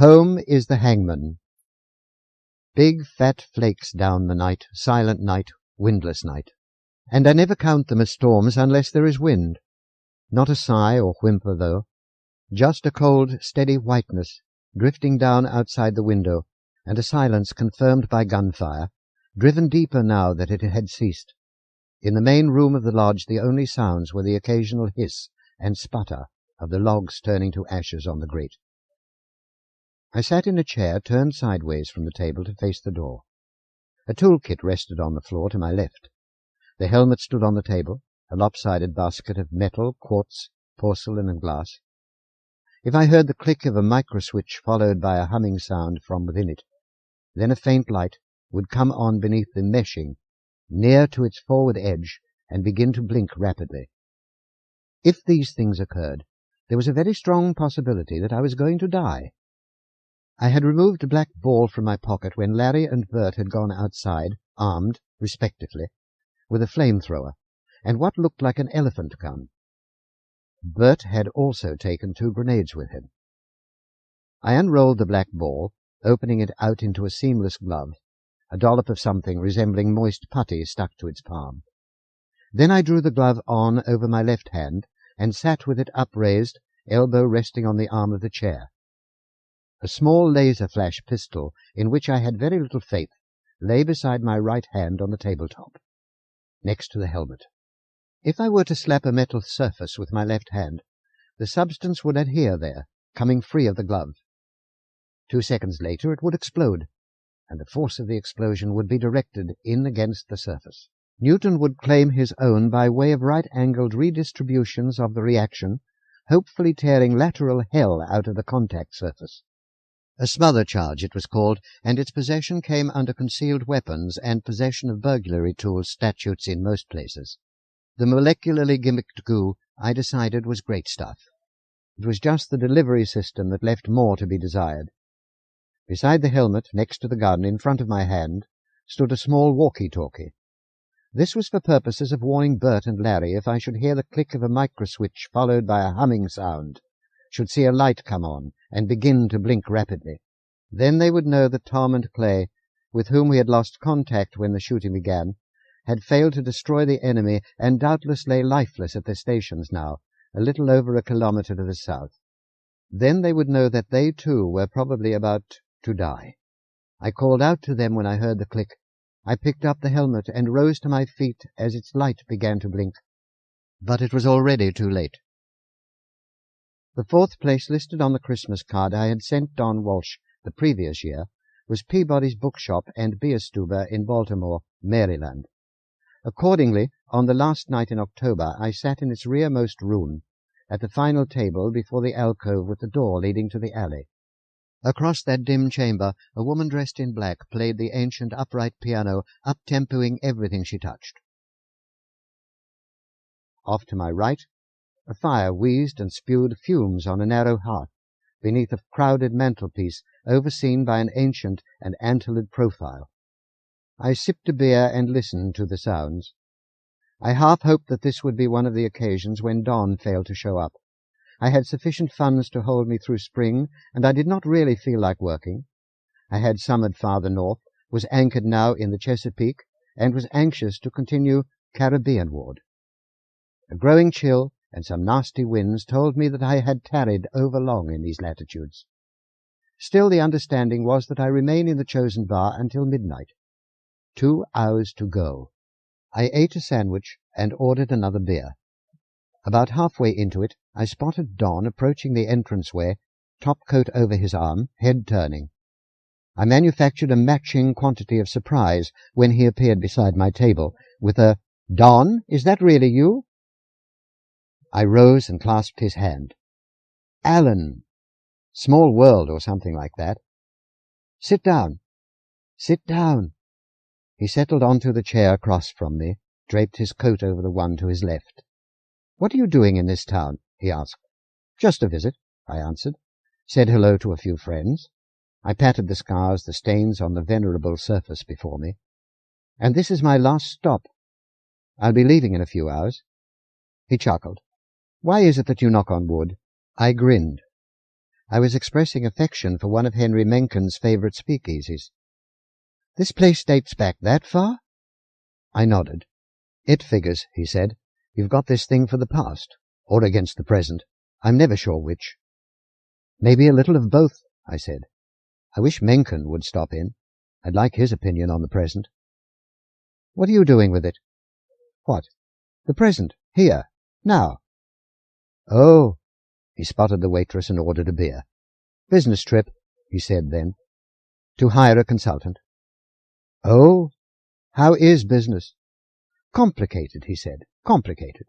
Home is the Hangman. Big fat flakes down the night, silent night, windless night. And I never count them as storms unless there is wind. Not a sigh or whimper, though. Just a cold, steady whiteness drifting down outside the window, and a silence confirmed by gunfire, driven deeper now that it had ceased. In the main room of the lodge the only sounds were the occasional hiss and sputter of the logs turning to ashes on the grate. I sat in a chair turned sideways from the table to face the door. A toolkit rested on the floor to my left. The helmet stood on the table, a lopsided basket of metal, quartz, porcelain, and glass. If I heard the click of a microswitch followed by a humming sound from within it, then a faint light would come on beneath the meshing, near to its forward edge, and begin to blink rapidly. If these things occurred, there was a very strong possibility that I was going to die. I had removed a black ball from my pocket when Larry and Bert had gone outside, armed, respectively, with a flamethrower, and what looked like an elephant gun. Bert had also taken 2 grenades with him. I unrolled the black ball, opening it out into a seamless glove, a dollop of something resembling moist putty stuck to its palm. Then I drew the glove on over my left hand and sat with it upraised, elbow resting on the arm of the chair. A small laser-flash pistol, in which I had very little faith, lay beside my right hand on the tabletop, next to the helmet. If I were to slap a metal surface with my left hand, the substance would adhere there, coming free of the glove. 2 seconds later it would explode, and the force of the explosion would be directed in against the surface. Newton would claim his own by way of right-angled redistributions of the reaction, hopefully tearing lateral hell out of the contact surface. A smother charge, it was called, and its possession came under concealed weapons and possession of burglary tools statutes in most places. The molecularly gimmicked goo, I decided, was great stuff. It was just the delivery system that left more to be desired. Beside the helmet, next to the gun, in front of my hand, stood a small walkie-talkie. This was for purposes of warning Bert and Larry if I should hear the click of a microswitch followed by a humming sound, should see a light come on and begin to blink rapidly. Then they would know that Tom and Clay, with whom we had lost contact when the shooting began, had failed to destroy the enemy and doubtless lay lifeless at their stations now, a little over a kilometre to the south. Then they would know that they, too, were probably about to die. I called out to them when I heard the click. I picked up the helmet and rose to my feet as its light began to blink. But it was already too late. The 4th place listed on the Christmas card I had sent Don Walsh the previous year was Peabody's Bookshop and Bierstube in Baltimore, Maryland. Accordingly, on the last night in October, I sat in its rearmost room, at the final table before the alcove with the door leading to the alley. Across that dim chamber, a woman dressed in black played the ancient upright piano, up-tempoing everything she touched. Off to my right, a fire wheezed and spewed fumes on a narrow hearth, beneath a crowded mantelpiece overseen by an ancient and antlered profile. I sipped a beer and listened to the sounds. I half hoped that this would be one of the occasions when Don failed to show up. I had sufficient funds to hold me through spring, and I did not really feel like working. I had summered farther north, was anchored now in the Chesapeake, and was anxious to continue Caribbean-ward. A growing chill and some nasty winds told me that I had tarried overlong in these latitudes. Still, the understanding was that I remain in the chosen bar until midnight. 2 hours to go. I ate a sandwich and ordered another beer. About halfway into it, I spotted Don approaching the entranceway, topcoat over his arm, head turning. I manufactured a matching quantity of surprise when he appeared beside my table, with a, "Don, is that really you?" I rose and clasped his hand. "Alan. Small world, or something like that. Sit down. Sit down." He settled onto the chair across from me, draped his coat over the one to his left. "What are you doing in this town?" he asked. "Just a visit," I answered. Said hello to a few friends. I patted the scars, the stains on the venerable surface before me. "And this is my last stop. I'll be leaving in a few hours." He chuckled. "Why is it that you knock on wood?" I grinned. I was expressing affection for one of Henry Mencken's favourite speakeasies. "This place dates back that far?" I nodded. "It figures," he said. "You've got this thing for the past, or against the present. I'm never sure which." "Maybe a little of both," I said. "I wish Mencken would stop in. I'd like his opinion on the present." "What are you doing with it?" "What?" "The present. Here. Now." "Oh." He spotted the waitress and ordered a beer. "Business trip," he said then. "To hire a consultant." "Oh? How is business?" "Complicated," he said. "Complicated."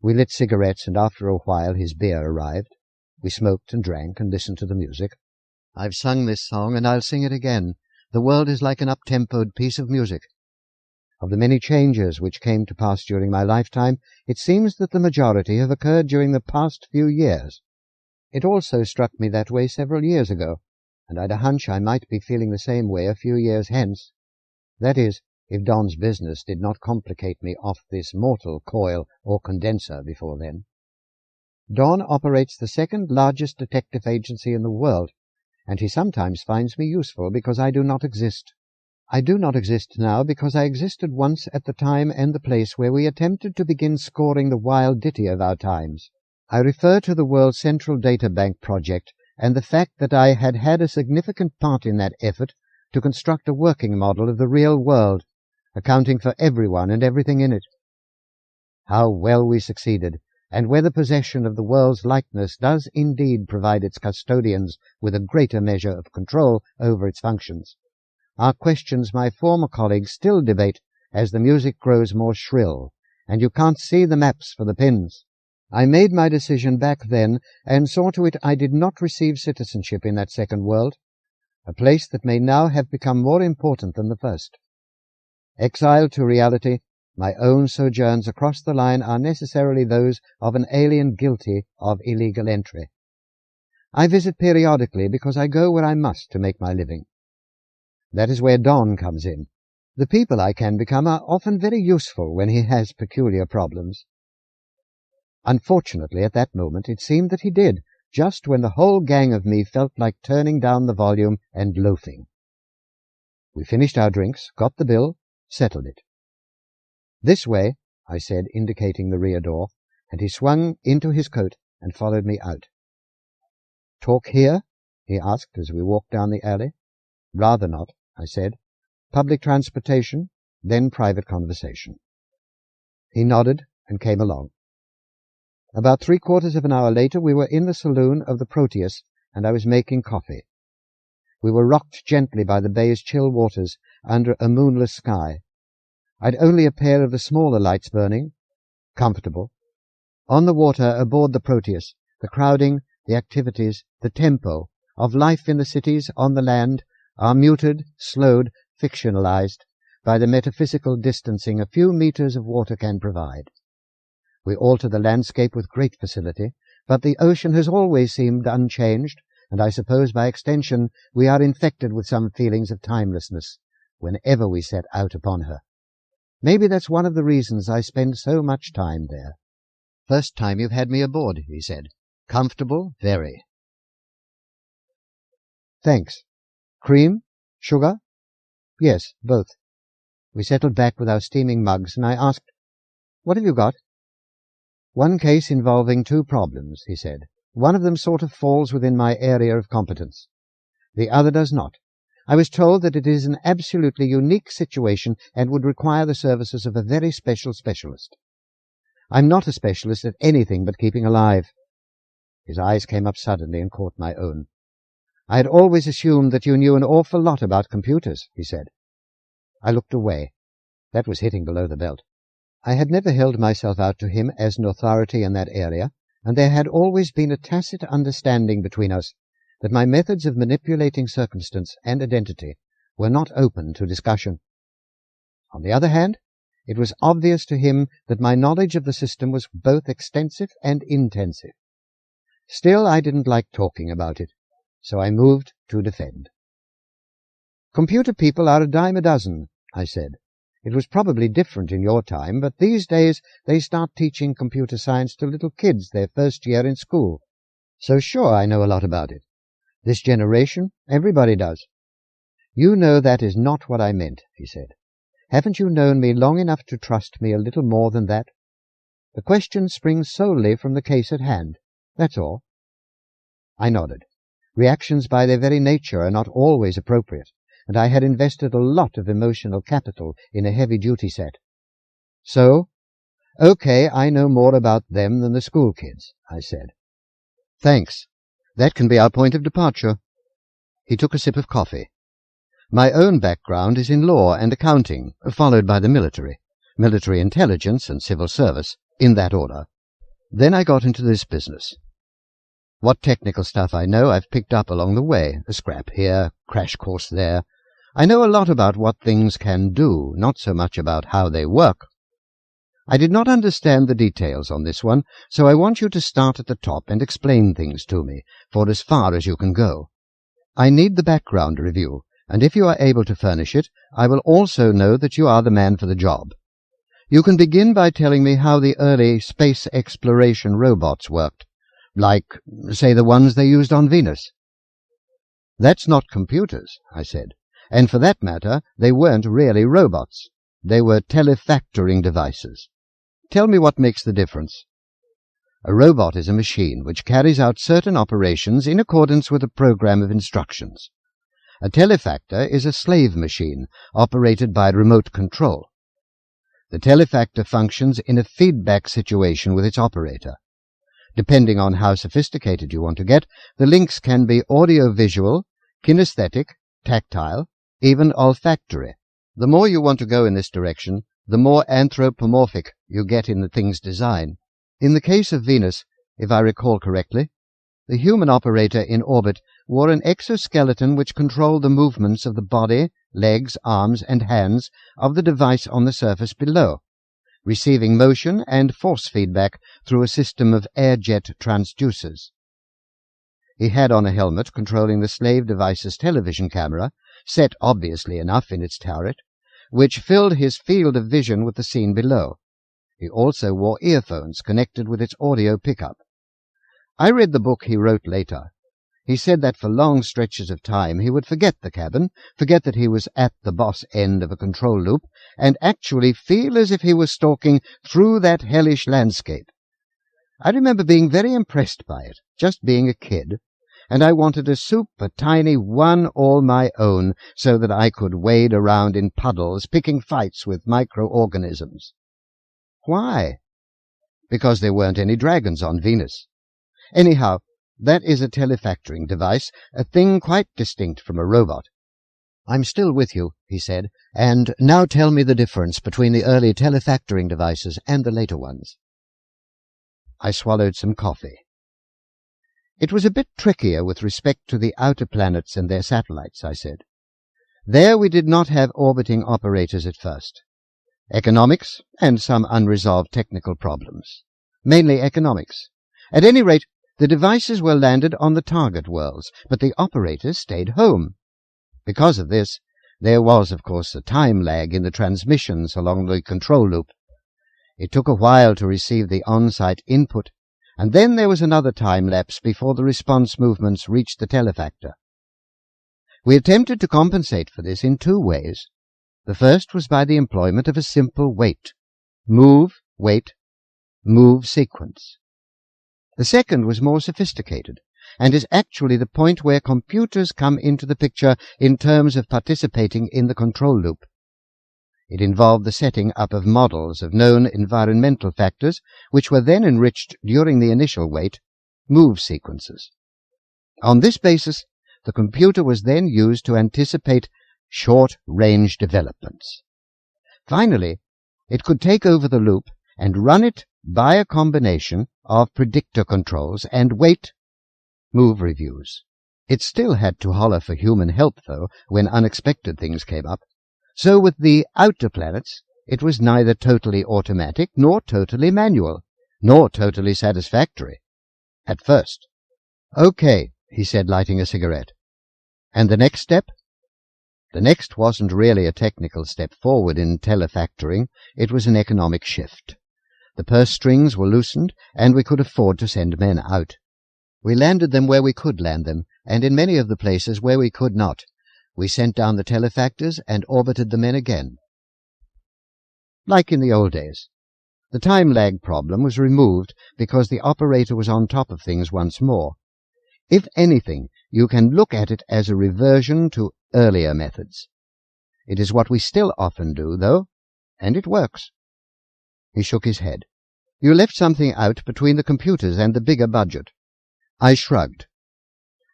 We lit cigarettes, and after a while his beer arrived. We smoked and drank and listened to the music. I've sung this song, and I'll sing it again. The world is like an up-tempoed piece of music. Of the many changes which came to pass during my lifetime, it seems that the majority have occurred during the past few years. It also struck me that way several years ago, and I'd a hunch I might be feeling the same way a few years hence. That is, if Don's business did not complicate me off this mortal coil or condenser before then. Don operates the second largest detective agency in the world, and he sometimes finds me useful because I do not exist. I do not exist now because I existed once at the time and the place where we attempted to begin scoring the wild ditty of our times. I refer to the World Central Data Bank project and the fact that I had had a significant part in that effort to construct a working model of the real world, accounting for everyone and everything in it. How well we succeeded, and whether possession of the world's likeness does indeed provide its custodians with a greater measure of control over its functions, are questions my former colleagues still debate as the music grows more shrill, and you can't see the maps for the pins. I made my decision back then, and saw to it I did not receive citizenship in that second world, a place that may now have become more important than the first. Exiled to reality, my own sojourns across the line are necessarily those of an alien guilty of illegal entry. I visit periodically because I go where I must to make my living. That is where Don comes in. The people I can become are often very useful when he has peculiar problems. Unfortunately, at that moment, it seemed that he did, just when the whole gang of me felt like turning down the volume and loafing. We finished our drinks, got the bill, settled it. "This way," I said, indicating the rear door, and he swung into his coat and followed me out. "Talk here?" he asked as we walked down the alley. "Rather not," I said. "Public transportation, then private conversation." He nodded and came along. About 3/4 of an hour later we were in the saloon of the Proteus, and I was making coffee. We were rocked gently by the bay's chill waters under a moonless sky. I'd only a pair of the smaller lights burning. Comfortable. On the water aboard the Proteus, the crowding, the activities, the tempo of life in the cities, on the land, are muted, slowed, fictionalized by the metaphysical distancing a few meters of water can provide. We alter the landscape with great facility, but the ocean has always seemed unchanged, and I suppose by extension we are infected with some feelings of timelessness whenever we set out upon her. Maybe that's one of the reasons I spend so much time there. "First time you've had me aboard," he said. "Comfortable? Very." "Thanks. Cream? Sugar?" "Yes, both." We settled back with our steaming mugs, and I asked, "What have you got?" "One case involving two problems," he said. "One of them sort of falls within my area of competence. The other does not. I was told that it is an absolutely unique situation and would require the services of a very special specialist. I'm not a specialist at anything but keeping alive." His eyes came up suddenly and caught my own. "I had always assumed that you knew an awful lot about computers," he said. I looked away. That was hitting below the belt. I had never held myself out to him as an authority in that area, and there had always been a tacit understanding between us that my methods of manipulating circumstance and identity were not open to discussion. On the other hand, it was obvious to him that my knowledge of the system was both extensive and intensive. Still, I didn't like talking about it, so I moved to defend. "Computer people are a dime a dozen," I said. "It was probably different in your time, but these days they start teaching computer science to little kids their first year in school. So sure, I know a lot about it. This generation, everybody does. You know that is not what I meant, he said. Haven't you known me long enough to trust me a little more than that? The question springs solely from the case at hand. That's all. I nodded. Reactions by their very nature are not always appropriate, and I had invested a lot of emotional capital in a heavy-duty set. So, okay, I know more about them than the school kids, I said. Thanks. That can be our point of departure. He took a sip of coffee. My own background is in law and accounting, followed by the military intelligence and civil service, in that order. Then I got into this business. What technical stuff I know I've picked up along the way, a scrap here, crash course there. I know a lot about what things can do, not so much about how they work. I did not understand the details on this one, so I want you to start at the top and explain things to me, for as far as you can go. I need the background review, and if you are able to furnish it, I will also know that you are the man for the job. You can begin by telling me how the early space exploration robots worked, like, say, the ones they used on Venus. That's not computers, I said, and for that matter, they weren't really robots. They were telefactoring devices. Tell me what makes the difference. A robot is a machine which carries out certain operations in accordance with a program of instructions. A telefactor is a slave machine operated by remote control. The telefactor functions in a feedback situation with its operator. Depending on how sophisticated you want to get, the links can be audio-visual, kinesthetic, tactile, even olfactory. The more you want to go in this direction, the more anthropomorphic you get in the thing's design. In the case of Venus, if I recall correctly, the human operator in orbit wore an exoskeleton which controlled the movements of the body, legs, arms, and hands of the device on the surface below, receiving motion and force feedback through a system of air-jet transducers. He had on a helmet controlling the slave device's television camera, set obviously enough in its turret, which filled his field of vision with the scene below. He also wore earphones connected with its audio pickup. I read the book he wrote later. He said that for long stretches of time he would forget the cabin, forget that he was at the boss end of a control loop, and actually feel as if he was stalking through that hellish landscape. I remember being very impressed by it, just being a kid, and I wanted a super tiny one all my own so that I could wade around in puddles picking fights with microorganisms. Why? Because there weren't any dragons on Venus. Anyhow, that is a telefactoring device, a thing quite distinct from a robot. I'm still with you, he said, and now tell me the difference between the early telefactoring devices and the later ones. I swallowed some coffee. It was a bit trickier with respect to the outer planets and their satellites, I said. There we did not have orbiting operators at first. Economics and some unresolved technical problems. Mainly economics. At any rate, the devices were landed on the target worlds, but the operators stayed home. Because of this, there was, of course, a time lag in the transmissions along the control loop. It took a while to receive the on-site input, and then there was another time lapse before the response movements reached the telefactor. We attempted to compensate for this in two ways. The first was by the employment of a simple wait. Move, wait, move sequence. The second was more sophisticated, and is actually the point where computers come into the picture in terms of participating in the control loop. It involved the setting up of models of known environmental factors, which were then enriched during the initial wait, move sequences. On this basis, the computer was then used to anticipate short-range developments. Finally, it could take over the loop and run it by a combination of predictor controls and wait, move reviews. It still had to holler for human help, though, when unexpected things came up. So with the outer planets, it was neither totally automatic, nor totally manual, nor totally satisfactory. At first. Okay, he said, lighting a cigarette. And the next step? The next wasn't really a technical step forward in telefactoring, it was an economic shift. The purse strings were loosened, and we could afford to send men out. We landed them where we could land them, and in many of the places where we could not. We sent down the telefactors and orbited the men again. Like in the old days. The time lag problem was removed because the operator was on top of things once more. If anything, you can look at it as a reversion to earlier methods. It is what we still often do, though, and it works. He shook his head. You left something out between the computers and the bigger budget. I shrugged.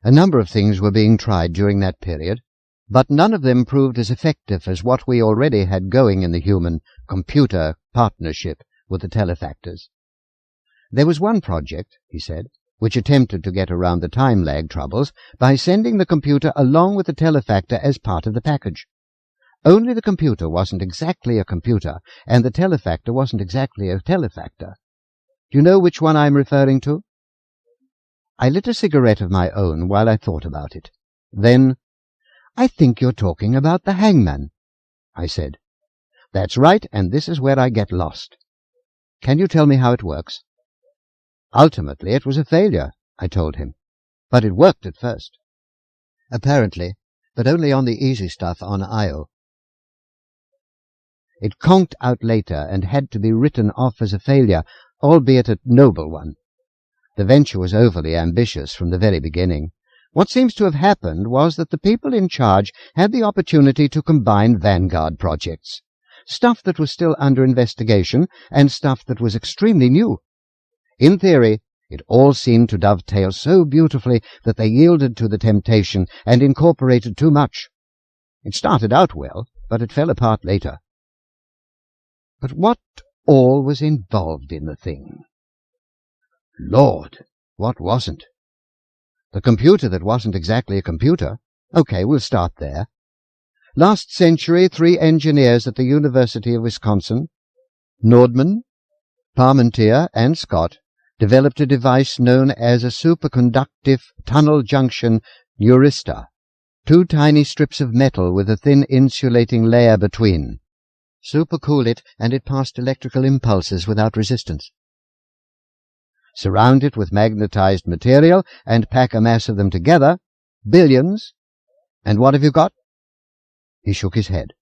A number of things were being tried during that period, but none of them proved as effective as what we already had going in the human-computer partnership with the telefactors. There was one project, he said, which attempted to get around the time lag troubles by sending the computer along with the telefactor as part of the package. Only the computer wasn't exactly a computer, and the telefactor wasn't exactly a telefactor. Do you know which one I'm referring to? I lit a cigarette of my own while I thought about it. Then, I think you're talking about the Hangman, I said. That's right, and this is where I get lost. Can you tell me how it works? Ultimately, it was a failure, I told him. But it worked at first. Apparently, but only on the easy stuff on Io. It conked out later and had to be written off as a failure, albeit a noble one. The venture was overly ambitious from the very beginning. What seems to have happened was that the people in charge had the opportunity to combine vanguard projects, stuff that was still under investigation and stuff that was extremely new. In theory, it all seemed to dovetail so beautifully that they yielded to the temptation and incorporated too much. It started out well, but it fell apart later. But what all was involved in the thing? Lord, what wasn't? The computer that wasn't exactly a computer. Okay, we'll start there. Last century, 3 engineers at the University of Wisconsin, Nordman, Parmentier, and Scott, developed a device known as a superconductive tunnel junction neuristor, 2 tiny strips of metal with a thin insulating layer between. Supercool it, and it passed electrical impulses without resistance. Surround it with magnetized material and pack a mass of them together, billions, and what have you got? He shook his head.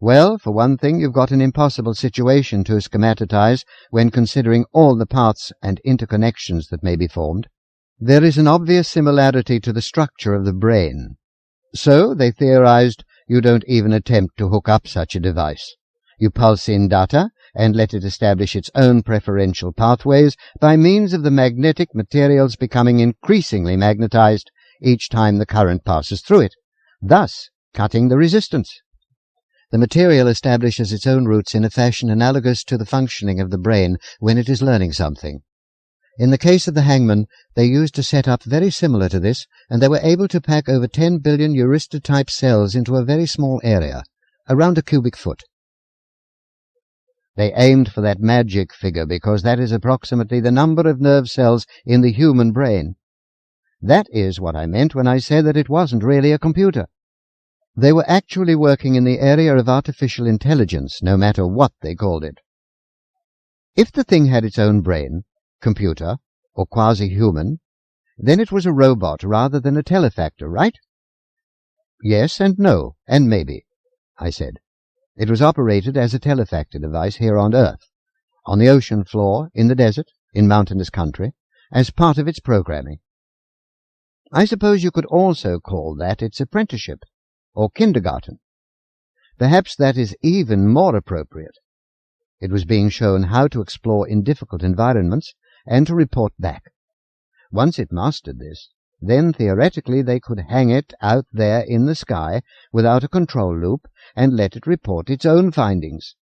Well, for one thing, you've got an impossible situation to schematize when considering all the paths and interconnections that may be formed. There is an obvious similarity to the structure of the brain. So, they theorized, you don't even attempt to hook up such a device. You pulse in data and let it establish its own preferential pathways by means of the magnetic materials becoming increasingly magnetized each time the current passes through it, thus cutting the resistance. The material establishes its own roots in a fashion analogous to the functioning of the brain when it is learning something. In the case of the Hangman, they used a setup very similar to this, and they were able to pack over 10 billion heuristic-type cells into a very small area, around a cubic foot. They aimed for that magic figure because that is approximately the number of nerve cells in the human brain. That is what I meant when I said that it wasn't really a computer. They were actually working in the area of artificial intelligence, no matter what they called it. If the thing had its own brain, computer, or quasi-human, then it was a robot rather than a telefactor, right? Yes and no, and maybe, I said. It was operated as a telefactor device here on Earth, on the ocean floor, in the desert, in mountainous country, as part of its programming. I suppose you could also call that its apprenticeship, or kindergarten. Perhaps that is even more appropriate. It was being shown how to explore in difficult environments and to report back. Once it mastered this, then theoretically they could hang it out there in the sky without a control loop and let it report its own findings.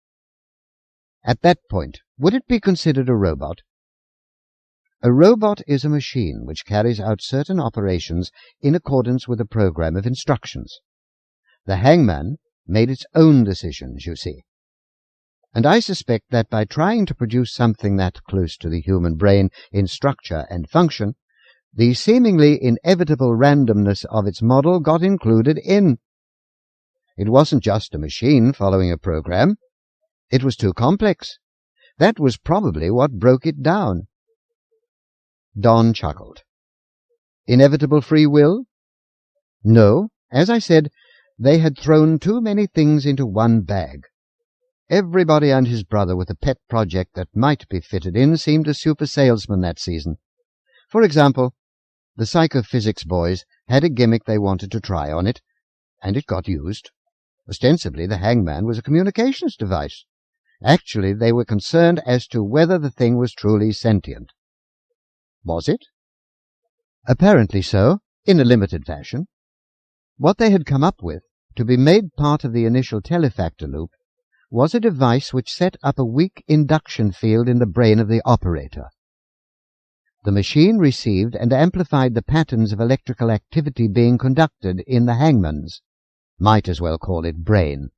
At that point, would it be considered a robot? A robot is a machine which carries out certain operations in accordance with a program of instructions. The Hangman made its own decisions, you see. And I suspect that by trying to produce something that close to the human brain in structure and function, the seemingly inevitable randomness of its model got included in. It wasn't just a machine following a program. It was too complex. That was probably what broke it down. Don chuckled. Inevitable free will? No. As I said, they had thrown too many things into one bag. Everybody and his brother with a pet project that might be fitted in seemed a super salesman that season. For example, the psychophysics boys had a gimmick they wanted to try on it, and it got used. Ostensibly, the Hangman was a communications device. Actually, they were concerned as to whether the thing was truly sentient. Was it? Apparently so, in a limited fashion. What they had come up with, to be made part of the initial telefactor loop, was a device which set up a weak induction field in the brain of the operator. The machine received and amplified the patterns of electrical activity being conducted in the Hangman's, might as well call it brain,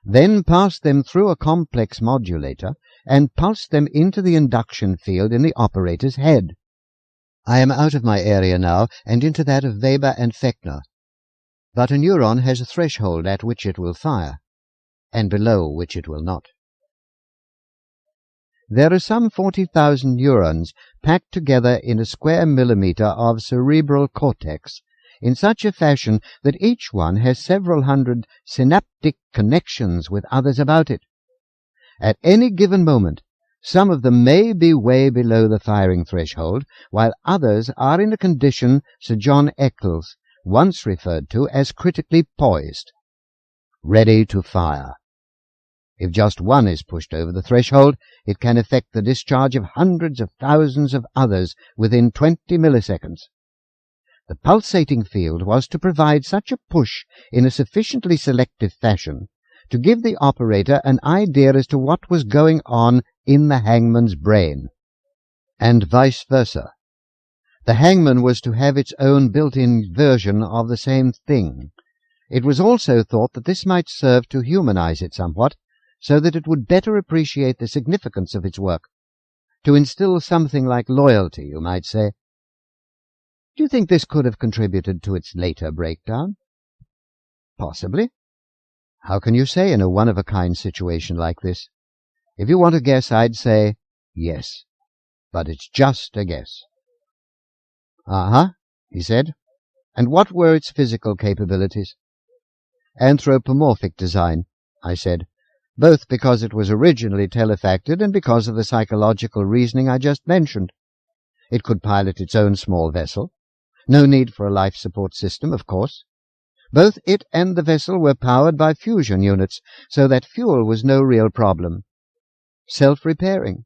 then passed them through a complex modulator and pulsed them into the induction field in the operator's head. I am out of my area now and into that of Weber and Fechner. But a neuron has a threshold at which it will fire, and below which it will not. There are some 40,000 neurons packed together in a square millimeter of cerebral cortex in such a fashion that each one has several hundred synaptic connections with others about it. At any given moment, some of them may be way below the firing threshold, while others are in a condition Sir John Eccles once referred to as critically poised, ready to fire. If just one is pushed over the threshold, it can affect the discharge of hundreds of thousands of others within 20 milliseconds. The pulsating field was to provide such a push in a sufficiently selective fashion to give the operator an idea as to what was going on in the Hangman's brain, and vice versa. The Hangman was to have its own built-in version of the same thing. It was also thought that this might serve to humanize it somewhat, so that it would better appreciate the significance of its work, to instill something like loyalty, you might say. Do you think this could have contributed to its later breakdown? Possibly. How can you say in a one-of-a-kind situation like this? If you want to guess, I'd say yes. But it's just a guess. Uh-huh, he said. And what were its physical capabilities? Anthropomorphic design, I said, both because it was originally telefactored and because of the psychological reasoning I just mentioned. It could pilot its own small vessel. No need for a life support system, of course. Both it and the vessel were powered by fusion units, so that fuel was no real problem. Self-repairing,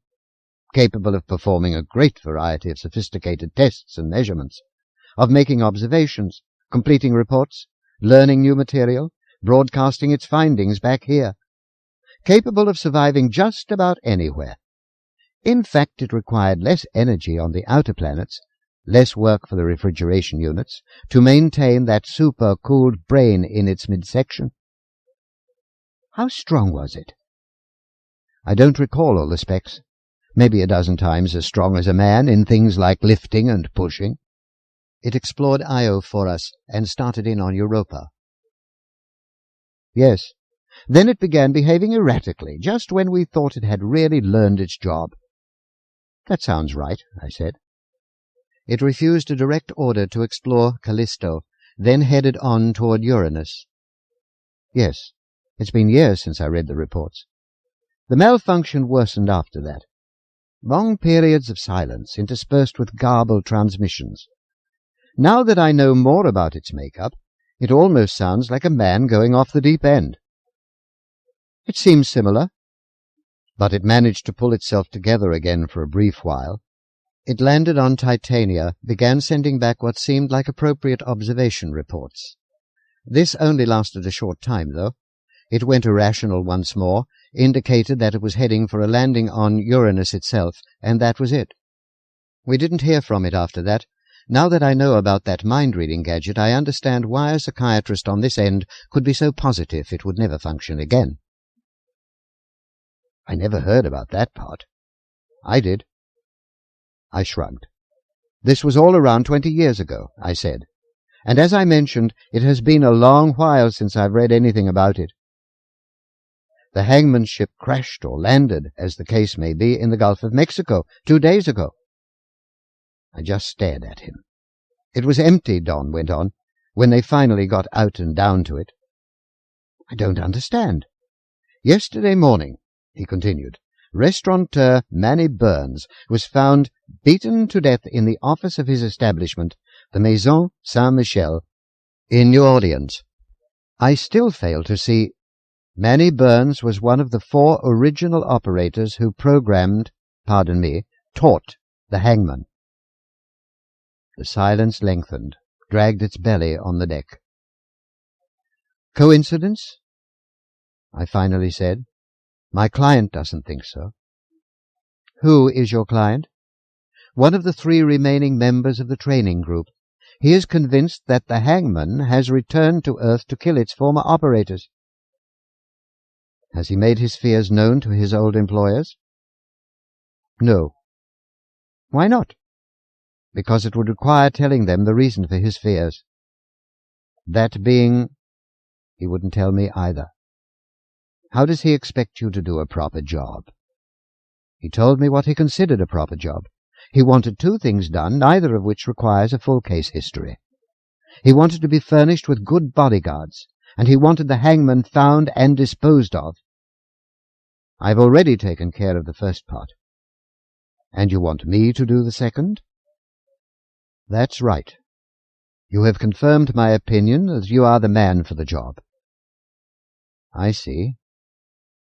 capable of performing a great variety of sophisticated tests and measurements, of making observations, completing reports, learning new material, broadcasting its findings back here. Capable of surviving just about anywhere. In fact, it required less energy on the outer planets, less work for the refrigeration units, to maintain that super-cooled brain in its midsection. How strong was it? I don't recall all the specs. Maybe a dozen times as strong as a man in things like lifting and pushing. It explored Io for us and started in on Europa. Yes. Then it began behaving erratically, just when we thought it had really learned its job. That sounds right, I said. It refused a direct order to explore Callisto, then headed on toward Uranus. Yes, it's been years since I read the reports. The malfunction worsened after that. Long periods of silence interspersed with garbled transmissions. Now that I know more about its makeup, it almost sounds like a man going off the deep end. It seems similar, but it managed to pull itself together again for a brief while. It landed on Titania, began sending back what seemed like appropriate observation reports. This only lasted a short time, though. It went irrational once more, indicated that it was heading for a landing on Uranus itself, and that was it. We didn't hear from it after that. Now that I know about that mind-reading gadget, I understand why a psychiatrist on this end could be so positive it would never function again. I never heard about that part. I did. I shrugged. This was all around 20 years ago, I said, and as I mentioned, it has been a long while since I've read anything about it. The Hangman ship crashed or landed, as the case may be, in the Gulf of Mexico 2 days ago. I just stared at him. It was empty, Don went on, when they finally got out and down to it. I don't understand. Yesterday morning, he continued, restaurateur Manny Burns was found beaten to death in the office of his establishment, the Maison Saint-Michel, in New Orleans. I still fail to see. Manny Burns was one of the 4 original operators who taught the Hangman. The silence lengthened, dragged its belly on the deck. Coincidence? I finally said. My client doesn't think so. Who is your client? One of the 3 remaining members of the training group. He is convinced that the Hangman has returned to Earth to kill its former operators. Has he made his fears known to his old employers? No. Why not? Because it would require telling them the reason for his fears. That being, he wouldn't tell me either. How does he expect you to do a proper job? He told me what he considered a proper job. He wanted 2 things done, neither of which requires a full case history. He wanted to be furnished with good bodyguards, and he wanted the Hangman found and disposed of. I've already taken care of the first part. And you want me to do the second? That's right. You have confirmed my opinion that you are the man for the job. I see.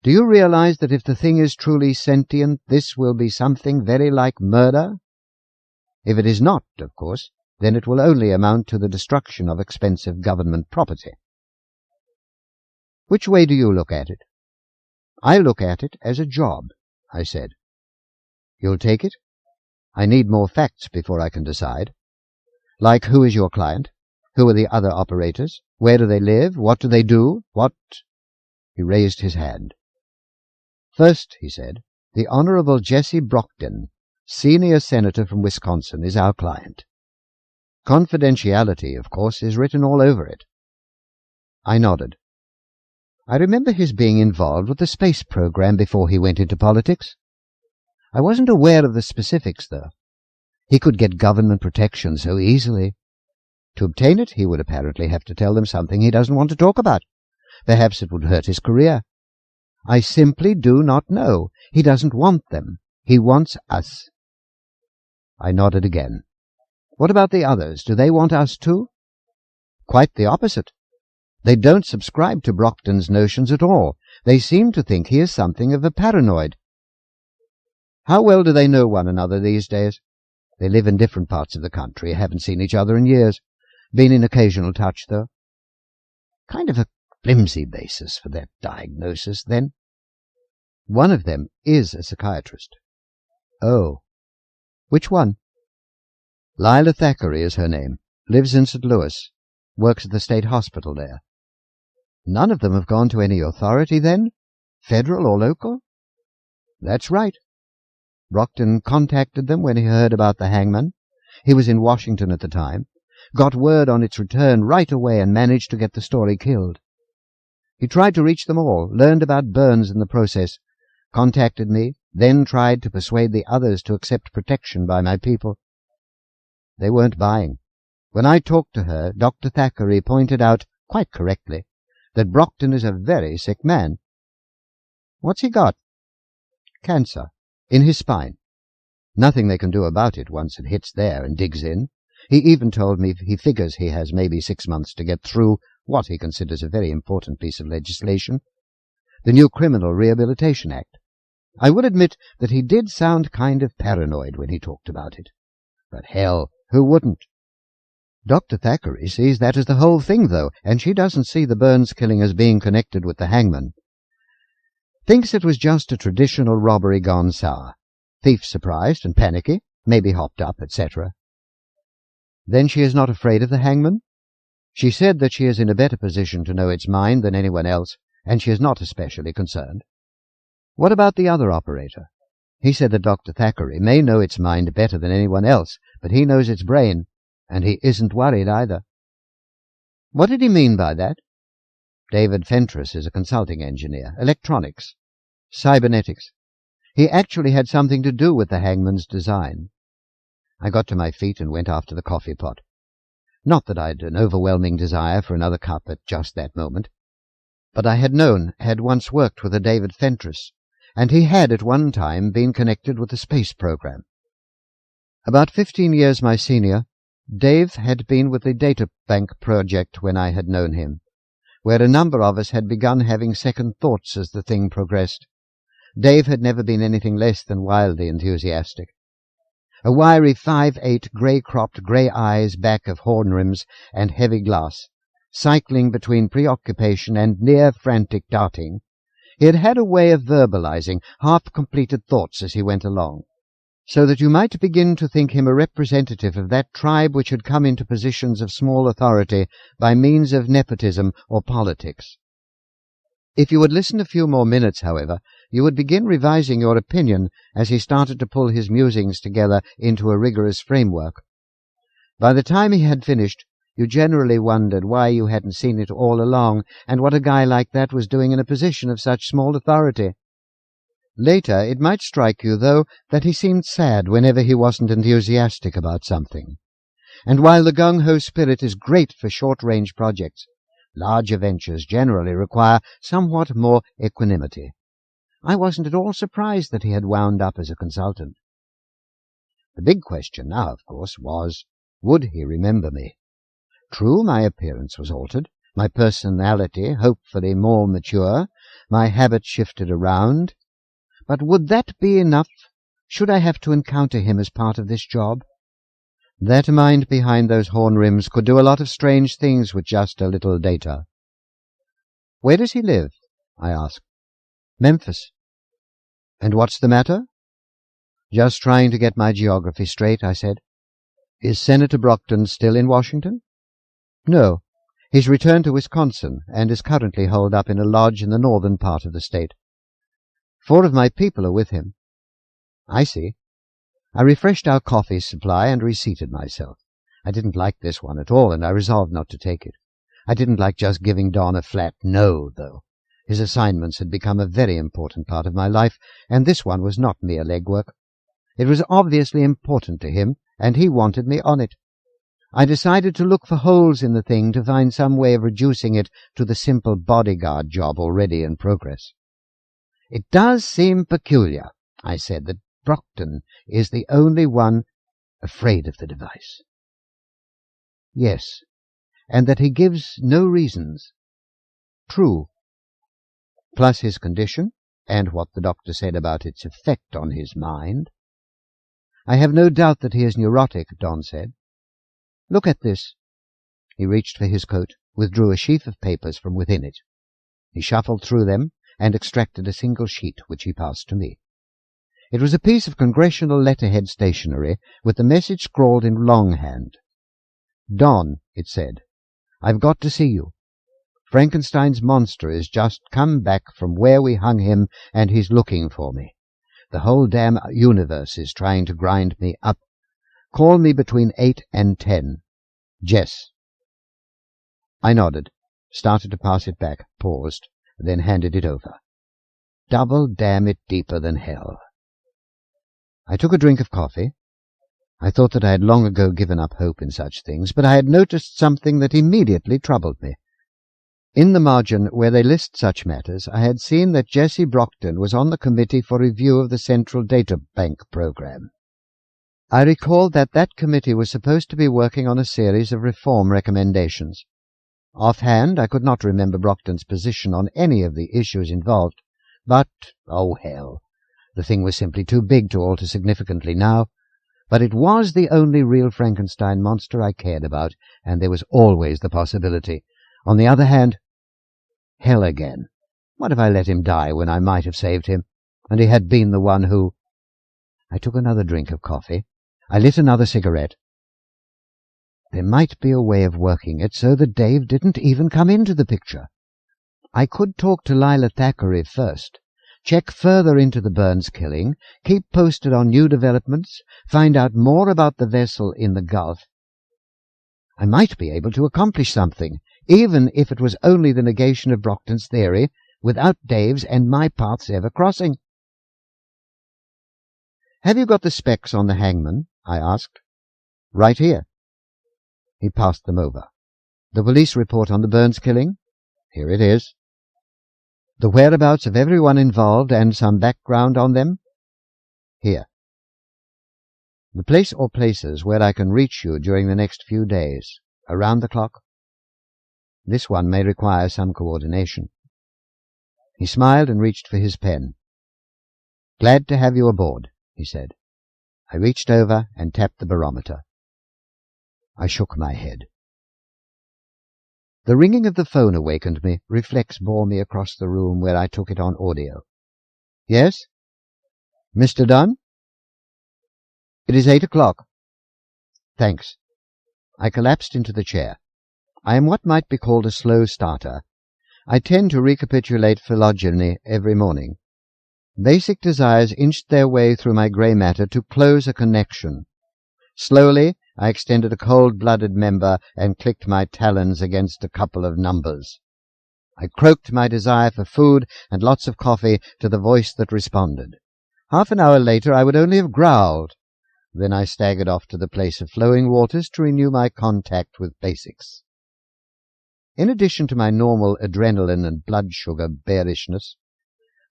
Do you realize that if the thing is truly sentient, this will be something very like murder? If it is not, of course, then it will only amount to the destruction of expensive government property. Which way do you look at it? I look at it as a job, I said. You'll take it? I need more facts before I can decide. Like, who is your client? Who are the other operators? Where do they live? What do they do? What? He raised his hand. First, he said, the Honorable Jesse Brockton, senior senator from Wisconsin, is our client. Confidentiality, of course, is written all over it. I nodded. I remember his being involved with the space program before he went into politics. I wasn't aware of the specifics, though. He could get government protection so easily. To obtain it, he would apparently have to tell them something he doesn't want to talk about. Perhaps it would hurt his career. I simply do not know. He doesn't want them. He wants us. I nodded again. What about the others? Do they want us too? Quite the opposite. They don't subscribe to Brockton's notions at all. They seem to think he is something of a paranoid. How well do they know one another these days? They live in different parts of the country, haven't seen each other in years. Been in occasional touch, though. Kind of a flimsy basis for their diagnosis, then. One of them is a psychiatrist. Oh. Which one? Lila Thackeray is her name. Lives in St. Louis. Works at the state hospital there. None of them have gone to any authority, then? Federal or local? That's right. Brockton contacted them when he heard about the Hangman. He was in Washington at the time. Got word on its return right away and managed to get the story killed. He tried to reach them all, learned about Burns in the process, contacted me, then tried to persuade the others to accept protection by my people. They weren't buying. When I talked to her, Dr. Thackeray pointed out, quite correctly, that Brockton is a very sick man. What's he got? Cancer. In his spine. Nothing they can do about it once it hits there and digs in. He even told me he figures he has maybe 6 months to get through what he considers a very important piece of legislation, the new Criminal Rehabilitation Act. I would admit that he did sound kind of paranoid when he talked about it. But hell, who wouldn't? Dr. Thackeray sees that as the whole thing, though, and she doesn't see the Burns killing as being connected with the Hangman. Thinks it was just a traditional robbery gone sour. Thief surprised and panicky, maybe hopped up, etc. Then she is not afraid of the Hangman? She said that she is in a better position to know its mind than anyone else, and she is not especially concerned. What about the other operator? He said that Dr. Thackeray may know its mind better than anyone else, but he knows its brain, and he isn't worried either. What did he mean by that? David Fentress is a consulting engineer, electronics, cybernetics. He actually had something to do with the Hangman's design. I got to my feet and went after the coffee pot. Not that I'd an overwhelming desire for another cup at just that moment, but I had once worked with a David Fentress, and he had at one time been connected with the space program. About 15 years my senior, Dave had been with the data bank project when I had known him, where a number of us had begun having second thoughts as the thing progressed. Dave had never been anything less than wildly enthusiastic. A wiry 5'8", grey-cropped, grey eyes back of horn rims and heavy glass, cycling between preoccupation and near-frantic darting, he had had a way of verbalizing half-completed thoughts as he went along, so that you might begin to think him a representative of that tribe which had come into positions of small authority by means of nepotism or politics. If you would listen a few more minutes, however, you would begin revising your opinion as he started to pull his musings together into a rigorous framework. By the time he had finished, you generally wondered why you hadn't seen it all along, and what a guy like that was doing in a position of such small authority. Later, it might strike you, though, that he seemed sad whenever he wasn't enthusiastic about something. And while the gung-ho spirit is great for short-range projects, larger ventures generally require somewhat more equanimity. I wasn't at all surprised that he had wound up as a consultant. The big question now, of course, was, would he remember me? True, my appearance was altered, my personality hopefully more mature, my habits shifted around. But would that be enough? Should I have to encounter him as part of this job? That mind behind those horn rims could do a lot of strange things with just a little data. "Where does he live?" I asked. "Memphis." "And what's the matter?" "Just trying to get my geography straight," I said. "Is Senator Brockton still in Washington?" "No. He's returned to Wisconsin and is currently holed up in a lodge in the northern part of the state. 4 of my people are with him." "I see." I refreshed our coffee supply and reseated myself. I didn't like this one at all, and I resolved not to take it. I didn't like just giving Don a flat no, though. His assignments had become a very important part of my life, and this one was not mere legwork. It was obviously important to him, and he wanted me on it. I decided to look for holes in the thing to find some way of reducing it to the simple bodyguard job already in progress. "It does seem peculiar," I said, "that Brockton is the only one afraid of the device." "Yes, and that he gives no reasons." "True." "Plus his condition, and what the doctor said about its effect on his mind." "I have no doubt that he is neurotic," Don said. "Look at this." He reached for his coat, withdrew a sheaf of papers from within it. He shuffled through them and extracted a single sheet, which he passed to me. It was a piece of congressional letterhead stationery with the message scrawled in longhand. "Don," it said, "I've got to see you. Frankenstein's monster is just come back from where we hung him, and he's looking for me. The whole damn universe is trying to grind me up. Call me between 8 and 10. Jess." I nodded, started to pass it back, paused, then handed it over. Double damn it deeper than hell. I took a drink of coffee. I thought that I had long ago given up hope in such things, but I had noticed something that immediately troubled me. In the margin where they list such matters, I had seen that Jesse Brockton was on the committee for review of the Central Data Bank program. I recalled that that committee was supposed to be working on a series of reform recommendations. Offhand, I could not remember Brockton's position on any of the issues involved, but, oh hell, the thing was simply too big to alter significantly now. But it was the only real Frankenstein monster I cared about, and there was always the possibility. On the other hand, hell again. What if I let him die when I might have saved him, and he had been the one who... I took another drink of coffee. I lit another cigarette. There might be a way of working it so that Dave didn't even come into the picture. I could talk to Lila Thackeray first, check further into the Burns killing, keep posted on new developments, find out more about the vessel in the Gulf. I might be able to accomplish something, even if it was only the negation of Brockton's theory, without Dave's and my paths ever crossing. "Have you got the specs on the Hangman?" I asked. "Right here." He passed them over. "The police report on the Burns killing?" "Here it is." "The whereabouts of everyone involved and some background on them?" "Here." "The place or places where I can reach you during the next few days? Around the clock?" "This one may require some coordination." He smiled and reached for his pen. "Glad to have you aboard," he said. I reached over and tapped the barometer. I shook my head. The ringing of the phone awakened me. Reflex bore me across the room where I took it on audio. "Yes?" "Mr. Dunn?" "It is 8 o'clock." "Thanks." I collapsed into the chair. I am what might be called a slow starter. I tend to recapitulate phylogeny every morning. Basic desires inched their way through my grey matter to close a connection. Slowly, I extended a cold-blooded member and clicked my talons against a couple of numbers. I croaked my desire for food and lots of coffee to the voice that responded. Half an hour later I would only have growled. Then I staggered off to the place of flowing waters to renew my contact with basics. In addition to my normal adrenaline and blood sugar bearishness,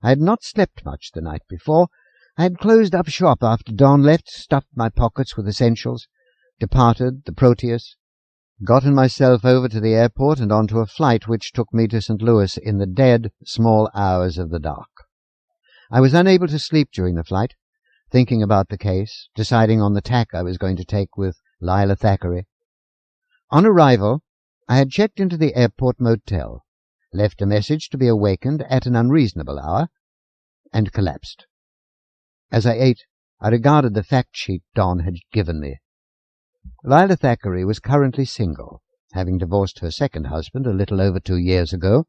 I had not slept much the night before. I had closed up shop after Don left, stuffed my pockets with essentials, departed the Proteus, gotten myself over to the airport and onto a flight which took me to St. Louis in the dead, small hours of the dark. I was unable to sleep during the flight, thinking about the case, deciding on the tack I was going to take with Lila Thackeray. On arrival, I had checked into the airport motel, left a message to be awakened at an unreasonable hour, and collapsed. As I ate, I regarded the fact sheet Don had given me. Lila Thackeray was currently single, having divorced her second husband a little over 2 years ago,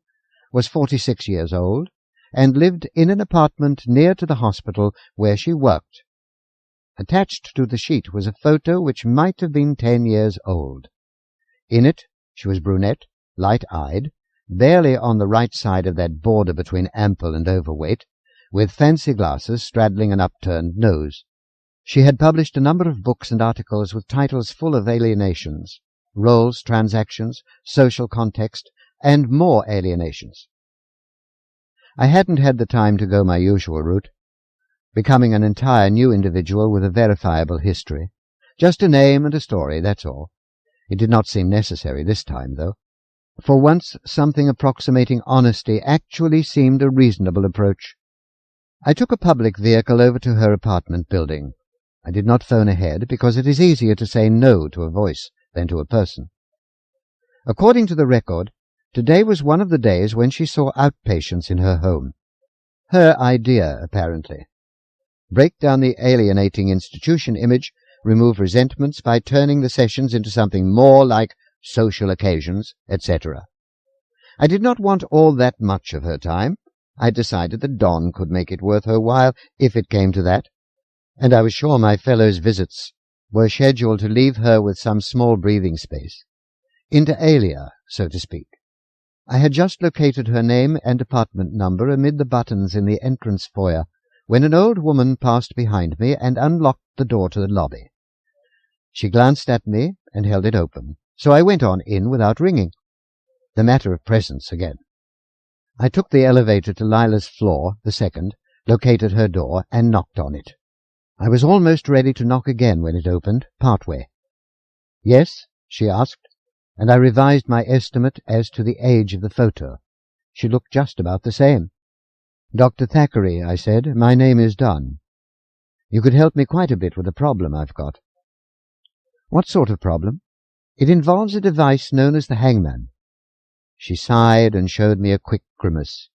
was 46 years old, and lived in an apartment near to the hospital where she worked. Attached to the sheet was a photo which might have been 10 years old. In it, she was brunette, light-eyed, barely on the right side of that border between ample and overweight, with fancy glasses straddling an upturned nose. She had published a number of books and articles with titles full of alienations, roles, transactions, social context, and more alienations. I hadn't had the time to go my usual route, becoming an entire new individual with a verifiable history. Just a name and a story, that's all. It did not seem necessary this time, though. For once, something approximating honesty actually seemed a reasonable approach. I took a public vehicle over to her apartment building. I did not phone ahead, because it is easier to say no to a voice than to a person. According to the record, today was one of the days when she saw outpatients in her home. Her idea, apparently. Break down the alienating institution image, remove resentments by turning the sessions into something more like social occasions, etc. I did not want all that much of her time. I decided that Don could make it worth her while if it came to that, and I was sure my fellow's visits were scheduled to leave her with some small breathing space. Inter alia, so to speak. I had just located her name and apartment number amid the buttons in the entrance foyer when an old woman passed behind me and unlocked the door to the lobby. She glanced at me and held it open, so I went on in without ringing. The matter of presence again. I took the elevator to Lila's floor, the second, located her door, and knocked on it. I was almost ready to knock again when it opened, partway. "Yes?" she asked, and I revised my estimate as to the age of the photo. She looked just about the same. "Dr. Thackeray," I said, "my name is Dunn. You could help me quite a bit with a problem I've got." "What sort of problem?" "It involves a device known as the Hangman." She sighed and showed me a quick grimace.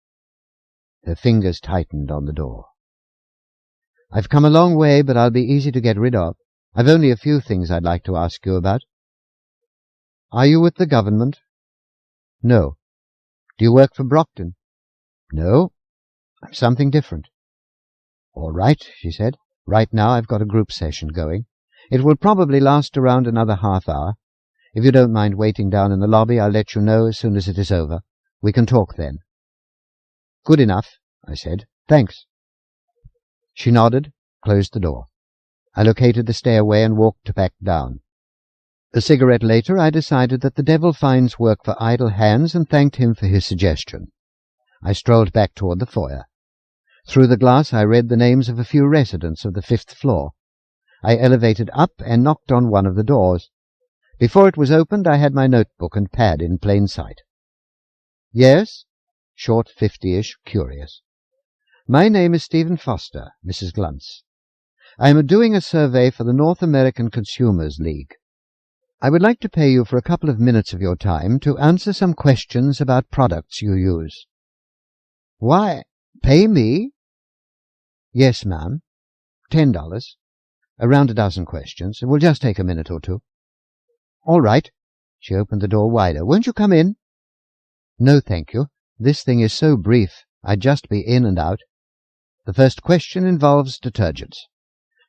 Her fingers tightened on the door. "I've come a long way, but I'll be easy to get rid of. I've only a few things I'd like to ask you about." "Are you with the government?" "No." "Do you work for Brockton?" "No. I'm something different." "All right," she said. "Right now I've got a group session going. It will probably last around another half hour. If you don't mind waiting down in the lobby, I'll let you know as soon as it is over. We can talk then." "Good enough," I said. "Thanks." She nodded, closed the door. I located the stairway and walked back down. A cigarette later, I decided that the devil finds work for idle hands and thanked him for his suggestion. I strolled back toward the foyer. Through the glass I read the names of a few residents of the 5th floor. I elevated up and knocked on one of the doors. Before it was opened, I had my notebook and pad in plain sight. "Yes?" Short, 50-ish, curious. "My name is Stephen Foster, Mrs. Gluntz. I am doing a survey for the North American Consumers League. I would like to pay you for a couple of minutes of your time to answer some questions about products you use." "Why, pay me?" "Yes, ma'am. $10. Around a dozen questions. It will just take a minute or two." "All right." She opened the door wider. "Won't you come in?" "No, thank you. This thing is so brief. I'd just be in and out." The first question involves detergents.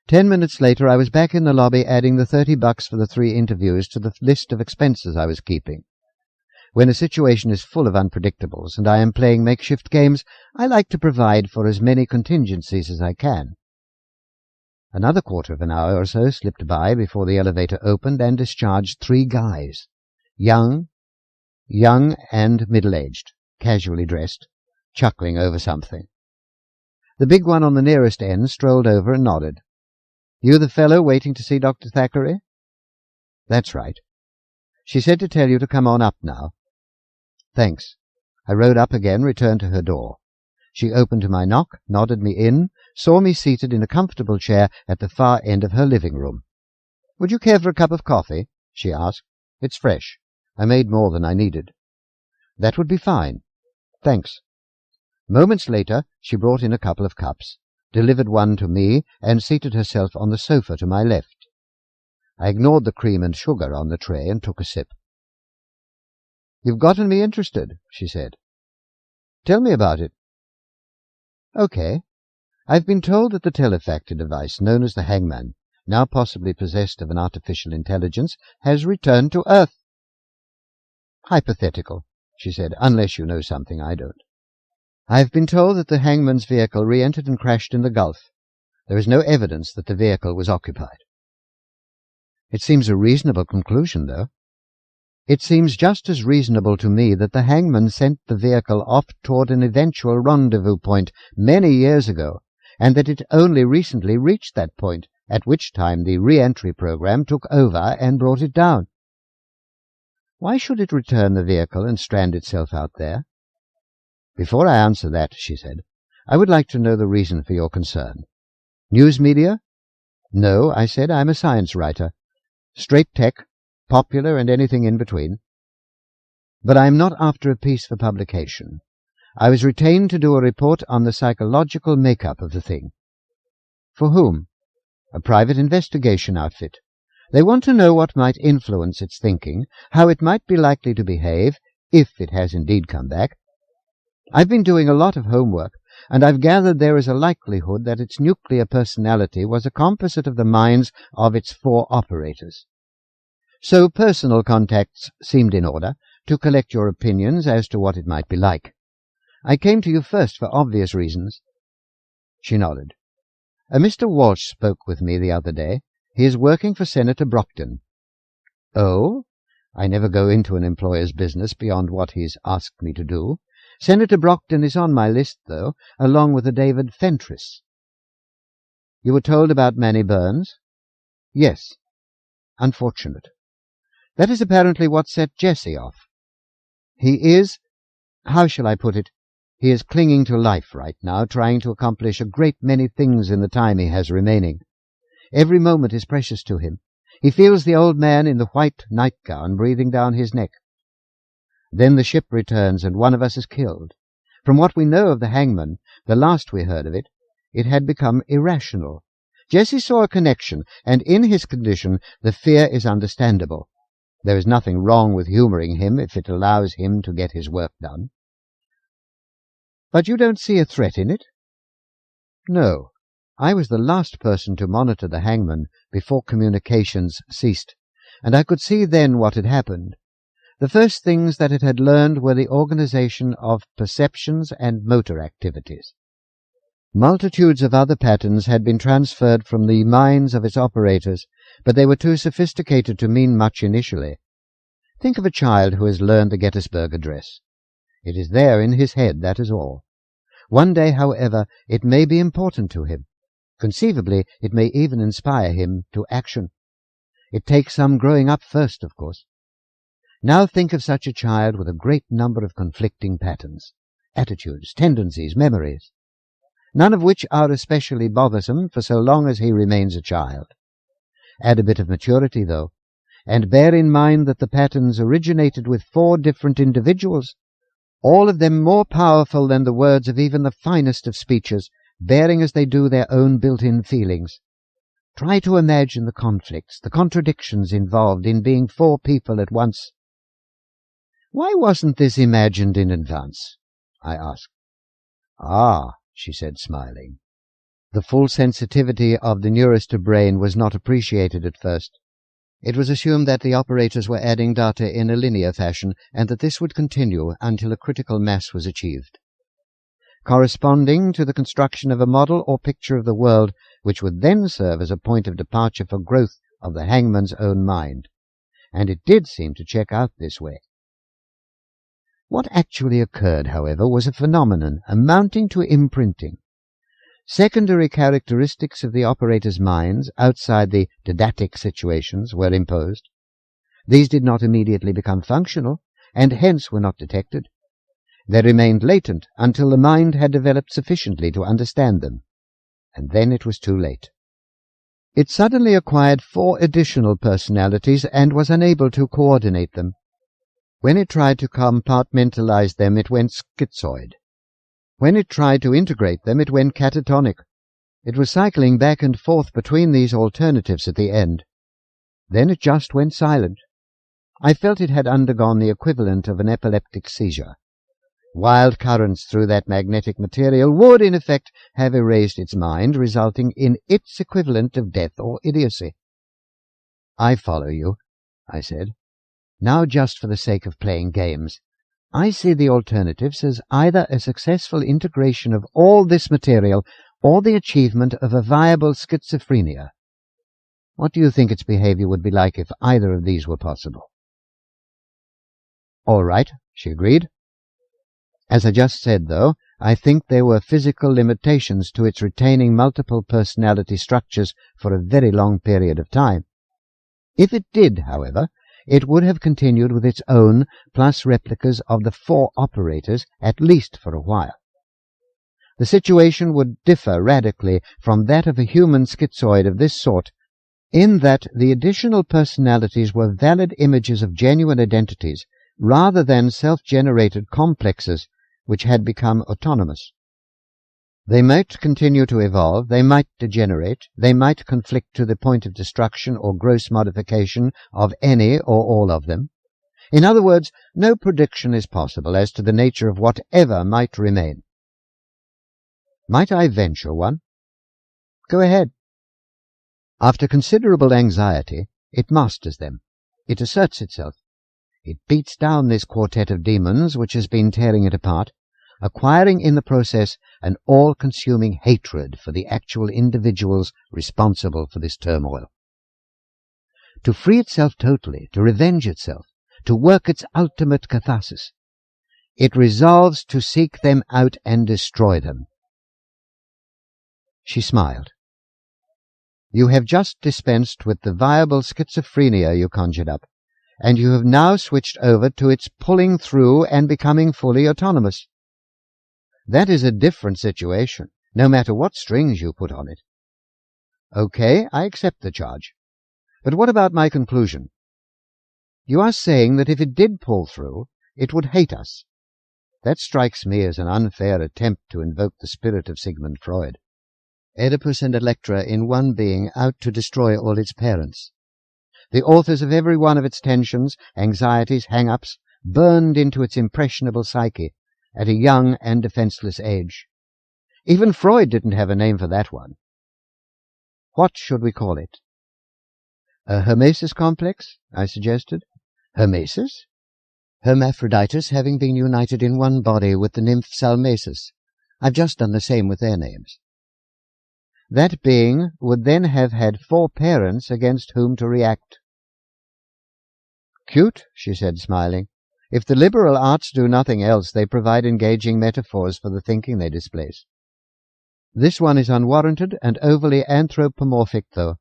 10 minutes later, I was back in the lobby adding the $30 for the 3 interviews to the list of expenses I was keeping. When a situation is full of unpredictables and I am playing makeshift games, I like to provide for as many contingencies as I can. Another quarter of an hour or so slipped by before the elevator opened and discharged 3 guys. Young and middle-aged, casually dressed, chuckling over something. The big one on the nearest end strolled over and nodded. "You the fellow waiting to see Dr. Thackeray?" "That's right. She said to tell you to come on up now." "Thanks." I rode up again, returned to her door. She opened to my knock, nodded me in, saw me seated in a comfortable chair at the far end of her living room. "Would you care for a cup of coffee?" she asked. "It's fresh. I made more than I needed." "That would be fine. Thanks." Moments later, she brought in a couple of cups, delivered one to me, and seated herself on the sofa to my left. I ignored the cream and sugar on the tray and took a sip. "You've gotten me interested," she said. "Tell me about it." "Okay. I've been told that the telefactor device known as the Hangman, now possibly possessed of an artificial intelligence, has returned to Earth." "Hypothetical," she said, "unless you know something I don't." "I've been told that the Hangman's vehicle re-entered and crashed in the Gulf. There is no evidence that the vehicle was occupied." "It seems a reasonable conclusion, though." "It seems just as reasonable to me that the Hangman sent the vehicle off toward an eventual rendezvous point many years ago, and that it only recently reached that point, at which time the re-entry program took over and brought it down." "Why should it return the vehicle and strand itself out there?" "Before I answer that," she said, "I would like to know the reason for your concern." "News media?" "No," I said, "I'm a science writer. Straight tech, popular, and anything in between. But I am not after a piece for publication. I was retained to do a report on the psychological makeup of the thing." "For whom?" "A private investigation outfit. They want to know what might influence its thinking, how it might be likely to behave, if it has indeed come back. I've been doing a lot of homework, and I've gathered there is a likelihood that its nuclear personality was a composite of the minds of its 4 operators. So personal contacts seemed in order to collect your opinions as to what it might be like. I came to you first for obvious reasons." She nodded. "A Mr. Walsh spoke with me the other day. He is working for Senator Brockton." "Oh?" "I never go into an employer's business beyond what he's asked me to do. Senator Brockton is on my list, though, along with a David Fentress." "You were told about Manny Burns?" "Yes." "Unfortunate." "That is apparently what set Jesse off." "He is, how shall I put it, he is clinging to life right now, trying to accomplish a great many things in the time he has remaining. Every moment is precious to him. He feels the old man in the white nightgown breathing down his neck. Then the ship returns and one of us is killed. From what we know of the Hangman, the last we heard of it, it had become irrational. Jesse saw a connection, and in his condition the fear is understandable. There is nothing wrong with humoring him if it allows him to get his work done." "But you don't see a threat in it?" "No. I was the last person to monitor the Hangman before communications ceased, and I could see then what had happened. The first things that it had learned were the organization of perceptions and motor activities. Multitudes of other patterns had been transferred from the minds of its operators, but they were too sophisticated to mean much initially. Think of a child who has learned the Gettysburg Address. It is there in his head, that is all. One day, however, it may be important to him. Conceivably, it may even inspire him to action. It takes some growing up first, of course. Now think of such a child with a great number of conflicting patterns, attitudes, tendencies, memories, none of which are especially bothersome for so long as he remains a child. Add a bit of maturity, though, and bear in mind that the patterns originated with 4 different individuals, all of them more powerful than the words of even the finest of speeches, bearing as they do their own built-in feelings. Try to imagine the conflicts, the contradictions involved in being 4 people at once. "Why wasn't this imagined in advance?" I asked. "Ah," she said, smiling. The full sensitivity of the neurostor brain was not appreciated at first. It was assumed that the operators were adding data in a linear fashion, and that this would continue until a critical mass was achieved, corresponding to the construction of a model or picture of the world, which would then serve as a point of departure for growth of the hangman's own mind. And it did seem to check out this way. What actually occurred, however, was a phenomenon amounting to imprinting. Secondary characteristics of the operators' minds, outside the didactic situations, were imposed. These did not immediately become functional, and hence were not detected. They remained latent until the mind had developed sufficiently to understand them, and then it was too late. It suddenly acquired 4 additional personalities and was unable to coordinate them. When it tried to compartmentalize them, it went schizoid. When it tried to integrate them, it went catatonic. It was cycling back and forth between these alternatives at the end. Then it just went silent. I felt it had undergone the equivalent of an epileptic seizure. Wild currents through that magnetic material would, in effect, have erased its mind, resulting in its equivalent of death or idiocy. "I follow you," I said. "Now, just for the sake of playing games, I see the alternatives as either a successful integration of all this material or the achievement of a viable schizophrenia. What do you think its behavior would be like if either of these were possible?" "All right," she agreed. As I just said, though, I think there were physical limitations to its retaining multiple personality structures for a very long period of time. If it did, however, it would have continued with its own, plus replicas of the 4 operators, at least for a while. The situation would differ radically from that of a human schizoid of this sort, in that the additional personalities were valid images of genuine identities, rather than self-generated complexes which had become autonomous. They might continue to evolve, they might degenerate, they might conflict to the point of destruction or gross modification of any or all of them. In other words, no prediction is possible as to the nature of whatever might remain. Might I venture one? Go ahead. After considerable anxiety, it masters them. It asserts itself. It beats down this quartet of demons which has been tearing it apart, acquiring in the process an all-consuming hatred for the actual individuals responsible for this turmoil. To free itself totally, to revenge itself, to work its ultimate catharsis, it resolves to seek them out and destroy them. She smiled. "You have just dispensed with the viable schizophrenia you conjured up, and you have now switched over to its pulling through and becoming fully autonomous. That is a different situation, no matter what strings you put on it. Okay, I accept the charge. But what about my conclusion? You are saying that if it did pull through, it would hate us. That strikes me as an unfair attempt to invoke the spirit of Sigmund Freud. Oedipus and Electra in one being out to destroy all its parents. The authors of every one of its tensions, anxieties, hang-ups, burned into its impressionable psyche at a young and defenseless age. Even Freud didn't have a name for that one. What should we call it?" "A Hermesis complex," I suggested. "Hermesis?" "Hermaphroditus having been united in one body with the nymph Salmacis. I've just done the same with their names." That being would then have had 4 parents against whom to react. Cute, she said, smiling. If the liberal arts do nothing else, they provide engaging metaphors for the thinking they displace. This one is unwarranted and overly anthropomorphic, though.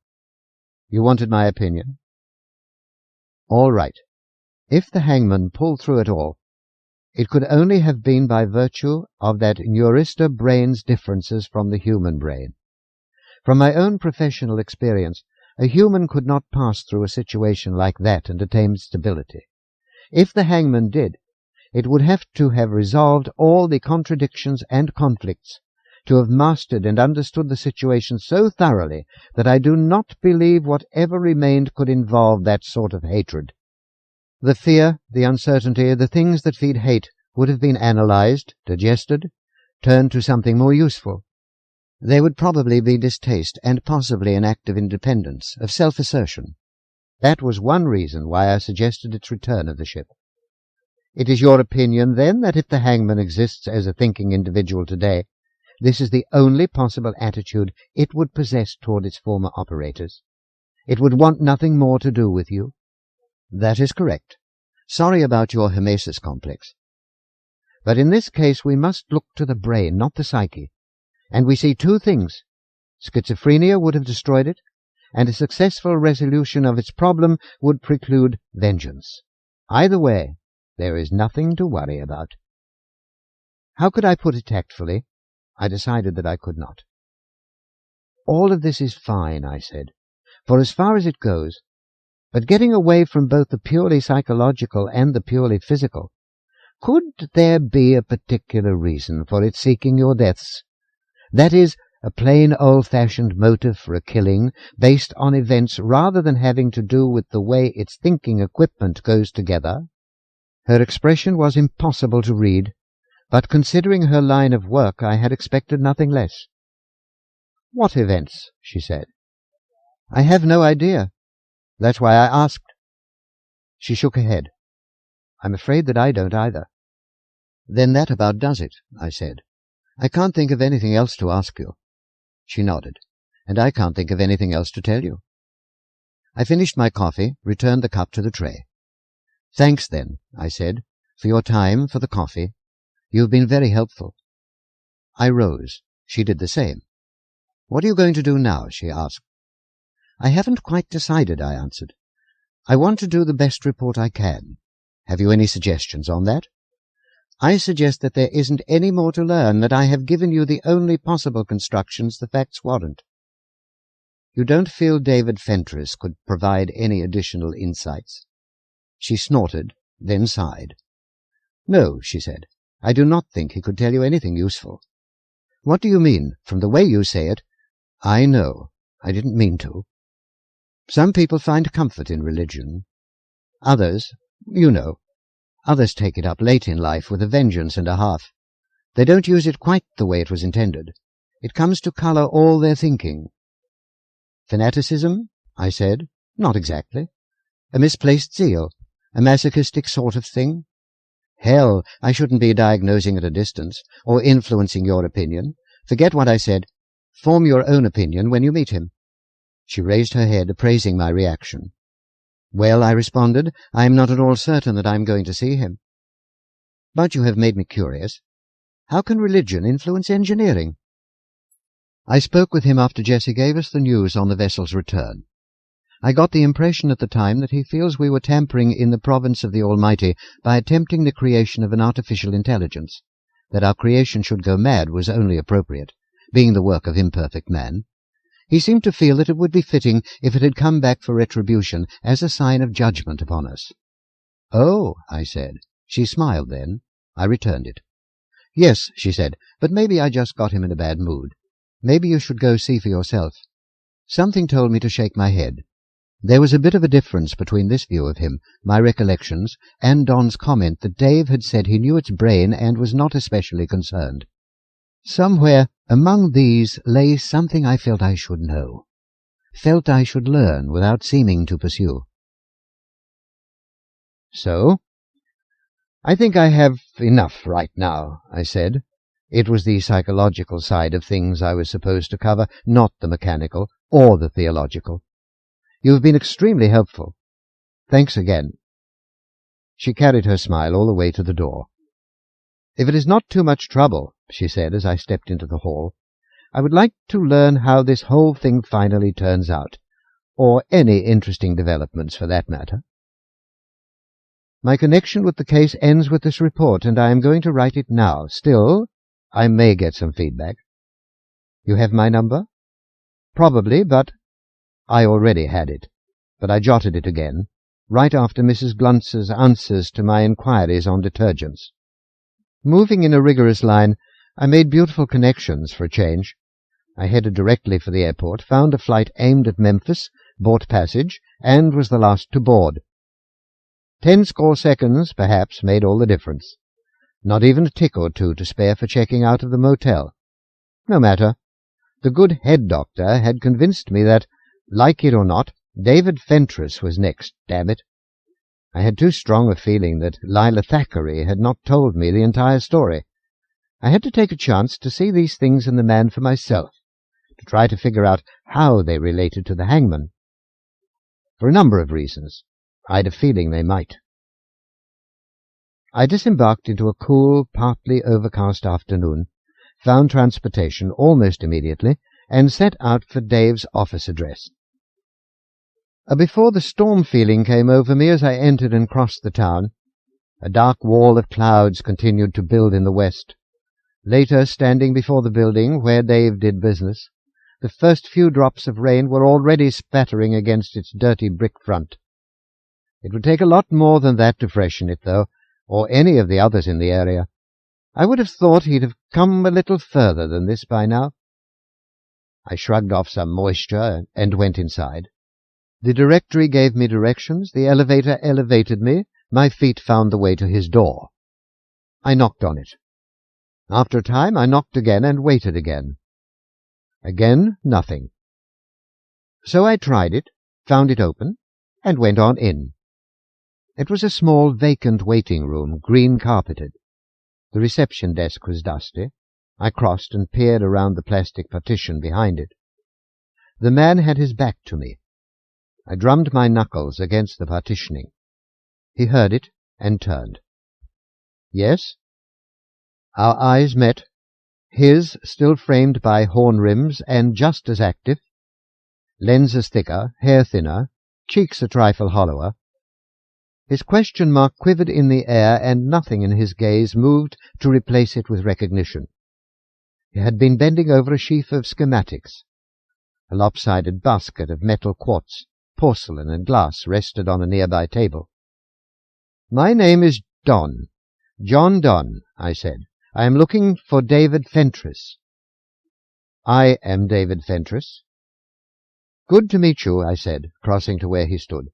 You wanted my opinion? All right. If the hangman pulled through it all, it could only have been by virtue of that neurista brain's differences from the human brain. From my own professional experience, a human could not pass through a situation like that and attain stability. If the hangman did, it would have to have resolved all the contradictions and conflicts, to have mastered and understood the situation so thoroughly that I do not believe whatever remained could involve that sort of hatred. The fear, the uncertainty, the things that feed hate would have been analyzed, digested, turned to something more useful. They would probably be distaste and possibly an act of independence, of self-assertion. That was one reason why I suggested its return of the ship. It is your opinion, then, that if the hangman exists as a thinking individual today, this is the only possible attitude it would possess toward its former operators? It would want nothing more to do with you? That is correct. Sorry about your Hermesis complex. But in this case we must look to the brain, not the psyche. And we see 2 things. Schizophrenia would have destroyed it, and a successful resolution of its problem would preclude vengeance. Either way, there is nothing to worry about. How could I put it tactfully? I decided that I could not. All of this is fine, I said, for as far as it goes, but getting away from both the purely psychological and the purely physical, could there be a particular reason for its seeking your deaths? That is, a plain old-fashioned motive for a killing based on events rather than having to do with the way its thinking equipment goes together? Her expression was impossible to read, but considering her line of work I had expected nothing less. What events? She said. I have no idea. That's why I asked. She shook her head. I'm afraid that I don't either. Then that about does it, I said. I can't think of anything else to ask you. She nodded. And I can't think of anything else to tell you. I finished my coffee, returned the cup to the tray. Thanks, then, I said, for your time, for the coffee. You've been very helpful. I rose. She did the same. What are you going to do now? She asked. I haven't quite decided, I answered. I want to do the best report I can. Have you any suggestions on that? I suggest that there isn't any more to learn, that I have given you the only possible constructions the facts warrant. You don't feel David Fentress could provide any additional insights? She snorted, then sighed. No, she said. I do not think he could tell you anything useful. What do you mean? From the way you say it, I know. I didn't mean to. Some people find comfort in religion. Others, you know, others take it up late in life with a vengeance and a half. They don't use it quite the way it was intended. It comes to color all their thinking. Fanaticism? I said. Not exactly. A misplaced zeal. A masochistic sort of thing. Hell, I shouldn't be diagnosing at a distance, or influencing your opinion. Forget what I said. Form your own opinion when you meet him. She raised her head, appraising my reaction. Well, I responded, I am not at all certain that I am going to see him. But you have made me curious. How can religion influence engineering? I spoke with him after Jessie gave us the news on the vessel's return. I got the impression at the time that he feels we were tampering in the province of the Almighty by attempting the creation of an artificial intelligence. That our creation should go mad was only appropriate, being the work of imperfect man. He seemed to feel that it would be fitting if it had come back for retribution as a sign of judgment upon us. Oh, I said. She smiled then. I returned it. Yes, she said, but maybe I just got him in a bad mood. Maybe you should go see for yourself. Something told me to shake my head. There was a bit of a difference between this view of him, my recollections, and Don's comment that Dave had said he knew its brain and was not especially concerned. Somewhere among these lay something I felt I should know, felt I should learn without seeming to pursue. So? I think I have enough right now, I said. It was the psychological side of things I was supposed to cover, not the mechanical or the theological. You have been extremely helpful. Thanks again. She carried her smile all the way to the door. If it is not too much trouble, she said as I stepped into the hall, I would like to learn how this whole thing finally turns out, or any interesting developments for that matter. My connection with the case ends with this report, and I am going to write it now. Still, I may get some feedback. You have my number? Probably, but I already had it, but I jotted it again, right after Mrs. Gluntz's answers to my inquiries on detergents. Moving in a rigorous line, I made beautiful connections for a change. I headed directly for the airport, found a flight aimed at Memphis, bought passage, and was the last to board. 10 seconds, perhaps, made all the difference. Not even a tick or two to spare for checking out of the motel. No matter. The good head doctor had convinced me that, like it or not, David Fentress was next, damn it. I had too strong a feeling that Lila Thackeray had not told me the entire story. I had to take a chance to see these things in the man for myself, to try to figure out how they related to the Hangman. For a number of reasons. I'd a feeling they might. I disembarked into a cool, partly overcast afternoon, found transportation almost immediately, and set out for Dave's office address. Before the storm feeling came over me as I entered and crossed the town, a dark wall of clouds continued to build in the west. Later, standing before the building where Dave did business, the first few drops of rain were already spattering against its dirty brick front. It would take a lot more than that to freshen it, though, or any of the others in the area. I would have thought he'd have come a little further than this by now. I shrugged off some moisture and went inside. The directory gave me directions, the elevator elevated me, my feet found the way to his door. I knocked on it. After a time I knocked again and waited again. Again, nothing. So I tried it, found it open, and went on in. It was a small, vacant waiting room, green-carpeted. The reception desk was dusty. I crossed and peered around the plastic partition behind it. The man had his back to me. I drummed my knuckles against the partitioning. He heard it and turned. Yes? Our eyes met, his still framed by horn rims and just as active, lenses thicker, hair thinner, cheeks a trifle hollower. His question mark quivered in the air, and nothing in his gaze moved to replace it with recognition. He had been bending over a sheaf of schematics. A lopsided basket of metal quartz, porcelain, and glass rested on a nearby table. "My name is John Donne," I said. "I am looking for David Fentress." "I am David Fentress." "Good to meet you," I said, crossing to where he stood.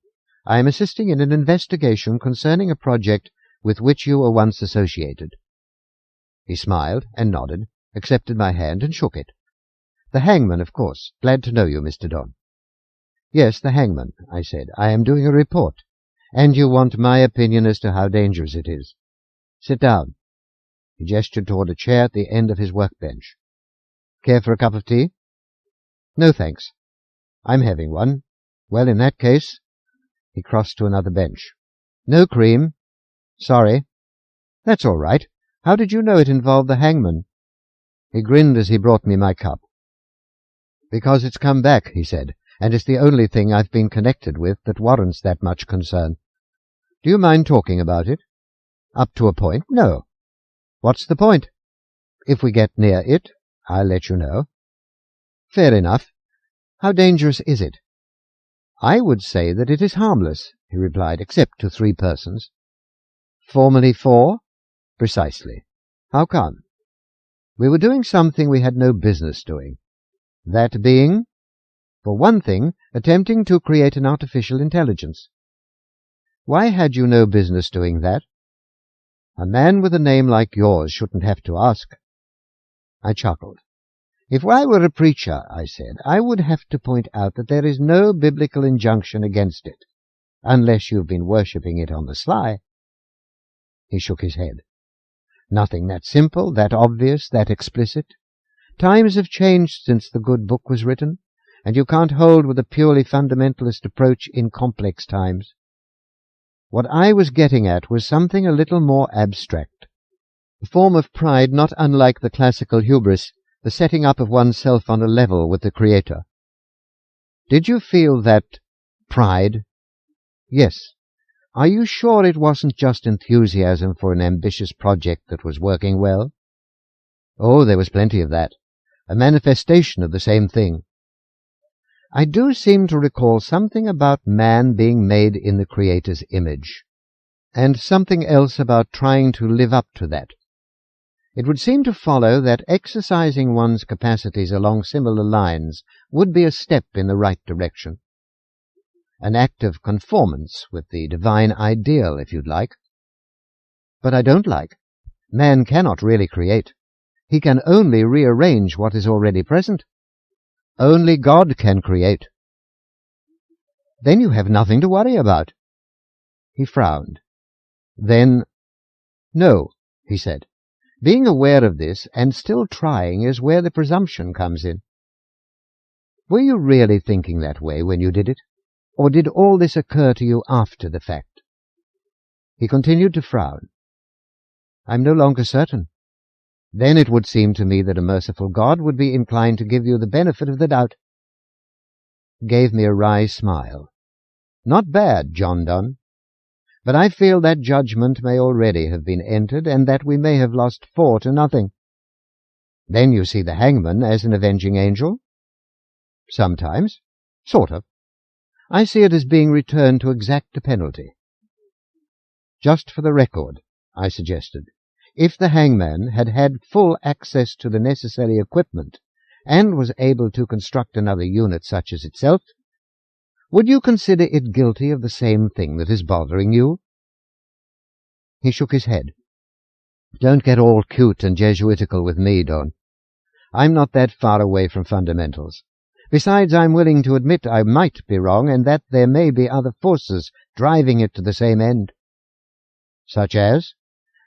"I am assisting in an investigation concerning a project with which you were once associated." He smiled and nodded, accepted my hand, and shook it. "The Hangman, of course. Glad to know you, Mr. Donne." "Yes, the Hangman," I said. "I am doing a report, and you want my opinion as to how dangerous it is. Sit down." He gestured toward a chair at the end of his workbench. "Care for a cup of tea?" "No, thanks. I'm having one." "Well, in that case—" He crossed to another bench. "No cream." "Sorry." "That's all right. How did you know it involved the Hangman?" He grinned as he brought me my cup. "Because it's come back," he said, "and it's the only thing I've been connected with that warrants that much concern. Do you mind talking about it?" "Up to a point, no." "What's the point?" "If we get near it, I'll let you know." "Fair enough. How dangerous is it?" "I would say that it is harmless," he replied, "except to 3 persons." "Formerly 4? "Precisely." "How come?" "We were doing something we had no business doing." "That being?" "For one thing, attempting to create an artificial intelligence." "Why had you no business doing that?" "A man with a name like yours shouldn't have to ask." I chuckled. "If I were a preacher," I said, "I would have to point out that there is no biblical injunction against it, unless you've been worshipping it on the sly." He shook his head. Nothing that simple, that obvious, that explicit. Times have changed since the good book was written, and you can't hold with a purely fundamentalist approach in complex times. What I was getting at was something a little more abstract, a form of pride not unlike the classical hubris, the setting up of oneself on a level with the Creator. Did you feel that pride? Yes. Are you sure it wasn't just enthusiasm for an ambitious project that was working well? Oh, there was plenty of that. A manifestation of the same thing. I do seem to recall something about man being made in the Creator's image, and something else about trying to live up to that. It would seem to follow that exercising one's capacities along similar lines would be a step in the right direction. An act of conformance with the divine ideal, if you'd like. But I don't like. Man cannot really create. He can only rearrange what is already present. Only God can create. Then you have nothing to worry about. He frowned. Then, no, he said. Being aware of this and still trying is where the presumption comes in. Were you really thinking that way when you did it? Or did all this occur to you after the fact? He continued to frown. I'm no longer certain. Then it would seem to me that a merciful God would be inclined to give you the benefit of the doubt. Gave me a wry smile. Not bad, John Donne. But I feel that judgment may already have been entered, and that we may have lost 4-0. Then you see the hangman as an avenging angel? Sometimes. Sort of. I see it as being returned to exact a penalty. Just for the record, I suggested, if the hangman had had full access to the necessary equipment and was able to construct another unit such as itself, would you consider it guilty of the same thing that is bothering you? He shook his head. Don't get all cute and Jesuitical with me, Don. I'm not that far away from fundamentals. Besides, I'm willing to admit I might be wrong, and that there may be other forces driving it to the same end. Such as?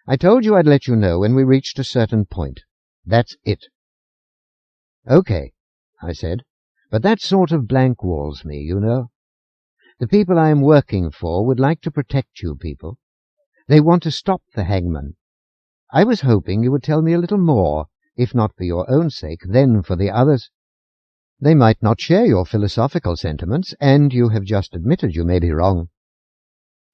I told you I'd let you know when we reached a certain point. That's it. Okay, I said, but that sort of blank walls me, you know. The people I am working for would like to protect you people. They want to stop the hangman. I was hoping you would tell me a little more, if not for your own sake, then for the others. They might not share your philosophical sentiments, and you have just admitted you may be wrong.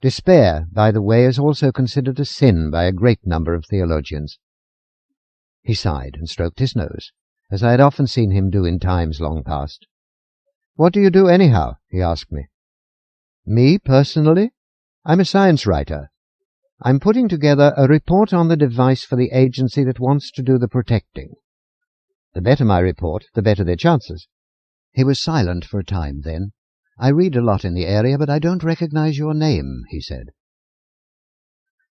Despair, by the way, is also considered a sin by a great number of theologians. He sighed and stroked his nose, as I had often seen him do in times long past. What do you do anyhow? He asked me. Me, personally? I'm a science writer. I'm putting together a report on the device for the agency that wants to do the protecting. The better my report, the better their chances. He was silent for a time then. I read a lot in the area, but I don't recognize your name, he said.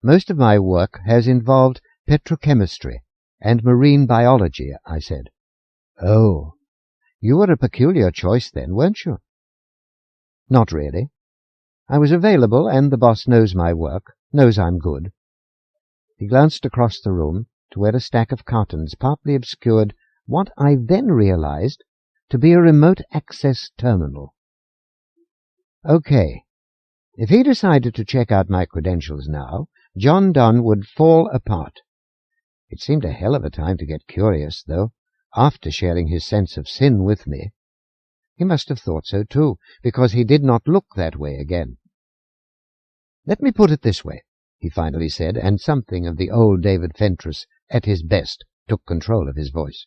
Most of my work has involved petrochemistry and marine biology, I said. Oh, you were a peculiar choice then, weren't you? Not really. I was available, and the boss knows my work, knows I'm good. He glanced across the room to where a stack of cartons partly obscured what I then realized to be a remote access terminal. Okay. If he decided to check out my credentials now, John Donne would fall apart. It seemed a hell of a time to get curious, though, after sharing his sense of sin with me. He must have thought so, too, because he did not look that way again. Let me put it this way, he finally said, and something of the old David Fentress at his best took control of his voice.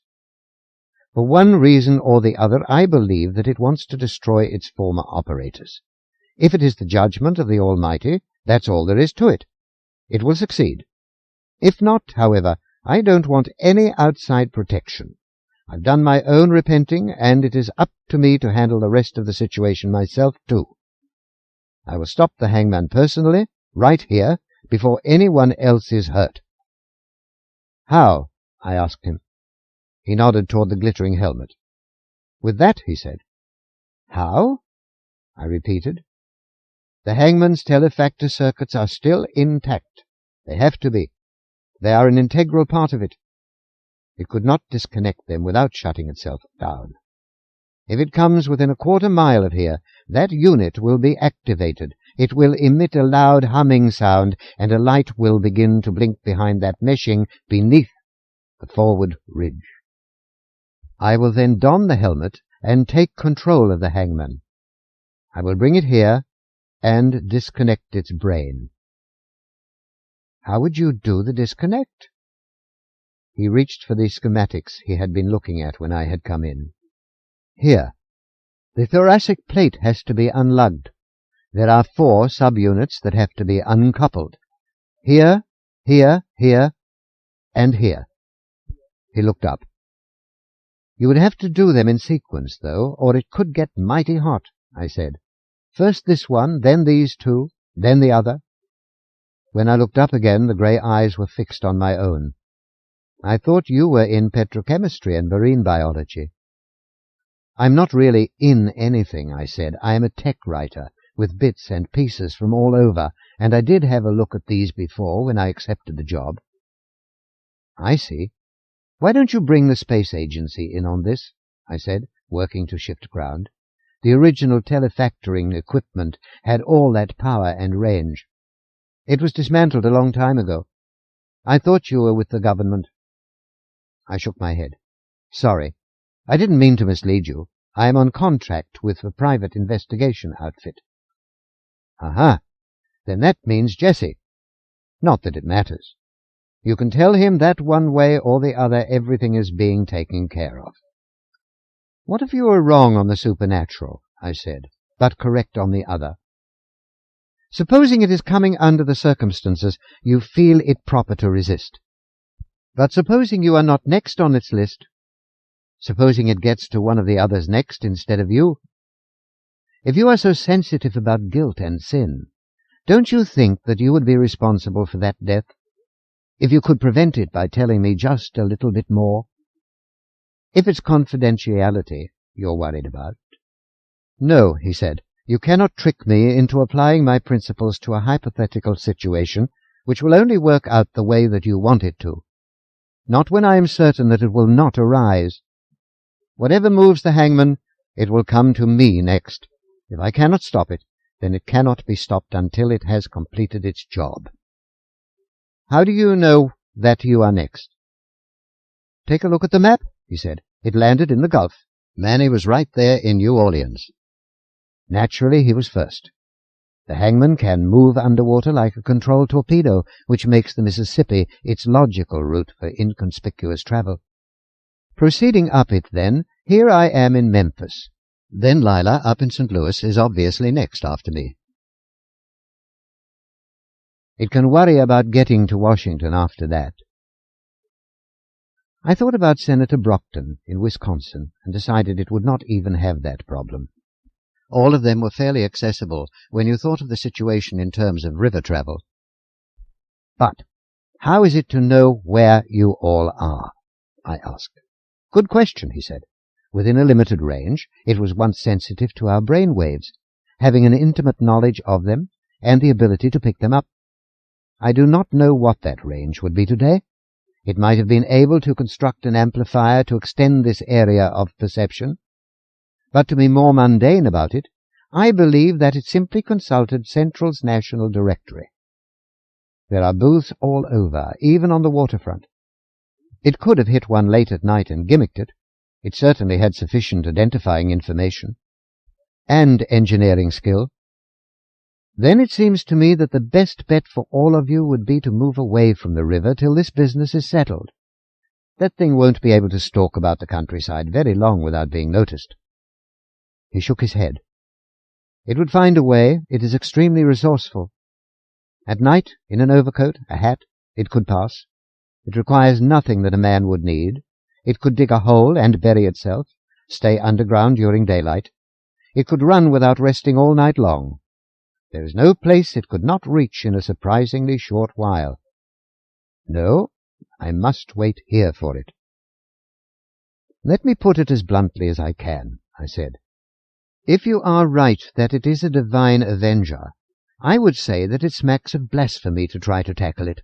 For one reason or the other, I believe that it wants to destroy its former operators. If it is the judgment of the Almighty, that's all there is to it. It will succeed. If not, however, I don't want any outside protection. I've done my own repenting, and it is up to me to handle the rest of the situation myself, too. I will stop the hangman personally, right here, before anyone else is hurt. How? I asked him. He nodded toward the glittering helmet. With that, he said. How? I repeated. The hangman's telefactor circuits are still intact. They have to be. They are an integral part of it. It could not disconnect them without shutting itself down. If it comes within a quarter mile of here, that unit will be activated. It will emit a loud humming sound, and a light will begin to blink behind that meshing beneath the forward ridge. I will then don the helmet and take control of the Hangman. I will bring it here and disconnect its brain. How would you do the disconnect? He reached for the schematics he had been looking at when I had come in. Here. The thoracic plate has to be unlugged. There are 4 subunits that have to be uncoupled. Here, here, here, and here. He looked up. You would have to do them in sequence, though, or it could get mighty hot, I said. First this one, then these 2, then the other. When I looked up again, the grey eyes were fixed on my own. I thought you were in petrochemistry and marine biology. I'm not really in anything, I said. I am a tech writer, with bits and pieces from all over, and I did have a look at these before when I accepted the job. I see. Why don't you bring the space agency in on this? I said, working to shift ground. The original telefactoring equipment had all that power and range. It was dismantled a long time ago. I thought you were with the government. I shook my head. Sorry. I didn't mean to mislead you. I am on contract with a private investigation outfit. Aha. Then that means Jesse. Not that it matters. You can tell him that one way or the other everything is being taken care of. What if you were wrong on the supernatural, I said, but correct on the other? Supposing it is coming under the circumstances you feel it proper to resist. But supposing you are not next on its list, supposing it gets to one of the others next instead of you. If you are so sensitive about guilt and sin, don't you think that you would be responsible for that death? If you could prevent it by telling me just a little bit more? If it's confidentiality you're worried about. No, he said, you cannot trick me into applying my principles to a hypothetical situation which will only work out the way that you want it to. Not when I am certain that it will not arise. Whatever moves the Hangman, it will come to me next. If I cannot stop it, then it cannot be stopped until it has completed its job. How do you know that you are next? Take a look at the map, he said. It landed in the Gulf. Manny was right there in New Orleans. Naturally, he was first. The Hangman can move underwater like a controlled torpedo, which makes the Mississippi its logical route for inconspicuous travel. Proceeding up it, then, here I am in Memphis. Then Lila, up in St. Louis, is obviously next after me. It can worry about getting to Washington after that. I thought about Senator Brockton in Wisconsin and decided it would not even have that problem. All of them were fairly accessible when you thought of the situation in terms of river travel. But how is it to know where you all are? I asked. Good question, he said. Within a limited range, it was once sensitive to our brain waves, having an intimate knowledge of them and the ability to pick them up. I do not know what that range would be today. It might have been able to construct an amplifier to extend this area of perception. But to be more mundane about it, I believe that it simply consulted Central's National Directory. There are booths all over, even on the waterfront. It could have hit one late at night and gimmicked it. It certainly had sufficient identifying information and engineering skill. Then it seems to me that the best bet for all of you would be to move away from the river till this business is settled. That thing won't be able to stalk about the countryside very long without being noticed. He shook his head. It would find a way. It is extremely resourceful. At night, in an overcoat, a hat, it could pass. It requires nothing that a man would need. It could dig a hole and bury itself, stay underground during daylight. It could run without resting all night long. There is no place it could not reach in a surprisingly short while. No, I must wait here for it. Let me put it as bluntly as I can, I said. If you are right that it is a divine avenger, I would say that it smacks of blasphemy to try to tackle it.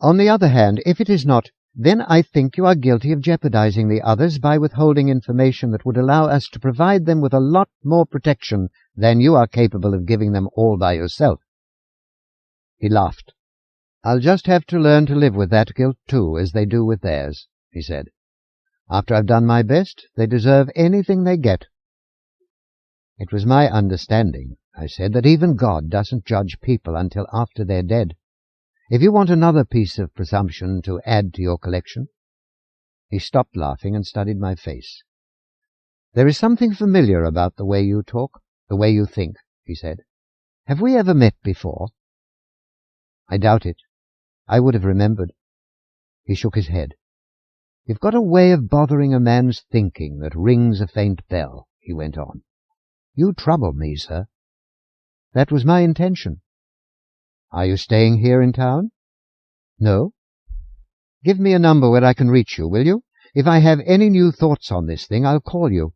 On the other hand, if it is not, then I think you are guilty of jeopardizing the others by withholding information that would allow us to provide them with a lot more protection than you are capable of giving them all by yourself." He laughed. "I'll just have to learn to live with that guilt too, as they do with theirs," he said. "After I've done my best, they deserve anything they get." "It was my understanding," I said, "that even God doesn't judge people until after they're dead. If you want another piece of presumption to add to your collection—" He stopped laughing and studied my face. "There is something familiar about the way you talk, the way you think," he said. "Have we ever met before?" I doubt it. I would have remembered. He shook his head. "You've got a way of bothering a man's thinking that rings a faint bell," he went on. "You trouble me, sir." "That was my intention." "Are you staying here in town?" "No." "Give me a number where I can reach you, will you? If I have any new thoughts on this thing, I'll call you."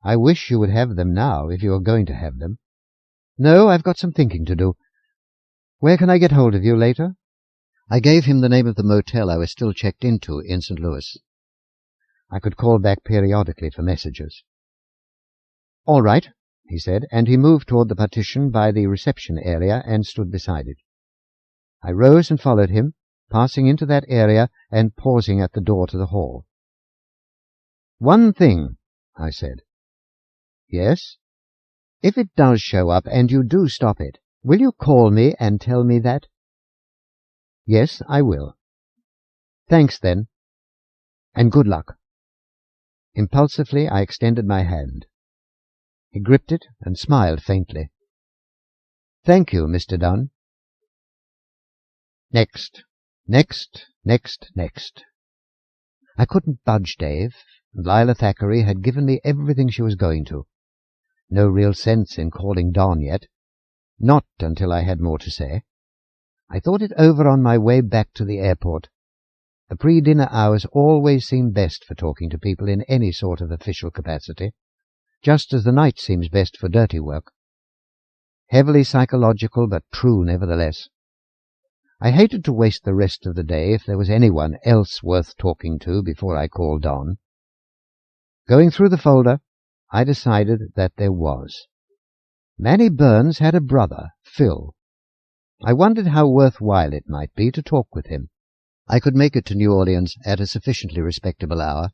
"I wish you would have them now, if you are going to have them." "No, I've got some thinking to do. Where can I get hold of you later?" I gave him the name of the motel I was still checked into in St. Louis. I could call back periodically for messages. "All right," he said, and he moved toward the partition by the reception area and stood beside it. I rose and followed him, passing into that area and pausing at the door to the hall. "One thing," I said. "Yes?" "If it does show up and you do stop it, will you call me and tell me that?" "Yes, I will." "Thanks, then. And good luck." Impulsively, I extended my hand. He gripped it and smiled faintly. "Thank you, Mr. Dunn." Next. I couldn't budge Dave, and Lila Thackeray had given me everything she was going to. No real sense in calling Don yet. Not until I had more to say. I thought it over on my way back to the airport. The pre-dinner hours always seem best for talking to people in any sort of official capacity, just as the night seems best for dirty work. Heavily psychological, but true nevertheless. I hated to waste the rest of the day if there was anyone else worth talking to before I called Don. Going through the folder, I decided that there was. Manny Burns had a brother, Phil. I wondered how worthwhile it might be to talk with him. I could make it to New Orleans at a sufficiently respectable hour,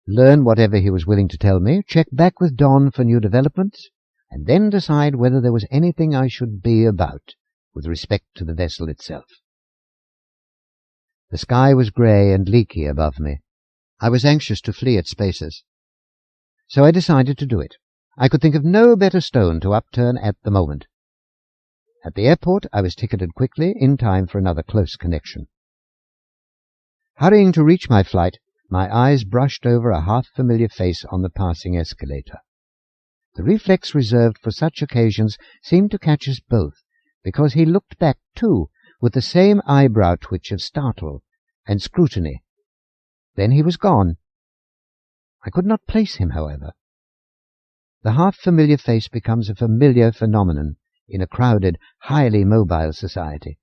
learn whatever he was willing to tell me, check back with Don for new developments, and then decide whether there was anything I should be about with respect to the vessel itself. The sky was grey and leaky above me. I was anxious to flee its spaces. So I decided to do it. I could think of no better stone to upturn at the moment. At the airport, I was ticketed quickly, in time for another close connection. Hurrying to reach my flight, my eyes brushed over a half-familiar face on the passing escalator. The reflex reserved for such occasions seemed to catch us both, because he looked back, too, with the same eyebrow twitch of startle and scrutiny. Then he was gone. I could not place him, however. The half-familiar face becomes a familiar phenomenon in a crowded, highly mobile society.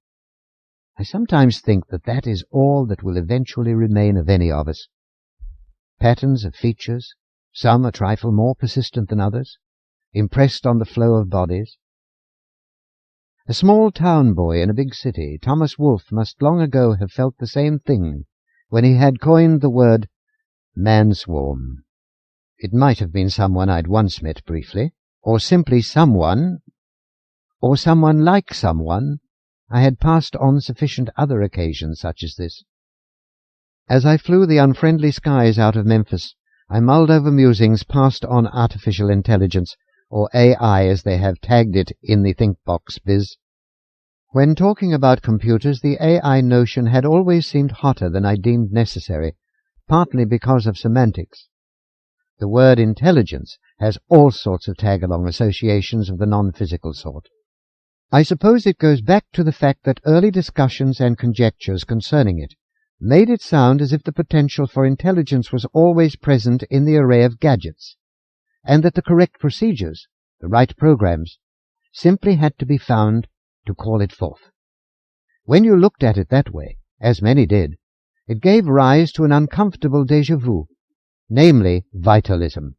I sometimes think that that is all that will eventually remain of any of us. Patterns of features, some a trifle more persistent than others, impressed on the flow of bodies. A small town boy in a big city, Thomas Wolfe, must long ago have felt the same thing when he had coined the word man-swarm. It might have been someone I'd once met briefly, or simply someone, or someone like someone I had passed on sufficient other occasions such as this. As I flew the unfriendly skies out of Memphis, I mulled over musings passed on artificial intelligence, or AI as they have tagged it in the ThinkBox biz. When talking about computers, the AI notion had always seemed hotter than I deemed necessary, partly because of semantics. The word intelligence has all sorts of tag-along associations of the non-physical sort. I suppose it goes back to the fact that early discussions and conjectures concerning it made it sound as if the potential for intelligence was always present in the array of gadgets, and that the correct procedures, the right programs, simply had to be found to call it forth. When you looked at it that way, as many did, it gave rise to an uncomfortable déjà vu, namely vitalism.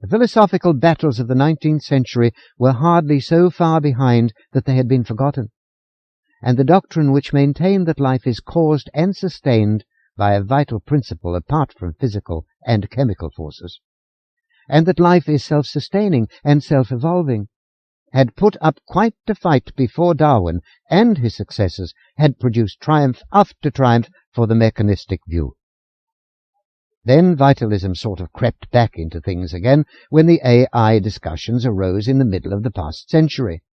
The philosophical battles of the 19th century were hardly so far behind that they had been forgotten, and the doctrine which maintained that life is caused and sustained by a vital principle apart from physical and chemical forces, and that life is self-sustaining and self-evolving, had put up quite a fight before Darwin and his successors had produced triumph after triumph for the mechanistic view. Then vitalism sort of crept back into things again when the AI discussions arose in the middle of the past century.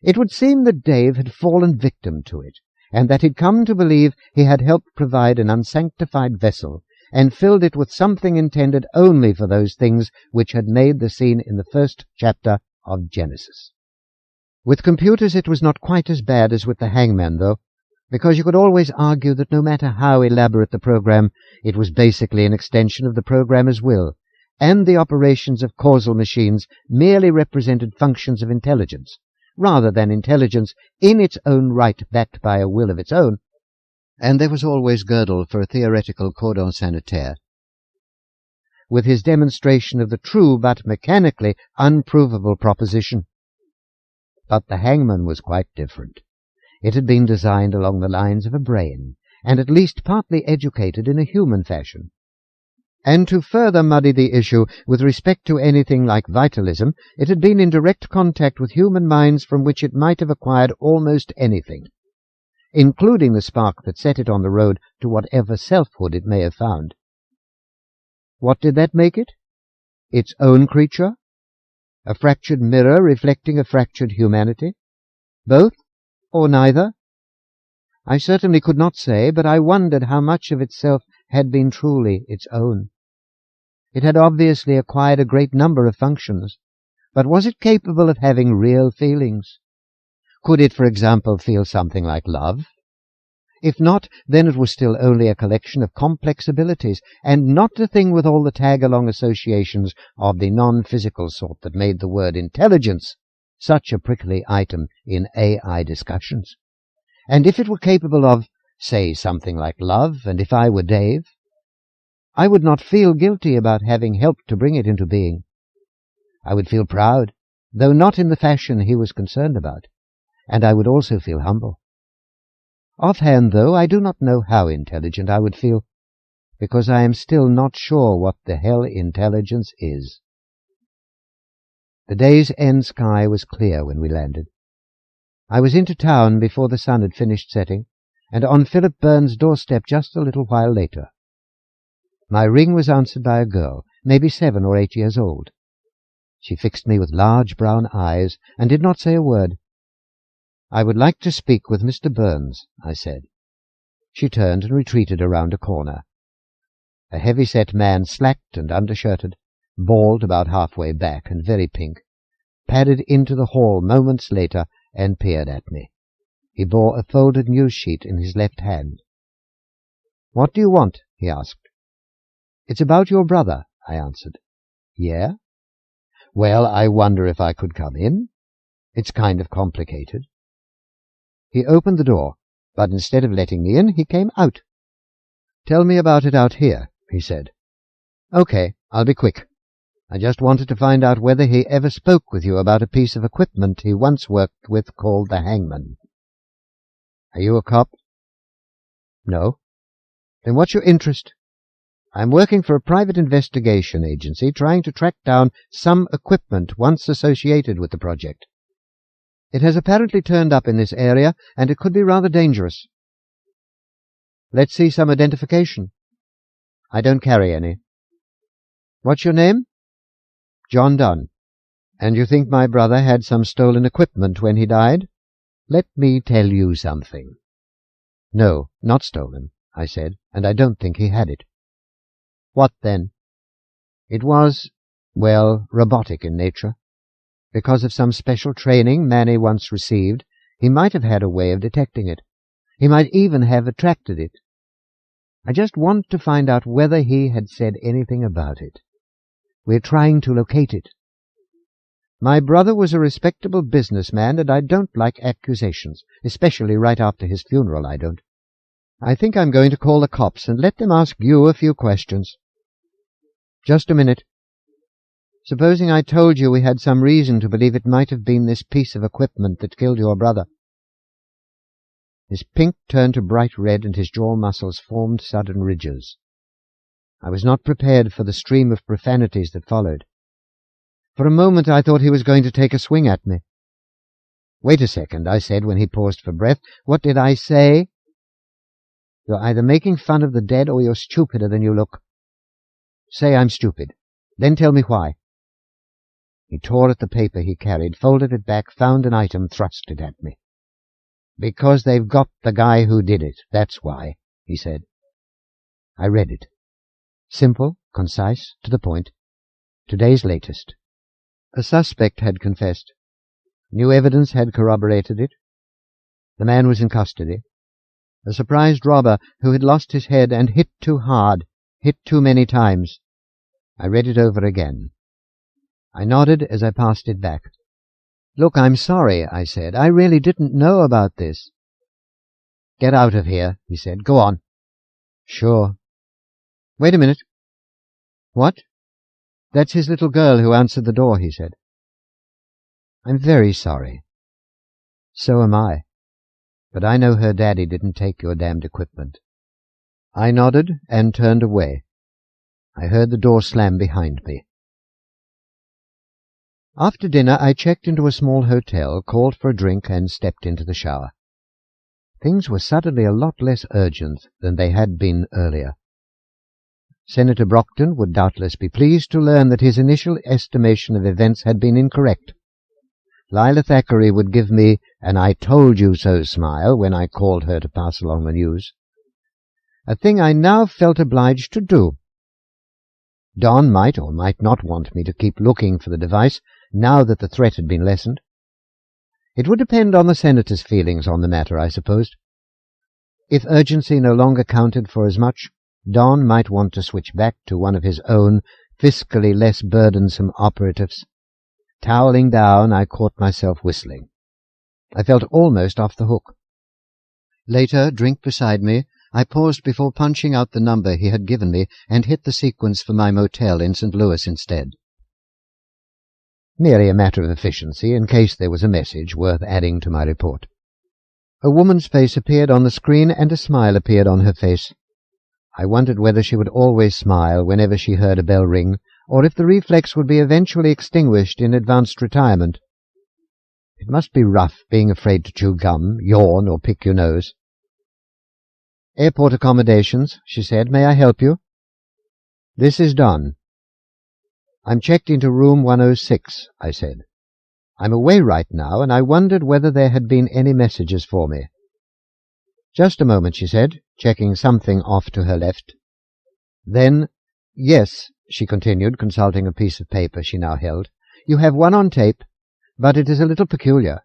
It would seem that Dave had fallen victim to it, and that he'd come to believe he had helped provide an unsanctified vessel, and filled it with something intended only for those things which had made the scene in the first chapter of Genesis. With computers it was not quite as bad as with the Hangman, though, because you could always argue that no matter how elaborate the program, it was basically an extension of the programmer's will, and the operations of causal machines merely represented functions of intelligence, rather than intelligence in its own right backed by a will of its own, and there was always Gödel for a theoretical cordon sanitaire, with his demonstration of the true but mechanically unprovable proposition. But the Hangman was quite different. It had been designed along the lines of a brain, and at least partly educated in a human fashion. And to further muddy the issue with respect to anything like vitalism, it had been in direct contact with human minds from which it might have acquired almost anything, including the spark that set it on the road to whatever selfhood it may have found. What did that make it? Its own creature? A fractured mirror reflecting a fractured humanity? Both, or neither? I certainly could not say, but I wondered how much of itself had been truly its own. It had obviously acquired a great number of functions, but was it capable of having real feelings? Could it, for example, feel something like love? If not, then it was still only a collection of complex abilities, and not a thing with all the tag-along associations of the non-physical sort that made the word intelligence such a prickly item in AI discussions. And if it were capable of, say, something like love, and if I were Dave, I would not feel guilty about having helped to bring it into being. I would feel proud, though not in the fashion he was concerned about, and I would also feel humble. Offhand, though, I do not know how intelligent I would feel, because I am still not sure what the hell intelligence is. The day's end sky was clear when we landed. I was into town before the sun had finished setting, and on Philip Burns' doorstep just a little while later. My ring was answered by a girl, maybe 7 or 8 years old. She fixed me with large brown eyes and did not say a word. "I would like to speak with Mr. Burns," I said. She turned and retreated around a corner. A heavy-set man, slacked and undershirted, bald about halfway back and very pink, padded into the hall moments later and peered at me. He bore a folded news-sheet in his left hand. "What do you want?" he asked. "It's about your brother," I answered. "Yeah? Well, I wonder if I could come in? It's kind of complicated." He opened the door, but instead of letting me in, he came out. "Tell me about it out here," he said. "Okay, I'll be quick. I just wanted to find out whether he ever spoke with you about a piece of equipment he once worked with called the Hangman." "Are you a cop?" "No." "Then what's your interest?" "I'm working for a private investigation agency trying to track down some equipment once associated with the project. It has apparently turned up in this area, and it could be rather dangerous." "Let's see some identification." "I don't carry any." "What's your name?" "John Dunn." "And you think my brother had some stolen equipment when he died?" "Let me tell you something." "No, not stolen," I said, "and I don't think he had it." "What then?" "It was, well, robotic in nature. Because of some special training Manny once received, he might have had a way of detecting it. He might even have attracted it. I just want to find out whether he had said anything about it. We're trying to locate it." My brother was a respectable businessman, and I don't like accusations, especially right after his funeral, I don't. I think I'm going to call the cops and let them ask you a few questions. Just a minute. Supposing I told you we had some reason to believe it might have been this piece of equipment that killed your brother. His pink turned to bright red, and his jaw muscles formed sudden ridges. I was not prepared for the stream of profanities that followed. For a moment I thought he was going to take a swing at me. "Wait a second," I said when he paused for breath. "What did I say?" "You're either making fun of the dead or you're stupider than you look." "Say I'm stupid. Then tell me why." He tore at the paper he carried, folded it back, found an item, thrust it at me. "Because they've got the guy who did it, that's why," he said. I read it. Simple, concise, to the point. Today's latest. A suspect had confessed. New evidence had corroborated it. The man was in custody. A surprised robber who had lost his head and hit too hard, hit too many times. I read it over again. I nodded as I passed it back. "Look, I'm sorry," I said. "I really didn't know about this." "Get out of here," he said. "Go on." "Sure." "Wait a minute." "What?" "That's his little girl who answered the door," he said. "I'm very sorry." "So am I. But I know her daddy didn't take your damned equipment." I nodded and turned away. I heard the door slam behind me. After dinner I checked into a small hotel, called for a drink, and stepped into the shower. Things were suddenly a lot less urgent than they had been earlier. Senator Brockton would doubtless be pleased to learn that his initial estimation of events had been incorrect. Lila Thackeray would give me an "I told you so" smile when I called her to pass along the news. A thing I now felt obliged to do. Don might or might not want me to keep looking for the device, now that the threat had been lessened. It would depend on the senator's feelings on the matter, I supposed. If urgency no longer counted for as much, Don might want to switch back to one of his own, fiscally less burdensome operatives. Toweling down, I caught myself whistling. I felt almost off the hook. Later, drink beside me, I paused before punching out the number he had given me and hit the sequence for my motel in St. Louis instead. Merely a matter of efficiency, in case there was a message worth adding to my report. A woman's face appeared on the screen, and a smile appeared on her face. I wondered whether she would always smile whenever she heard a bell ring, or if the reflex would be eventually extinguished in advanced retirement. It must be rough being afraid to chew gum, yawn, or pick your nose. "Airport accommodations," she said. "May I help you?" "This is Don." "I'm checked into room 106, I said. "I'm away right now, and I wondered whether there had been any messages for me." "Just a moment," she said, checking something off to her left. Then, "Yes," she continued, consulting a piece of paper she now held. "You have one on tape, but it is a little peculiar.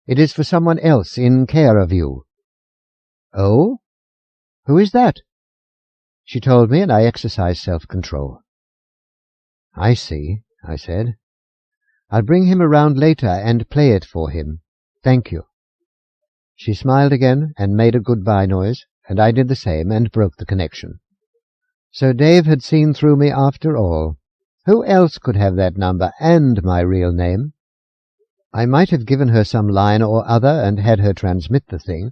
It is for someone else in care of you." "Oh? Who is that?" She told me, and I exercised self-control. "I see," I said. "I'll bring him around later and play it for him. Thank you." She smiled again and made a goodbye noise, and I did the same and broke the connection. So Dave had seen through me after all. Who else could have that number and my real name? I might have given her some line or other and had her transmit the thing.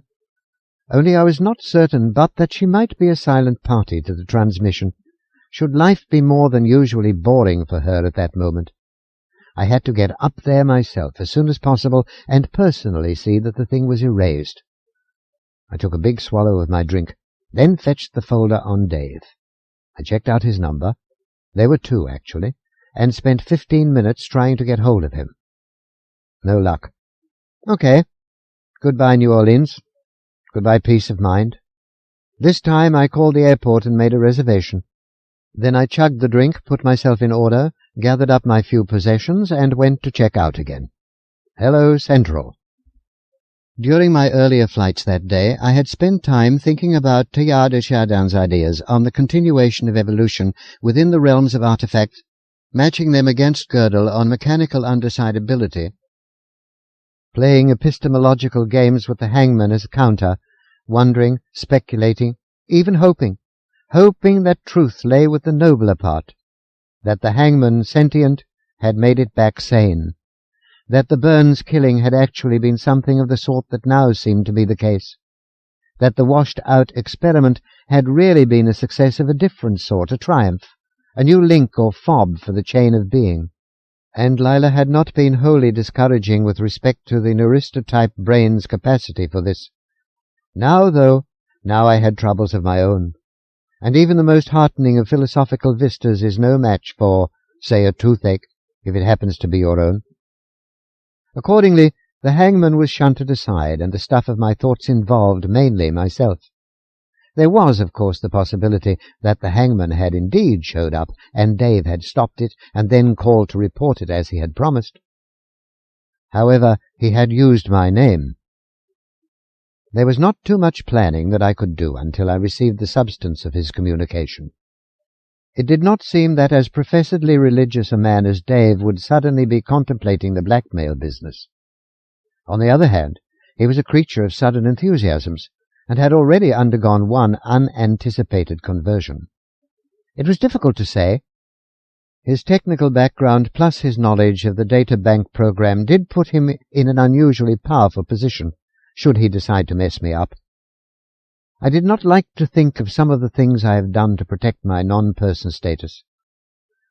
Only I was not certain but that she might be a silent party to the transmission, should life be more than usually boring for her at that moment. I had to get up there myself as soon as possible and personally see that the thing was erased. I took a big swallow of my drink, then fetched the folder on Dave. I checked out his number. There were two, actually, and spent 15 minutes trying to get hold of him. No luck. Okay. Goodbye, New Orleans. Goodbye, peace of mind. This time I called the airport and made a reservation. Then I chugged the drink, put myself in order, gathered up my few possessions, and went to check out again. Hello, Central. During my earlier flights that day, I had spent time thinking about Teilhard de Chardin's ideas on the continuation of evolution within the realms of artifacts. matching them against Gödel on mechanical undecidability, playing epistemological games with the Hangman as a counter, wondering, speculating, even hoping that truth lay with the nobler part, that the Hangman, sentient, had made it back sane, that the Burns killing had actually been something of the sort that now seemed to be the case, that the washed-out experiment had really been a success of a different sort, a triumph, a new link or fob for the chain of being. And Lila had not been wholly discouraging with respect to the Neurister-type brain's capacity for this. Now I had troubles of my own, and even the most heartening of philosophical vistas is no match for, say, a toothache, if it happens to be your own. Accordingly, the Hangman was shunted aside, and the stuff of my thoughts involved mainly myself. There was, of course, the possibility that the Hangman had indeed showed up, and Dave had stopped it, and then called to report it as he had promised. However, he had used my name. There was not too much planning that I could do until I received the substance of his communication. It did not seem that as professedly religious a man as Dave would suddenly be contemplating the blackmail business. On the other hand, he was a creature of sudden enthusiasms, and had already undergone one unanticipated conversion. It was difficult to say. His technical background plus his knowledge of the data bank program did put him in an unusually powerful position, should he decide to mess me up. I did not like to think of some of the things I have done to protect my non-person status.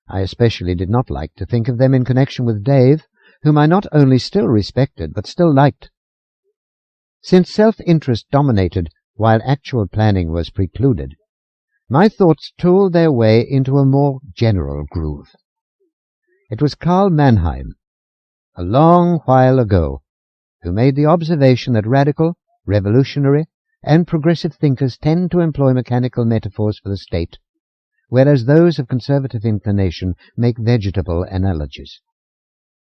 I especially did not like to think of them in connection with Dave, whom I not only still respected, but still liked. Since self-interest dominated while actual planning was precluded, my thoughts tooled their way into a more general groove. It was Karl Mannheim, a long while ago, who made the observation that radical, revolutionary, and progressive thinkers tend to employ mechanical metaphors for the state, whereas those of conservative inclination make vegetable analogies.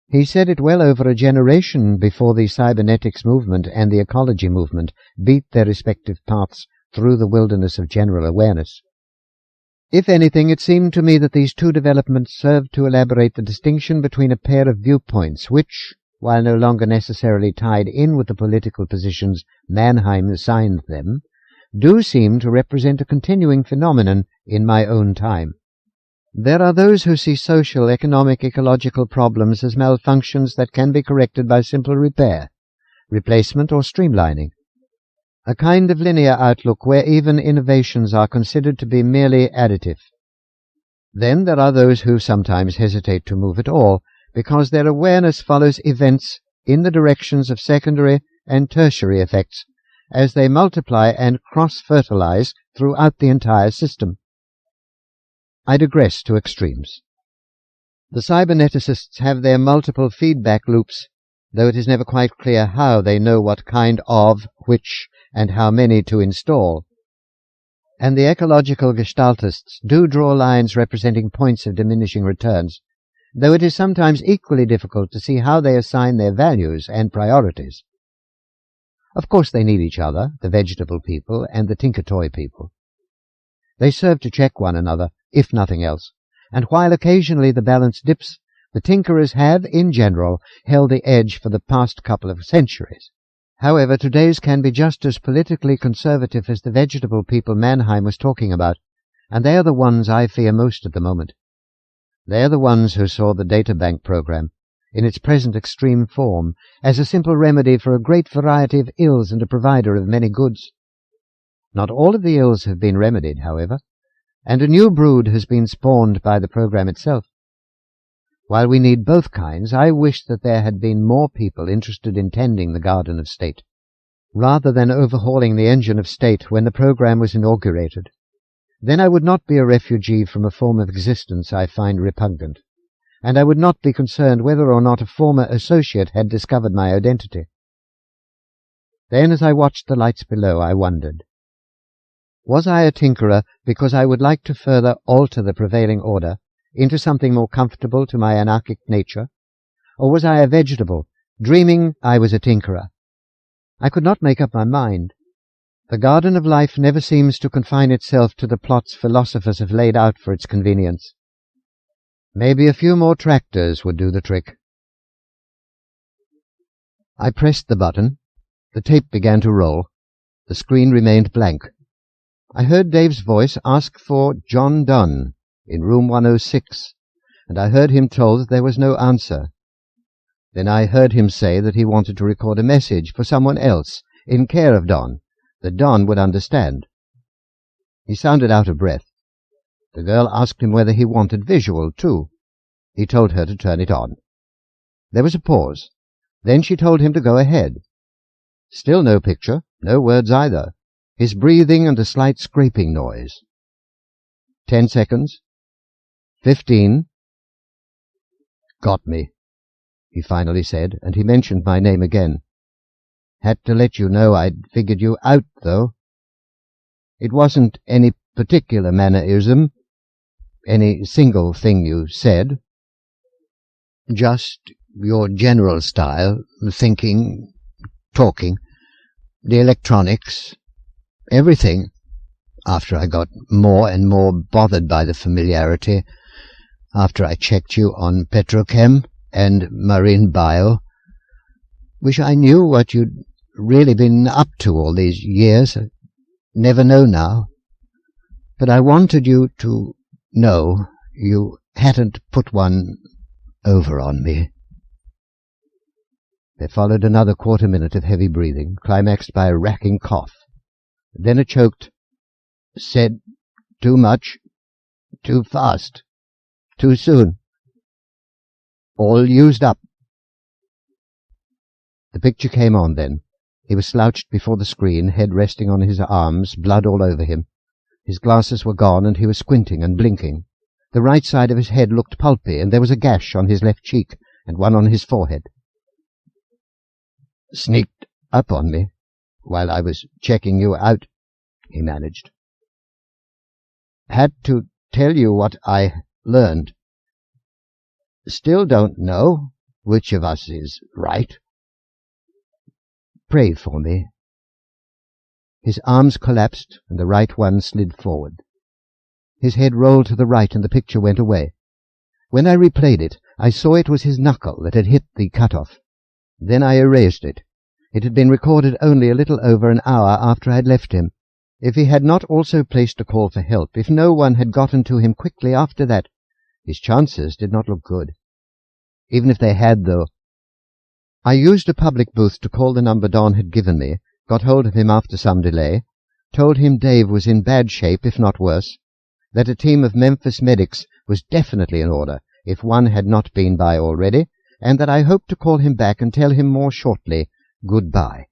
He said it well over a generation before the cybernetics movement and the ecology movement beat their respective paths through the wilderness of general awareness. If anything, it seemed to me that these two developments served to elaborate the distinction between a pair of viewpoints which, while no longer necessarily tied in with the political positions Mannheim assigned them, do seem to represent a continuing phenomenon in my own time. There are those who see social, economic, ecological problems as malfunctions that can be corrected by simple repair, replacement, or streamlining, a kind of linear outlook where even innovations are considered to be merely additive. Then there are those who sometimes hesitate to move at all, because their awareness follows events in the directions of secondary and tertiary effects as they multiply and cross-fertilize throughout the entire system. I digress to extremes. The cyberneticists have their multiple feedback loops, though it is never quite clear how they know what kind of, which, and how many to install. And the ecological gestaltists do draw lines representing points of diminishing returns, though it is sometimes equally difficult to see how they assign their values and priorities. Of course they need each other, the vegetable people and the tinker-toy people. They serve to check one another, if nothing else, and while occasionally the balance dips, the tinkerers have, in general, held the edge for the past couple of centuries. However, today's can be just as politically conservative as the vegetable people Mannheim was talking about, and they are the ones I fear most at the moment. They are the ones who saw the databank program, in its present extreme form, as a simple remedy for a great variety of ills and a provider of many goods. Not all of the ills have been remedied, however, and a new brood has been spawned by the program itself. While we need both kinds, I wish that there had been more people interested in tending the Garden of State, rather than overhauling the engine of state when the program was inaugurated. Then I would not be a refugee from a form of existence I find repugnant, and I would not be concerned whether or not a former associate had discovered my identity. Then, as I watched the lights below, I wondered, was I a tinkerer because I would like to further alter the prevailing order into something more comfortable to my anarchic nature, or was I a vegetable, dreaming I was a tinkerer? I could not make up my mind. The garden of life never seems to confine itself to the plots philosophers have laid out for its convenience. Maybe a few more tractors would do the trick. I pressed the button. The tape began to roll. The screen remained blank. I heard Dave's voice ask for John Donne in room 106, and I heard him told that there was no answer. Then I heard him say that he wanted to record a message for someone else, in care of Don, that Don would understand. He sounded out of breath. The girl asked him whether he wanted visual, too. He told her to turn it on. There was a pause. Then she told him to go ahead. Still no picture, no words either. His breathing and a slight scraping noise. 10 seconds. 15. Got me, he finally said, and he mentioned my name again. Had to let you know I'd figured you out, though. It wasn't any particular mannerism, any single thing you said. Just your general style, thinking, talking, the electronics, everything. After I got more and more bothered by the familiarity, after I checked you on petrochem and marine bio. Wish I knew what you'd really been up to all these years. Never know now. But I wanted you to know you hadn't put one over on me. There followed another quarter-minute of heavy breathing, climaxed by a racking cough. Then a choked, "Said too much, too fast, too soon. All used up." The picture came on then. He was slouched before the screen, head resting on his arms, blood all over him. His glasses were gone, and he was squinting and blinking. The right side of his head looked pulpy, and there was a gash on his left cheek, and one on his forehead. "Sneaked up on me while I was checking you out," he managed. "Had to tell you what I learned. Still don't know which of us is right. Pray for me." His arms collapsed, and the right one slid forward. His head rolled to the right, and the picture went away. When I replayed it, I saw it was his knuckle that had hit the cut-off. Then I erased it. It had been recorded only a little over an hour after I had left him. If he had not also placed a call for help, if no one had gotten to him quickly after that, his chances did not look good. Even if they had, though. I used a public booth to call the number Don had given me, got hold of him after some delay, told him Dave was in bad shape, if not worse, that a team of Memphis medics was definitely in order, if one had not been by already, and that I hoped to call him back and tell him more shortly goodbye.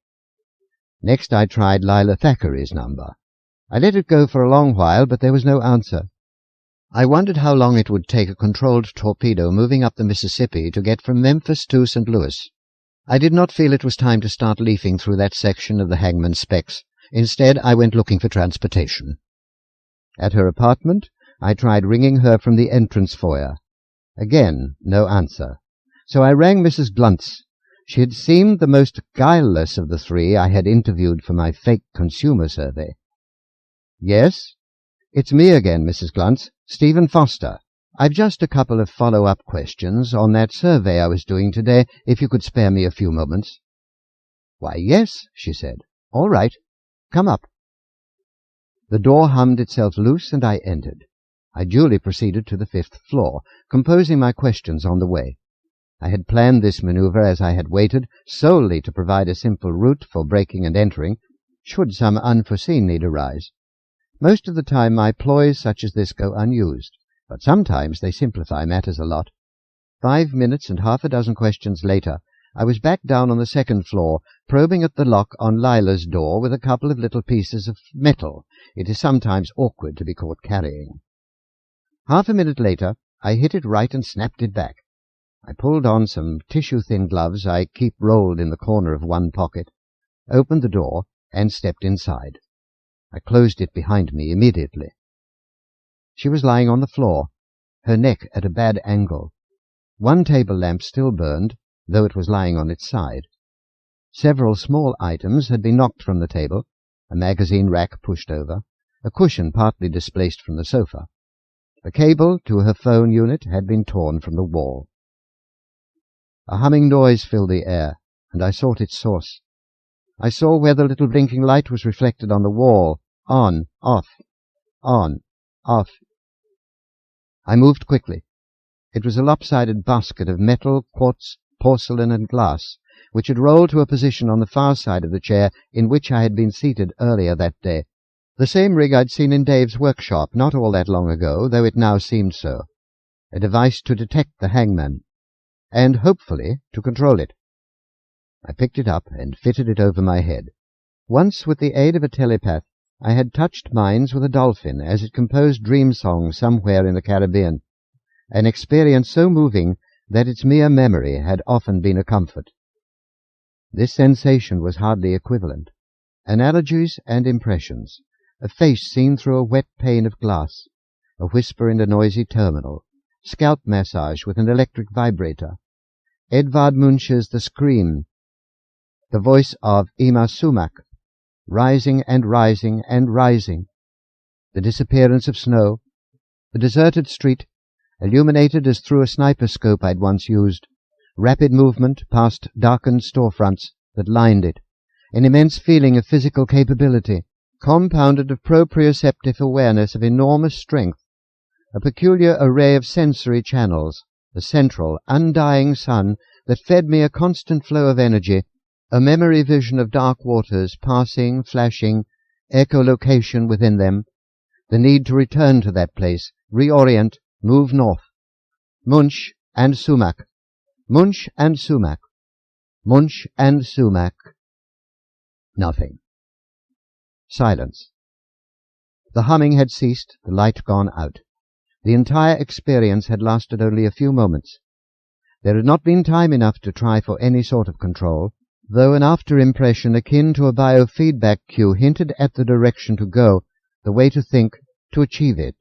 Next I tried Lila Thackeray's number. I let it go for a long while, but there was no answer. I wondered how long it would take a controlled torpedo moving up the Mississippi to get from Memphis to St. Louis. I did not feel it was time to start leafing through that section of the Hangman specs. Instead, I went looking for transportation. At her apartment, I tried ringing her from the entrance foyer. Again, no answer. So I rang Mrs. Gluntz. She had seemed the most guileless of the three I had interviewed for my fake consumer survey. "Yes? It's me again, Mrs. Gluntz. Stephen Foster. I've just a couple of follow-up questions on that survey I was doing today, if you could spare me a few moments." "Why, yes," she said. "All right. Come up." The door hummed itself loose, and I entered. I duly proceeded to the 5th floor, composing my questions on the way. I had planned this maneuver as I had waited, solely to provide a simple route for breaking and entering, should some unforeseen need arise. Most of the time my ploys such as this go unused, but sometimes they simplify matters a lot. 5 minutes and half a dozen questions later, I was back down on the 2nd floor, probing at the lock on Lila's door with a couple of little pieces of metal it is sometimes awkward to be caught carrying. Half a minute later, I hit it right and snapped it back. I pulled on some tissue-thin gloves I keep rolled in the corner of one pocket, opened the door, and stepped inside. I closed it behind me immediately. She was lying on the floor, her neck at a bad angle. One table lamp still burned, though it was lying on its side. Several small items had been knocked from the table, a magazine rack pushed over, a cushion partly displaced from the sofa. The cable to her phone unit had been torn from the wall. A humming noise filled the air, and I sought its source. I saw where the little blinking light was reflected on the wall. On, off, on, off. I moved quickly. It was a lopsided basket of metal, quartz, porcelain, and glass, which had rolled to a position on the far side of the chair in which I had been seated earlier that day. The same rig I'd seen in Dave's workshop not all that long ago, though it now seemed so. A device to detect the hangman, and hopefully to control it. I picked it up and fitted it over my head. Once, with the aid of a telepath, I had touched minds with a dolphin as it composed dream songs somewhere in the Caribbean, an experience so moving that its mere memory had often been a comfort. This sensation was hardly equivalent. Analogies and impressions, a face seen through a wet pane of glass, a whisper in a noisy terminal, scalp massage with an electric vibrator, Edvard Munch's The Scream, the voice of Ima Sumac, rising and rising and rising, the disappearance of snow, the deserted street, illuminated as through a sniper scope I'd once used, rapid movement past darkened storefronts that lined it, an immense feeling of physical capability, compounded of proprioceptive awareness of enormous strength, a peculiar array of sensory channels, a central, undying sun that fed me a constant flow of energy, a memory vision of dark waters passing, flashing, echolocation within them, the need to return to that place, reorient, move north. Munch and Sumac. Munch and Sumac. Munch and Sumac. Nothing. Silence. The humming had ceased, the light gone out. The entire experience had lasted only a few moments. There had not been time enough to try for any sort of control, though an after-impression akin to a biofeedback cue hinted at the direction to go, the way to think, to achieve it.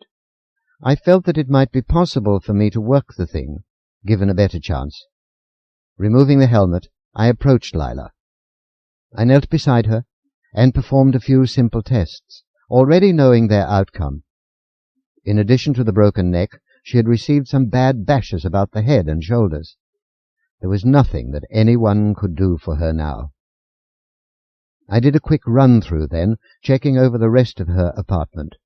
I felt that it might be possible for me to work the thing, given a better chance. Removing the helmet, I approached Lila. I knelt beside her and performed a few simple tests, already knowing their outcome. In addition to the broken neck, she had received some bad bashes about the head and shoulders. There was nothing that anyone could do for her now. I did a quick run-through then, checking over the rest of her apartment.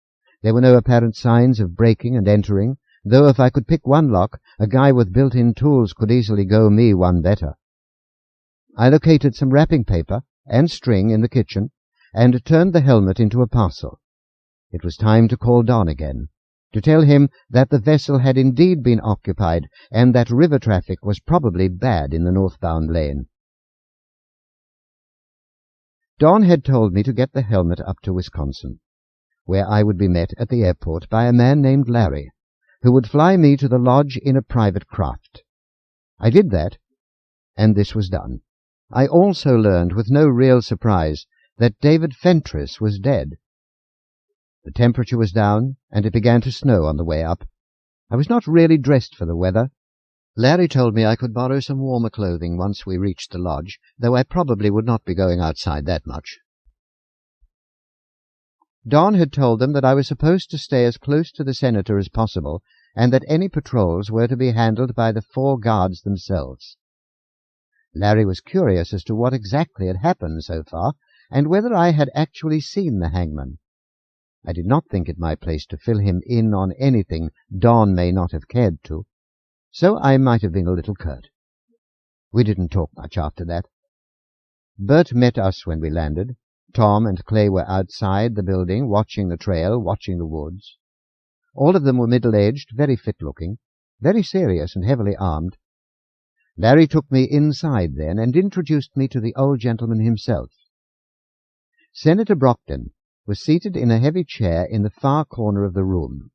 There were no apparent signs of breaking and entering, though if I could pick one lock, a guy with built-in tools could easily go me one better. I located some wrapping paper and string in the kitchen, and turned the helmet into a parcel. It was time to call Don again, to tell him that the vessel had indeed been occupied, and that river traffic was probably bad in the northbound lane. Don had told me to get the helmet up to Wisconsin, where I would be met at the airport by a man named Larry, who would fly me to the lodge in a private craft. I did that, and this was done. I also learned, with no real surprise, that David Fentress was dead. The temperature was down, and it began to snow on the way up. I was not really dressed for the weather. Larry told me I could borrow some warmer clothing once we reached the lodge, though I probably would not be going outside that much. Don had told them that I was supposed to stay as close to the senator as possible, and that any patrols were to be handled by the 4 guards themselves. Larry was curious as to what exactly had happened so far, and whether I had actually seen the hangman. I did not think it my place to fill him in on anything Don may not have cared to, so I might have been a little curt. We didn't talk much after that. Bert met us when we landed. Tom and Clay were outside the building, watching the trail, watching the woods. All of them were middle-aged, very fit-looking, very serious and heavily armed. Larry took me inside then and introduced me to the old gentleman himself. Senator Brockton was seated in a heavy chair in the far corner of the room.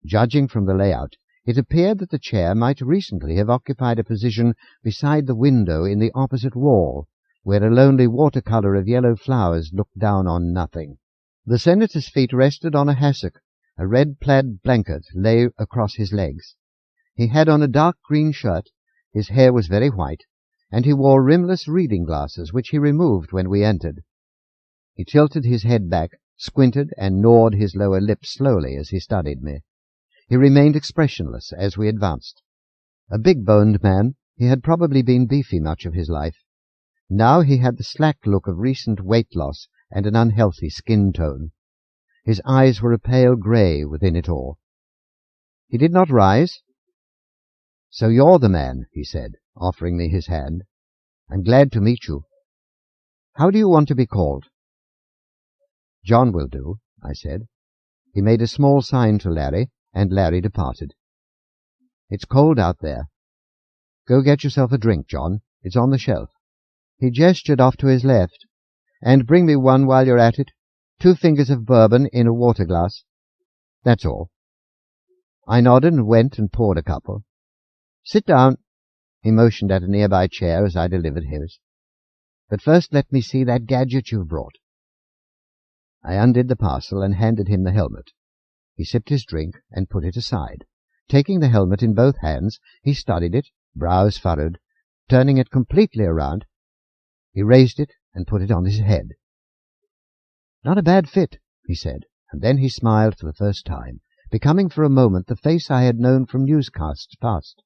Judging from the layout, it appeared that the chair might recently have occupied a position beside the window in the opposite wall, where a lonely watercolor of yellow flowers looked down on nothing. The senator's feet rested on a hassock. A red plaid blanket lay across his legs. He had on a dark green shirt, his hair was very white, and he wore rimless reading glasses, which he removed when we entered. He tilted his head back, squinted, and gnawed his lower lip slowly as he studied me. He remained expressionless as we advanced. A big-boned man, he had probably been beefy much of his life. Now he had the slack look of recent weight loss and an unhealthy skin tone. His eyes were a pale grey within it all. He did not rise. "So you're the man," he said, offering me his hand. "I'm glad to meet you. How do you want to be called?" "John will do," I said. He made a small sign to Larry, and Larry departed. "It's cold out there. Go get yourself a drink, John. It's on the shelf." He gestured off to his left. "And bring me one while you're at it. 2 fingers of bourbon in a water glass. That's all." I nodded and went and poured a couple. "Sit down." He motioned at a nearby chair as I delivered his. "But first let me see that gadget you've brought." I undid the parcel and handed him the helmet. He sipped his drink and put it aside. Taking the helmet in both hands, he studied it, brows furrowed. Turning it completely around, he raised it and put it on his head. "Not a bad fit," he said, and then he smiled for the first time, becoming for a moment the face I had known from newscasts past.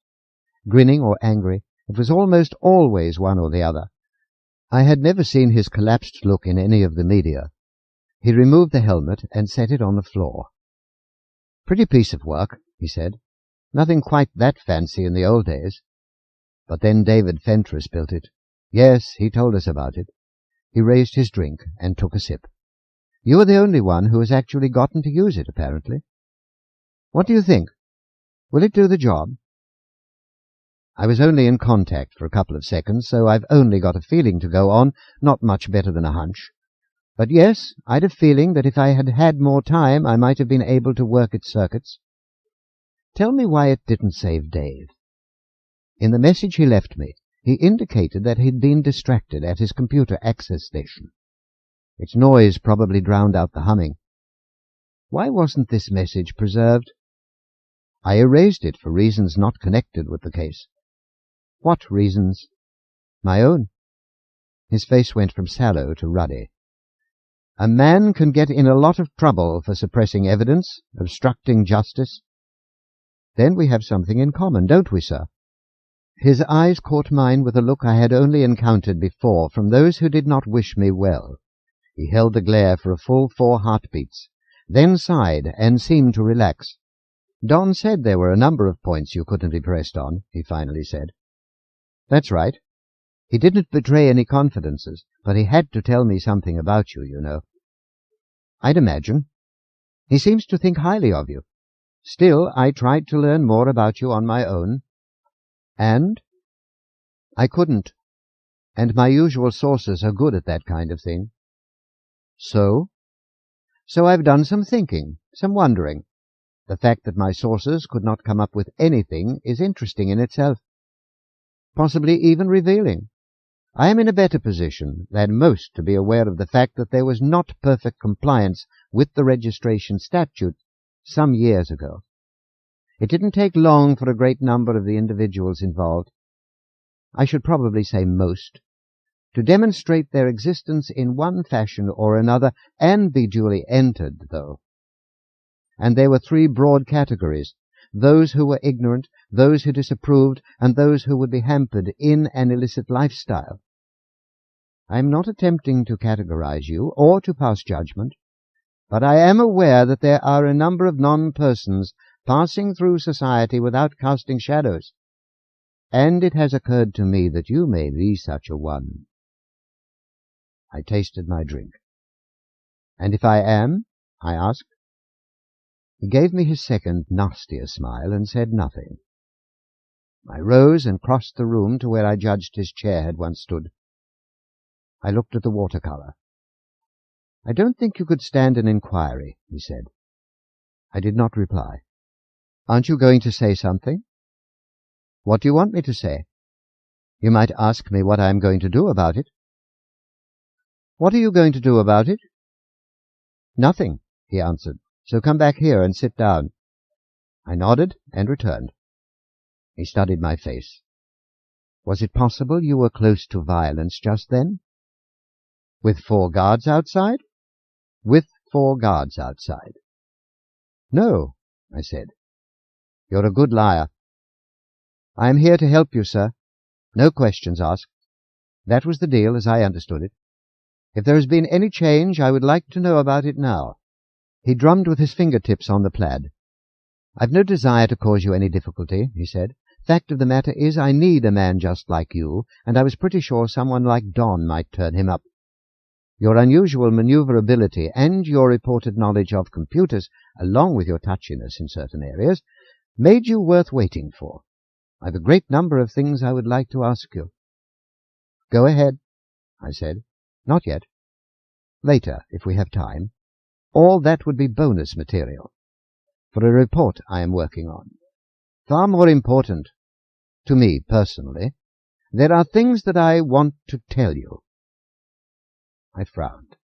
Grinning or angry, it was almost always one or the other. I had never seen his collapsed look in any of the media. He removed the helmet and set it on the floor. "Pretty piece of work," he said. "Nothing quite that fancy in the old days. But then David Fentress built it. Yes, he told us about it." He raised his drink and took a sip. "You are the only one who has actually gotten to use it, apparently. What do you think? Will it do the job?" "I was only in contact for a couple of seconds, so I've only got a feeling to go on, not much better than a hunch. But yes, I'd a feeling that if I had had more time, I might have been able to work its circuits." "Tell me why it didn't save Dave." "In the message he left me, he indicated that he'd been distracted at his computer access station. Its noise probably drowned out the humming." "Why wasn't this message preserved?" "I erased it for reasons not connected with the case." "What reasons?" "My own." His face went from sallow to ruddy. "A man can get in a lot of trouble for suppressing evidence, obstructing justice." "Then we have something in common, don't we, sir?" His eyes caught mine with a look I had only encountered before from those who did not wish me well. He held the glare for a full 4 heartbeats, then sighed and seemed to relax. "Don said there were a number of points you couldn't be pressed on," he finally said. "That's right. He didn't betray any confidences, but he had to tell me something about you, you know." "I'd imagine. He seems to think highly of you. Still, I tried to learn more about you on my own." "And?" "I couldn't. And my usual sources are good at that kind of thing." "So?" "So I've done some thinking, some wondering. The fact that my sources could not come up with anything is interesting in itself. Possibly even revealing. I am in a better position than most to be aware of the fact that there was not perfect compliance with the registration statute some years ago. It didn't take long for a great number of the individuals involved, I should probably say most, to demonstrate their existence in one fashion or another and be duly entered, though. And there were 3 broad categories: those who were ignorant, those who disapproved, and those who would be hampered in an illicit lifestyle. I am not attempting to categorize you or to pass judgment, but I am aware that there are a number of non-persons passing through society without casting shadows, and it has occurred to me that you may be such a one." I tasted my drink. "And if I am?" I asked. He gave me his second, nastier smile and said nothing. I rose and crossed the room to where I judged his chair had once stood. I looked at the watercolor. "I don't think you could stand an inquiry," he said. I did not reply. "Aren't you going to say something?" "What do you want me to say?" "You might ask me what I am going to do about it." "What are you going to do about it?" "Nothing," he answered. "So come back here and sit down." I nodded and returned. He studied my face. "Was it possible you were close to violence just then?" "With 4 guards outside?" "With 4 guards outside." "No," I said. You're a good liar. I am here to help you, sir. No questions asked. That was the deal, as I understood it. If there has been any change, I would like to know about it now. He drummed with his fingertips on the plaid. I've no desire to cause you any difficulty, he said. Fact of the matter is, I need a man just like you, and I was pretty sure someone like Don might turn him up. Your unusual maneuverability and your reported knowledge of computers, along with your touchiness in certain areas, made you worth waiting for. I've a great number of things I would like to ask you. Go ahead, I said. Not yet. Later, if we have time. All that would be bonus material for a report I am working on. Far more important, to me personally, there are things that I want to tell you. I frowned.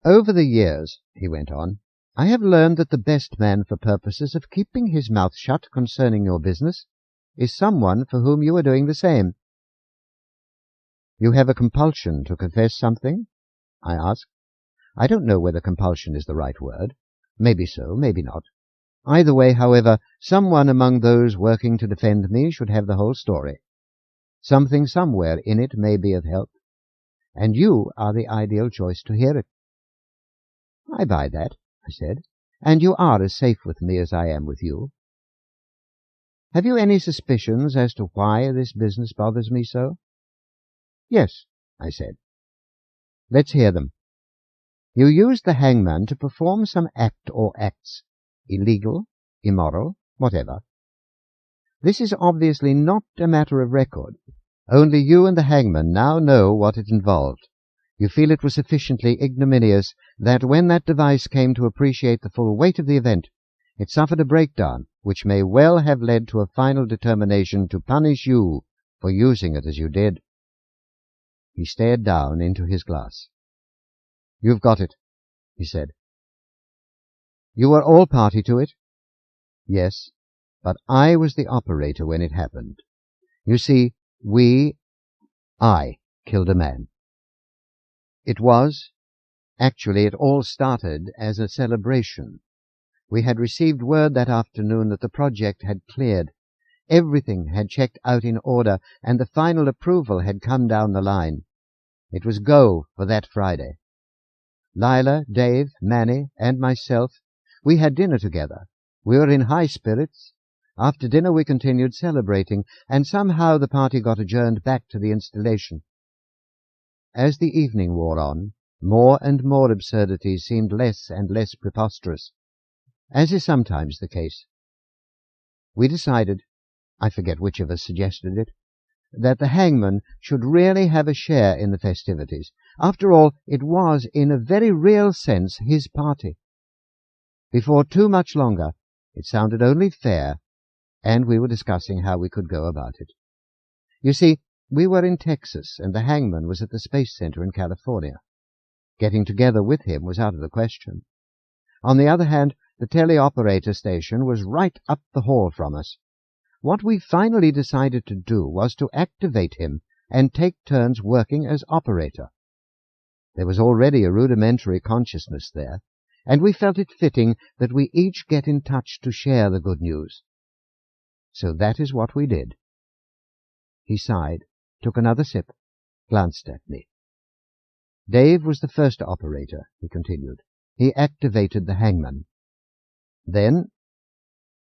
Over the years, he went on, I have learned that the best man for purposes of keeping his mouth shut concerning your business is someone for whom you are doing the same. You have a compulsion to confess something? I asked. I don't know whether compulsion is the right word. Maybe so, maybe not. Either way, however, someone among those working to defend me should have the whole story. Something somewhere in it may be of help, and you are the ideal choice to hear it. I buy that, I said, and you are as safe with me as I am with you. Have you any suspicions as to why this business bothers me so? Yes, I said. Let's hear them. You used the hangman to perform some act or acts, illegal, immoral, whatever. This is obviously not a matter of record. Only you and the hangman now know what it involved. You feel it was sufficiently ignominious that when that device came to appreciate the full weight of the event, it suffered a breakdown which may well have led to a final determination to punish you for using it as you did. He stared down into his glass. You've got it, he said. You were all party to it? Yes, but I was the operator when it happened. You see, I killed a man. Actually, it all started as a celebration. We had received word that afternoon that the project had cleared. Everything had checked out in order, and the final approval had come down the line. It was go for that Friday. Lila, Dave, Manny, and myself, we had dinner together. We were in high spirits. After dinner we continued celebrating, and somehow the party got adjourned back to the installation. As the evening wore on, more and more absurdities seemed less and less preposterous, as is sometimes the case. We decided, I forget which of us suggested it, that the hangman should really have a share in the festivities. After all, it was, in a very real sense, his party. Before too much longer, it sounded only fair, and we were discussing how we could go about it. You see, we were in Texas, and the hangman was at the Space Center in California. Getting together with him was out of the question. On the other hand, the teleoperator station was right up the hall from us. What we finally decided to do was to activate him and take turns working as operator. There was already a rudimentary consciousness there, and we felt it fitting that we each get in touch to share the good news. So that is what we did. He sighed, took another sip, glanced at me. Dave was the first operator, he continued. He activated the hangman. Then,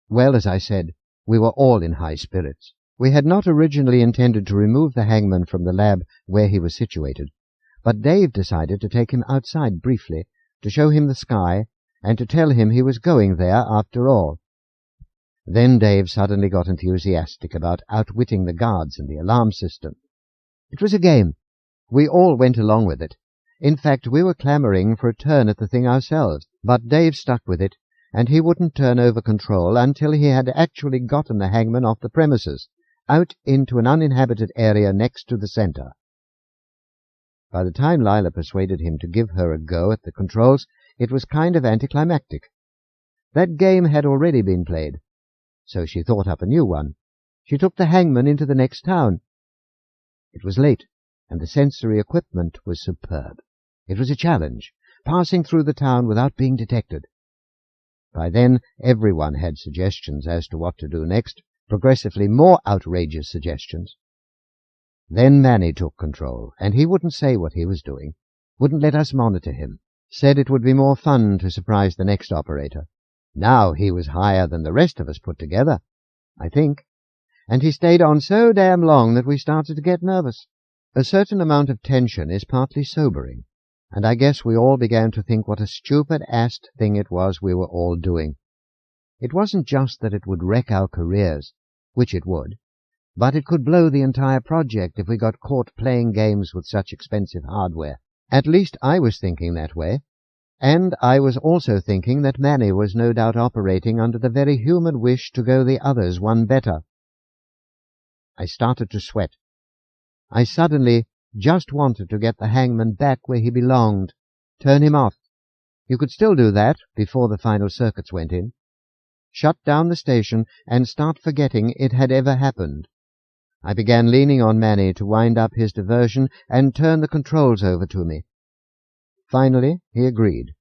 well, as I said, we were all in high spirits. We had not originally intended to remove the hangman from the lab where he was situated, but Dave decided to take him outside briefly, to show him the sky, and to tell him he was going there after all. Then Dave suddenly got enthusiastic about outwitting the guards and the alarm system. It was a game. We all went along with it. In fact, we were clamoring for a turn at the thing ourselves, but Dave stuck with it, and he wouldn't turn over control until he had actually gotten the hangman off the premises, out into an uninhabited area next to the center. By the time Lila persuaded him to give her a go at the controls, it was kind of anticlimactic. That game had already been played, so she thought up a new one. She took the hangman into the next town. It was late, and the sensory equipment was superb. It was a challenge, passing through the town without being detected. By then, everyone had suggestions as to what to do next, progressively more outrageous suggestions. Then Manny took control, and he wouldn't say what he was doing, wouldn't let us monitor him, said it would be more fun to surprise the next operator. Now he was higher than the rest of us put together, I think, and he stayed on so damn long that we started to get nervous. A certain amount of tension is partly sobering, and I guess we all began to think what a stupid-assed thing it was we were all doing. It wasn't just that it would wreck our careers, which it would, but it could blow the entire project if we got caught playing games with such expensive hardware. At least I was thinking that way, and I was also thinking that Manny was no doubt operating under the very human wish to go the others one better. I started to sweat. I suddenly just wanted to get the Hangman back where he belonged, turn him off. You could still do that before the final circuits went in. Shut down the station and start forgetting it had ever happened. I began leaning on Manny to wind up his diversion and turn the controls over to me. Finally, he agreed.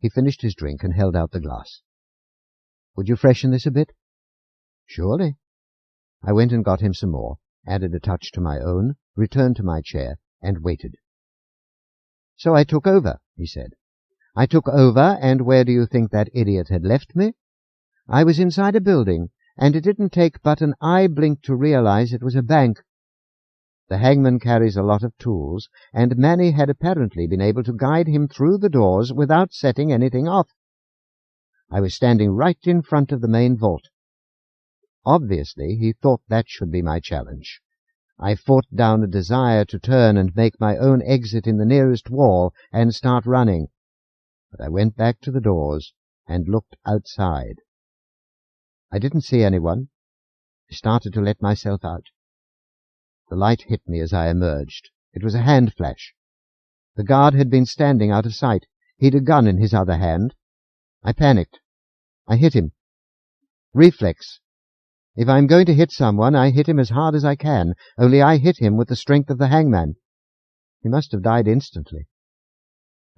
He finished his drink and held out the glass. "Would you freshen this a bit?" "Surely." I went and got him some more, added a touch to my own, returned to my chair, and waited. "So I took over," he said. "I took over, and where do you think that idiot had left me? I was inside a building, and it didn't take but an eye blink to realize it was a bank. The Hangman carries a lot of tools, and Manny had apparently been able to guide him through the doors without setting anything off. I was standing right in front of the main vault. Obviously, he thought that should be my challenge. I fought down a desire to turn and make my own exit in the nearest wall and start running, but I went back to the doors and looked outside. I didn't see anyone. I started to let myself out. The light hit me as I emerged. It was a hand flash. The guard had been standing out of sight. He'd a gun in his other hand. I panicked. I hit him. Reflex. If I'm going to hit someone, I hit him as hard as I can, only I hit him with the strength of the Hangman. He must have died instantly.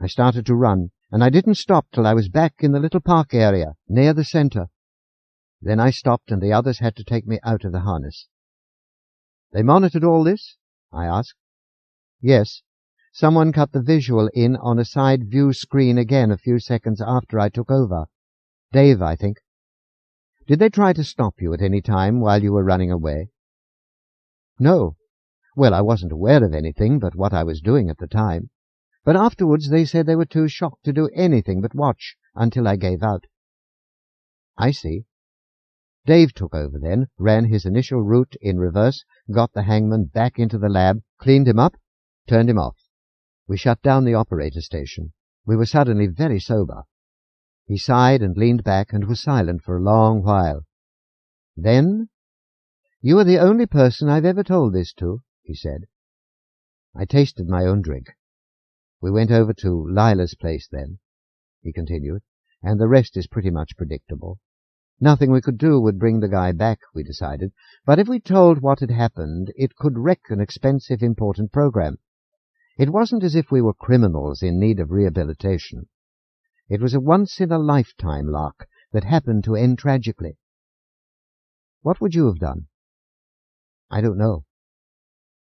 I started to run, and I didn't stop till I was back in the little park area, near the center. Then I stopped, and the others had to take me out of the harness. "They monitored all this?" I asked. "Yes. Someone cut the visual in on a side view screen again a few seconds after I took over. Dave, I think. Did they try to stop you at any time while you were running away?" "No. Well, I wasn't aware of anything but what I was doing at the time. But afterwards they said they were too shocked to do anything but watch until I gave out." "I see." Dave took over then, ran his initial route in reverse, got the Hangman back into the lab, cleaned him up, turned him off. We shut down the operator station. We were suddenly very sober. He sighed and leaned back and was silent for a long while. Then, "You are the only person I've ever told this to," he said. I tasted my own drink. "We went over to Lila's place then," he continued, "and the rest is pretty much predictable. Nothing we could do would bring the guy back, we decided, but if we told what had happened, it could wreck an expensive, important program. It wasn't as if we were criminals in need of rehabilitation. It was a once-in-a-lifetime lark that happened to end tragically. What would you have done?" "I don't know."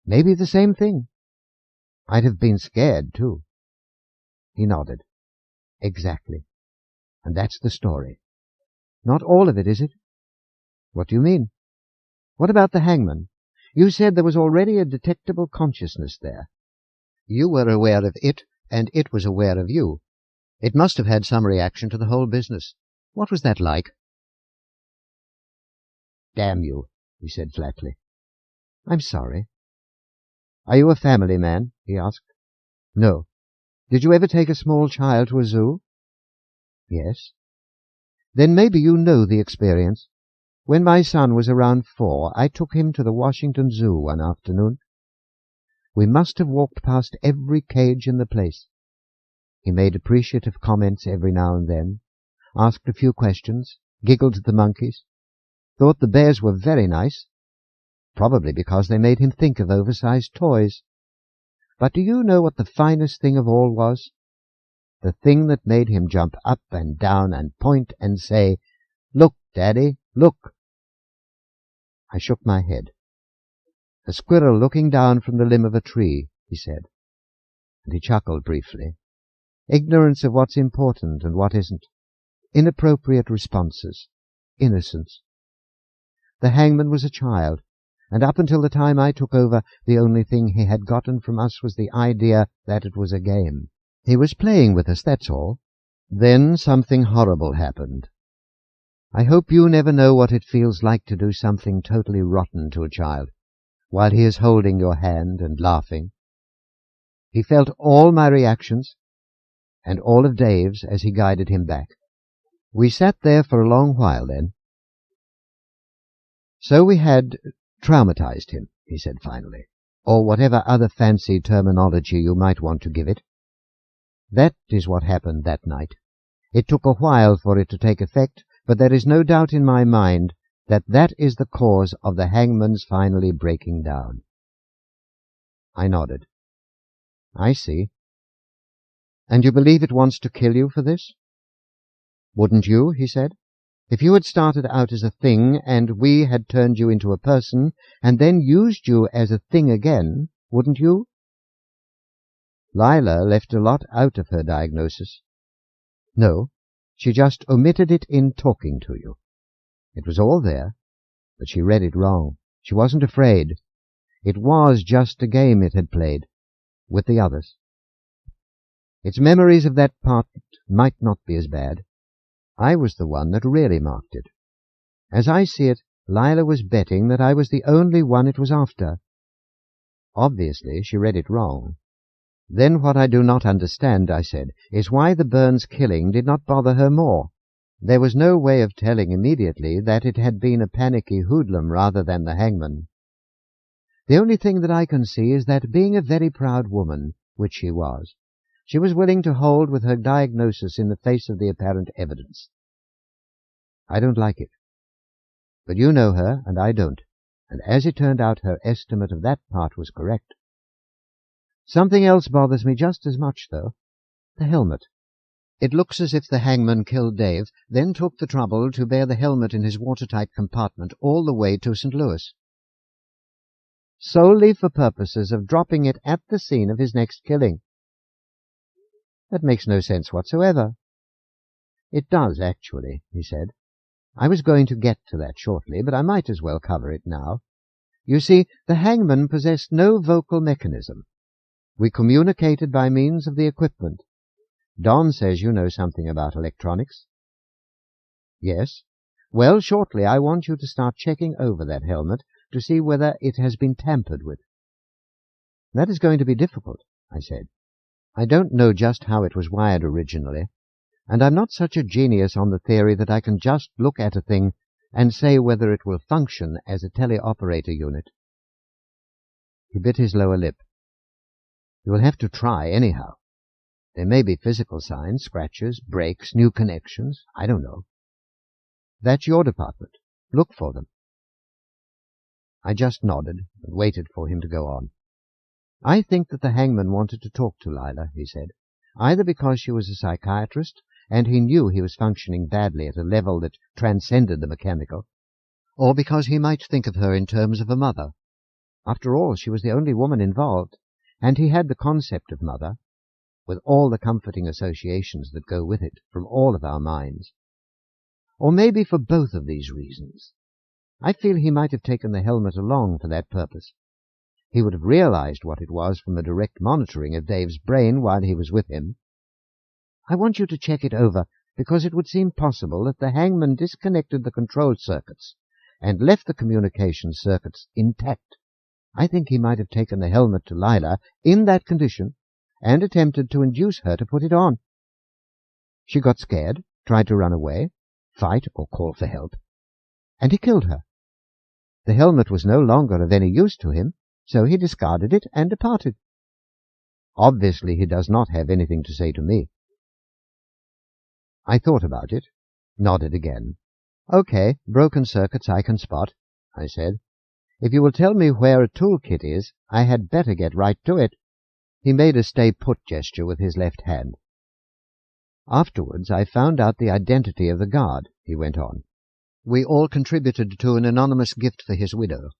"Maybe the same thing." "I'd have been scared, too." He nodded. "Exactly. And that's the story." "Not all of it, is it?" "What do you mean?" "What about the Hangman? You said there was already a detectable consciousness there. You were aware of it, and it was aware of you. It must have had some reaction to the whole business. What was that like?" "Damn you," he said flatly. "I'm sorry." "Are you a family man?" he asked. "No." "Did you ever take a small child to a zoo?" "Yes." "Then maybe you know the experience. When my son was around 4, I took him to the Washington Zoo one afternoon. We must have walked past every cage in the place. He made appreciative comments every now and then, asked a few questions, giggled at the monkeys, thought the bears were very nice, probably because they made him think of oversized toys. But do you know what the finest thing of all was? the thing that made him jump up and down and point and say, "Look, Daddy, look." I shook my head. "A squirrel looking down from the limb of a tree," he said, and he chuckled briefly. "Ignorance of what's important and what isn't. Inappropriate responses. Innocence. The hangman was a child, and up until the time I took over, the only thing he had gotten from us was the idea that it was a game. He was playing with us, that's all. Then something horrible happened. I hope you never know what it feels like to do something totally rotten to a child, while he is holding your hand and laughing. He felt all my reactions, and all of Dave's as he guided him back. We sat there for a long while then. So we had traumatized him, he said finally, or whatever other fancy terminology you might want to give it. That is what happened that night. It took a while for it to take effect, but there is no doubt in my mind that that is the cause of the hangman's finally breaking down. I nodded. I see. And you believe it wants to kill you for this? Wouldn't you? He said. If you had started out as a thing, and we had turned you into a person, and then used you as a thing again, wouldn't you? Lila left a lot out of her diagnosis. No, she just omitted it in talking to you. It was all there, but she read it wrong. She wasn't afraid. It was just a game it had played, with the others. Its memories of that part might not be as bad. I was the one that really marked it. As I see it, Lila was betting that I was the only one it was after. Obviously, she read it wrong. Then what I do not understand, I said, is why the Burns killing did not bother her more. There was no way of telling immediately that it had been a panicky hoodlum rather than the hangman. The only thing that I can see is that, being a very proud woman, which she was willing to hold with her diagnosis in the face of the apparent evidence. I don't like it. But you know her, and I don't, and as it turned out, her estimate of that part was correct. Something else bothers me just as much, though. The helmet. It looks as if the hangman killed Dave, then took the trouble to bear the helmet in his watertight compartment all the way to St. Louis, solely for purposes of dropping it at the scene of his next killing. That makes no sense whatsoever. It does, actually, he said. I was going to get to that shortly, but I might as well cover it now. You see, the hangman possessed no vocal mechanism. We communicated by means of the equipment. Don says you know something about electronics. Yes. Well, shortly I want you to start checking over that helmet to see whether it has been tampered with. That is going to be difficult, I said. I don't know just how it was wired originally, and I'm not such a genius on the theory that I can just look at a thing and say whether it will function as a teleoperator unit. He bit his lower lip. You will have to try anyhow. There may be physical signs, scratches, breaks, new connections. I don't know. That's your department. Look for them. I just nodded and waited for him to go on. I think that the hangman wanted to talk to Lila, he said, either because she was a psychiatrist and he knew he was functioning badly at a level that transcended the mechanical, or because he might think of her in terms of a mother. After all, she was the only woman involved, and he had the concept of mother, with all the comforting associations that go with it from all of our minds. Or maybe for both of these reasons. I feel he might have taken the helmet along for that purpose. He would have realized what it was from the direct monitoring of Dave's brain while he was with him. I want you to check it over, because it would seem possible that the hangman disconnected the control circuits and left the communication circuits intact. I think he might have taken the helmet to Lila in that condition and attempted to induce her to put it on. She got scared, tried to run away, fight or call for help, and he killed her. The helmet was no longer of any use to him, so he discarded it and departed. Obviously he does not have anything to say to me. I thought about it, nodded again. Okay, broken circuits I can spot, I said. If you will tell me where a toolkit is, I had better get right to it. He made a stay-put gesture with his left hand. Afterwards I found out the identity of the guard, he went on. We all contributed to an anonymous gift for his widow.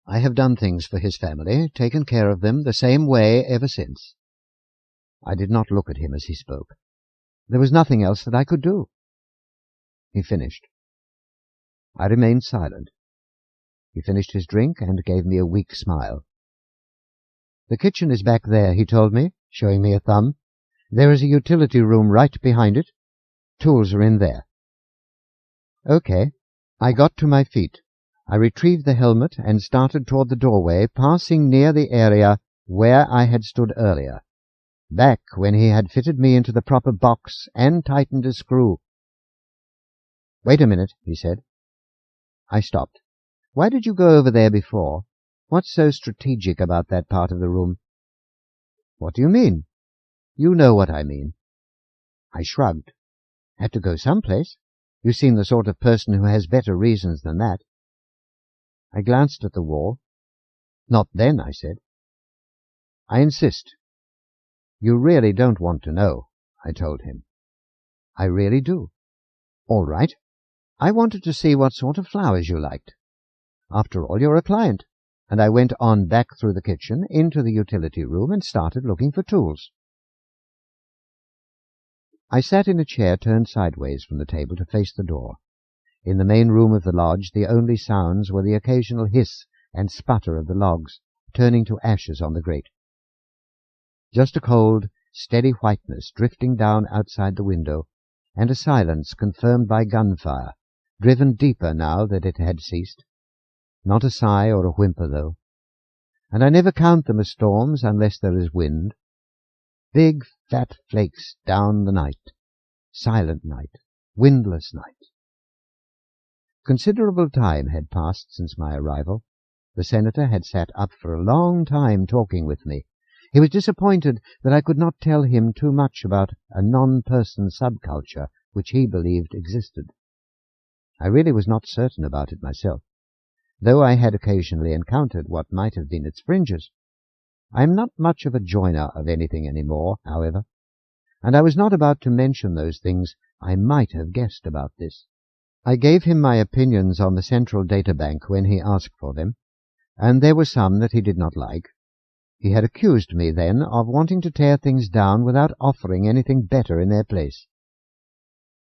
I have done things for his family, taken care of them the same way ever since. I did not look at him as he spoke. There was nothing else that I could do. He finished. I remained silent. He finished his drink and gave me a weak smile. The kitchen is back there, he told me, showing me a thumb. There is a utility room right behind it. Tools are in there. Okay. I got to my feet. I retrieved the helmet and started toward the doorway, passing near the area where I had stood earlier, back when he had fitted me into the proper box and tightened a screw. "Wait a minute," he said. I stopped. "Why did you go over there before? What's so strategic about that part of the room?" "What do you mean?" "You know what I mean." I shrugged. "Had to go someplace. You seem the sort of person who has better reasons than that." I glanced at the wall. "Not then," I said. "I insist." "You really don't want to know," I told him. "I really do." "All right. I wanted to see what sort of flowers you liked. After all, you're a client." And I went on back through the kitchen, into the utility room, and started looking for tools. I sat in a chair turned sideways from the table to face the door. In the main room of the lodge, the only sounds were the occasional hiss and sputter of the logs, turning to ashes on the grate. Just a cold, steady whiteness drifting down outside the window, and a silence confirmed by gunfire, driven deeper now that it had ceased. Not a sigh or a whimper, though. And I never count them as storms unless there is wind. Big, fat flakes down the night. Silent night. Windless night. Considerable time had passed since my arrival. The senator had sat up for a long time talking with me. He was disappointed that I could not tell him too much about a non-person subculture which he believed existed. I really was not certain about it myself, though I had occasionally encountered what might have been its fringes. I am not much of a joiner of anything any more, however, and I was not about to mention those things I might have guessed about this. I gave him my opinions on the central databank when he asked for them, and there were some that he did not like. He had accused me then of wanting to tear things down without offering anything better in their place.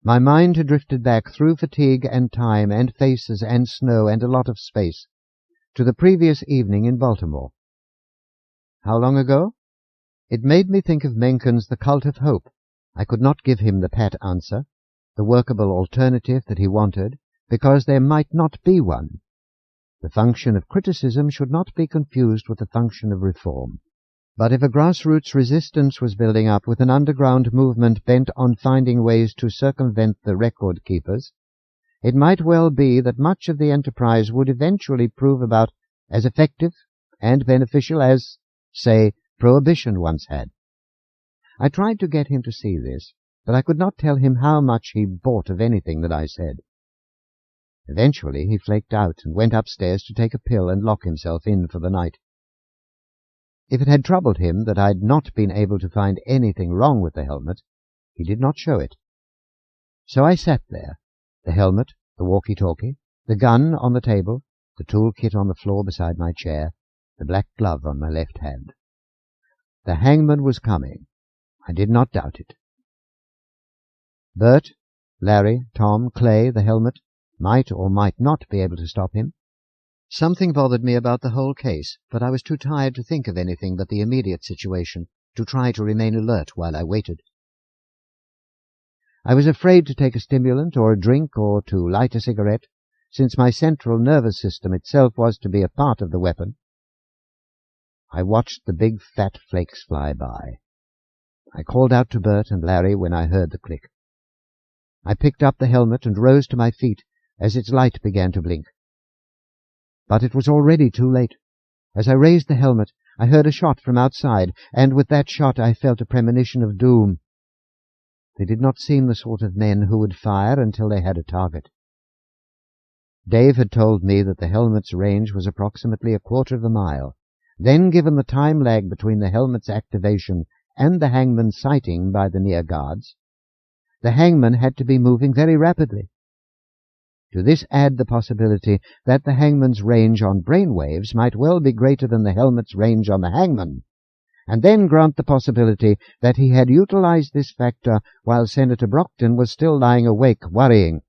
My mind had drifted back through fatigue and time and faces and snow and a lot of space to the previous evening in Baltimore. How long ago? It made me think of Mencken's The Cult of Hope. I could not give him the pat answer, the workable alternative that he wanted, because there might not be one. The function of criticism should not be confused with the function of reform. But if a grassroots resistance was building up with an underground movement bent on finding ways to circumvent the record keepers, it might well be that much of the enterprise would eventually prove about as effective and beneficial as, say, Prohibition once had. I tried to get him to see this, but I could not tell him how much he bought of anything that I said. Eventually he flaked out and went upstairs to take a pill and lock himself in for the night. If it had troubled him that I had not been able to find anything wrong with the helmet, he did not show it. So I sat there, the helmet, the walkie-talkie, the gun on the table, the tool kit on the floor beside my chair, the black glove on my left hand. The hangman was coming. I did not doubt it. Bert, Larry, Tom, Clay, the helmet, might or might not be able to stop him. Something bothered me about the whole case, but I was too tired to think of anything but the immediate situation, to try to remain alert while I waited. I was afraid to take a stimulant or a drink or to light a cigarette, since my central nervous system itself was to be a part of the weapon. I watched the big fat flakes fly by. I called out to Bert and Larry when I heard the click. I picked up the helmet and rose to my feet as its light began to blink. But it was already too late. As I raised the helmet, I heard a shot from outside, and with that shot I felt a premonition of doom. They did not seem the sort of men who would fire until they had a target. Dave had told me that the helmet's range was approximately a quarter of a mile. Then, given the time lag between the helmet's activation and the hangman's sighting by the near guards, the hangman had to be moving very rapidly. To this add the possibility that the hangman's range on brainwaves might well be greater than the helmet's range on the hangman, and then grant the possibility that he had utilized this factor while Senator Brockton was still lying awake, worrying.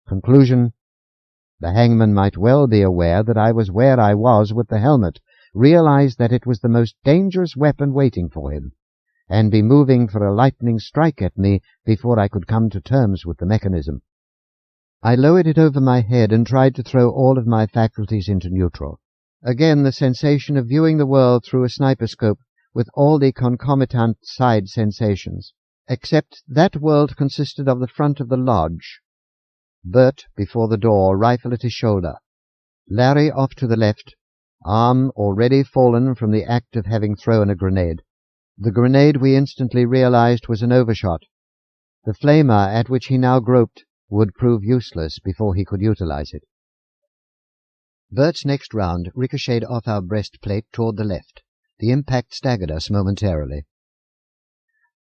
Conclusion: the hangman might well be aware that I was where I was with the helmet, realize that it was the most dangerous weapon waiting for him, and be moving for a lightning strike at me before I could come to terms with the mechanism. I lowered it over my head and tried to throw all of my faculties into neutral. Again, the sensation of viewing the world through a sniperscope with all the concomitant side sensations, except that world consisted of the front of the lodge. Bert before the door, rifle at his shoulder. Larry off to the left, arm already fallen from the act of having thrown a grenade. The grenade, we instantly realized, was an overshot. The flamer at which he now groped would prove useless before he could utilize it. Bert's next round ricocheted off our breastplate toward the left. The impact staggered us momentarily.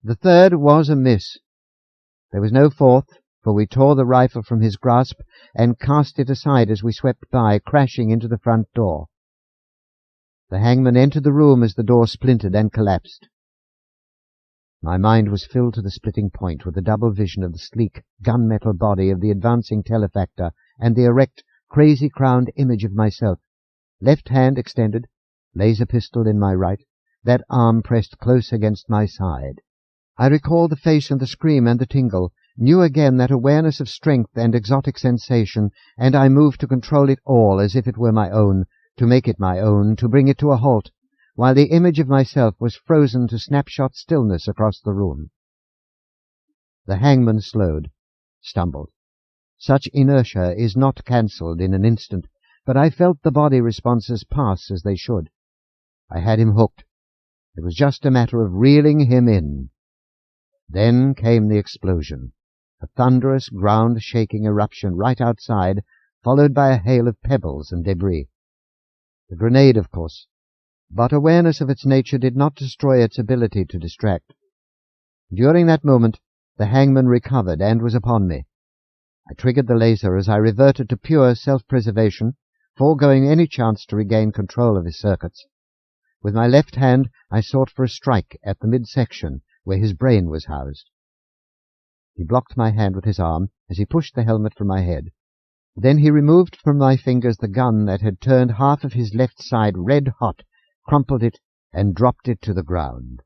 The third was a miss. There was no fourth, for we tore the rifle from his grasp and cast it aside as we swept by, crashing into the front door. The hangman entered the room as the door splintered and collapsed. My mind was filled to the splitting point with the double vision of the sleek, gunmetal body of the advancing telefactor and the erect, crazy-crowned image of myself, left hand extended, laser pistol in my right, that arm pressed close against my side. I recalled the face and the scream and the tingle, knew again that awareness of strength and exotic sensation, and I moved to control it all as if it were my own, to make it my own, to bring it to a halt, while the image of myself was frozen to snapshot stillness across the room. The hangman slowed, stumbled. Such inertia is not cancelled in an instant, but I felt the body responses pass as they should. I had him hooked. It was just a matter of reeling him in. Then came the explosion, a thunderous, ground-shaking eruption right outside, followed by a hail of pebbles and debris. The grenade, of course, but awareness of its nature did not destroy its ability to distract. During that moment, the hangman recovered and was upon me. I triggered the laser as I reverted to pure self-preservation, foregoing any chance to regain control of his circuits. With my left hand, I sought for a strike at the midsection where his brain was housed. He blocked my hand with his arm as he pushed the helmet from my head. Then he removed from my fingers the gun that had turned half of his left side red-hot, crumpled it, and dropped it to the ground.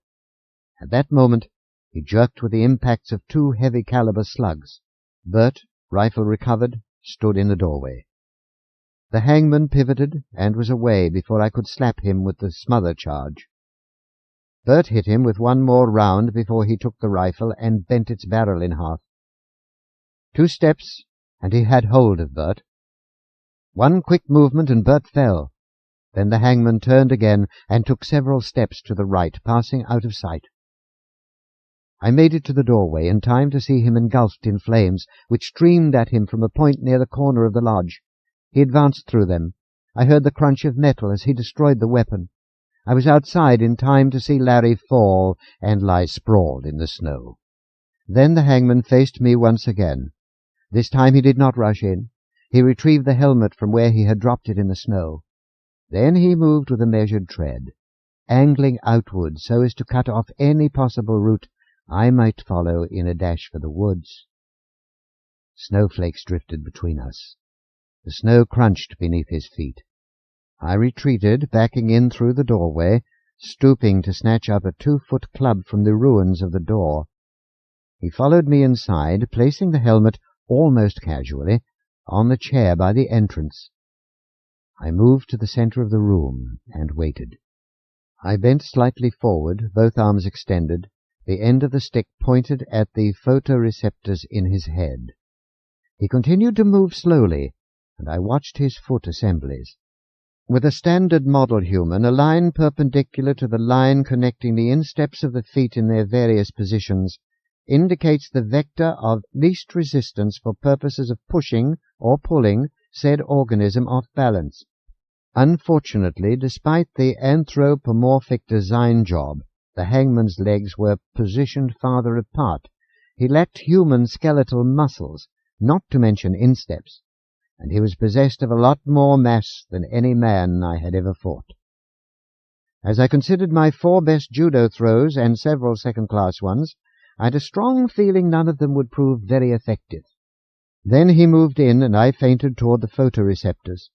At that moment, he jerked with the impacts of 2 heavy-caliber slugs. Bert, rifle recovered, stood in the doorway. The hangman pivoted and was away before I could slap him with the smother charge. Bert hit him with one more round before he took the rifle and bent its barrel in half. 2 steps, and he had hold of Bert. One quick movement, and Bert fell. Then the hangman turned again and took several steps to the right, passing out of sight. I made it to the doorway in time to see him engulfed in flames, which streamed at him from a point near the corner of the lodge. He advanced through them. I heard the crunch of metal as he destroyed the weapon. I was outside in time to see Larry fall and lie sprawled in the snow. Then the hangman faced me once again. This time he did not rush in. He retrieved the helmet from where he had dropped it in the snow. Then he moved with a measured tread, angling outward so as to cut off any possible route I might follow in a dash for the woods. Snowflakes drifted between us. The snow crunched beneath his feet. I retreated, backing in through the doorway, stooping to snatch up a 2-foot club from the ruins of the door. He followed me inside, placing the helmet, almost casually, on the chair by the entrance. I moved to the center of the room and waited. I bent slightly forward, both arms extended, the end of the stick pointed at the photoreceptors in his head. He continued to move slowly, and I watched his foot assemblies. With a standard model human, a line perpendicular to the line connecting the insteps of the feet in their various positions indicates the vector of least resistance for purposes of pushing or pulling said organism off balance. Unfortunately, despite the anthropomorphic design job, the hangman's legs were positioned farther apart, He lacked human skeletal muscles, not to mention insteps, and he was possessed of a lot more mass than any man I had ever fought. As I considered my 4 best judo throws and several second-class ones, I had a strong feeling none of them would prove very effective. Then he moved in, and I feinted toward the photoreceptors.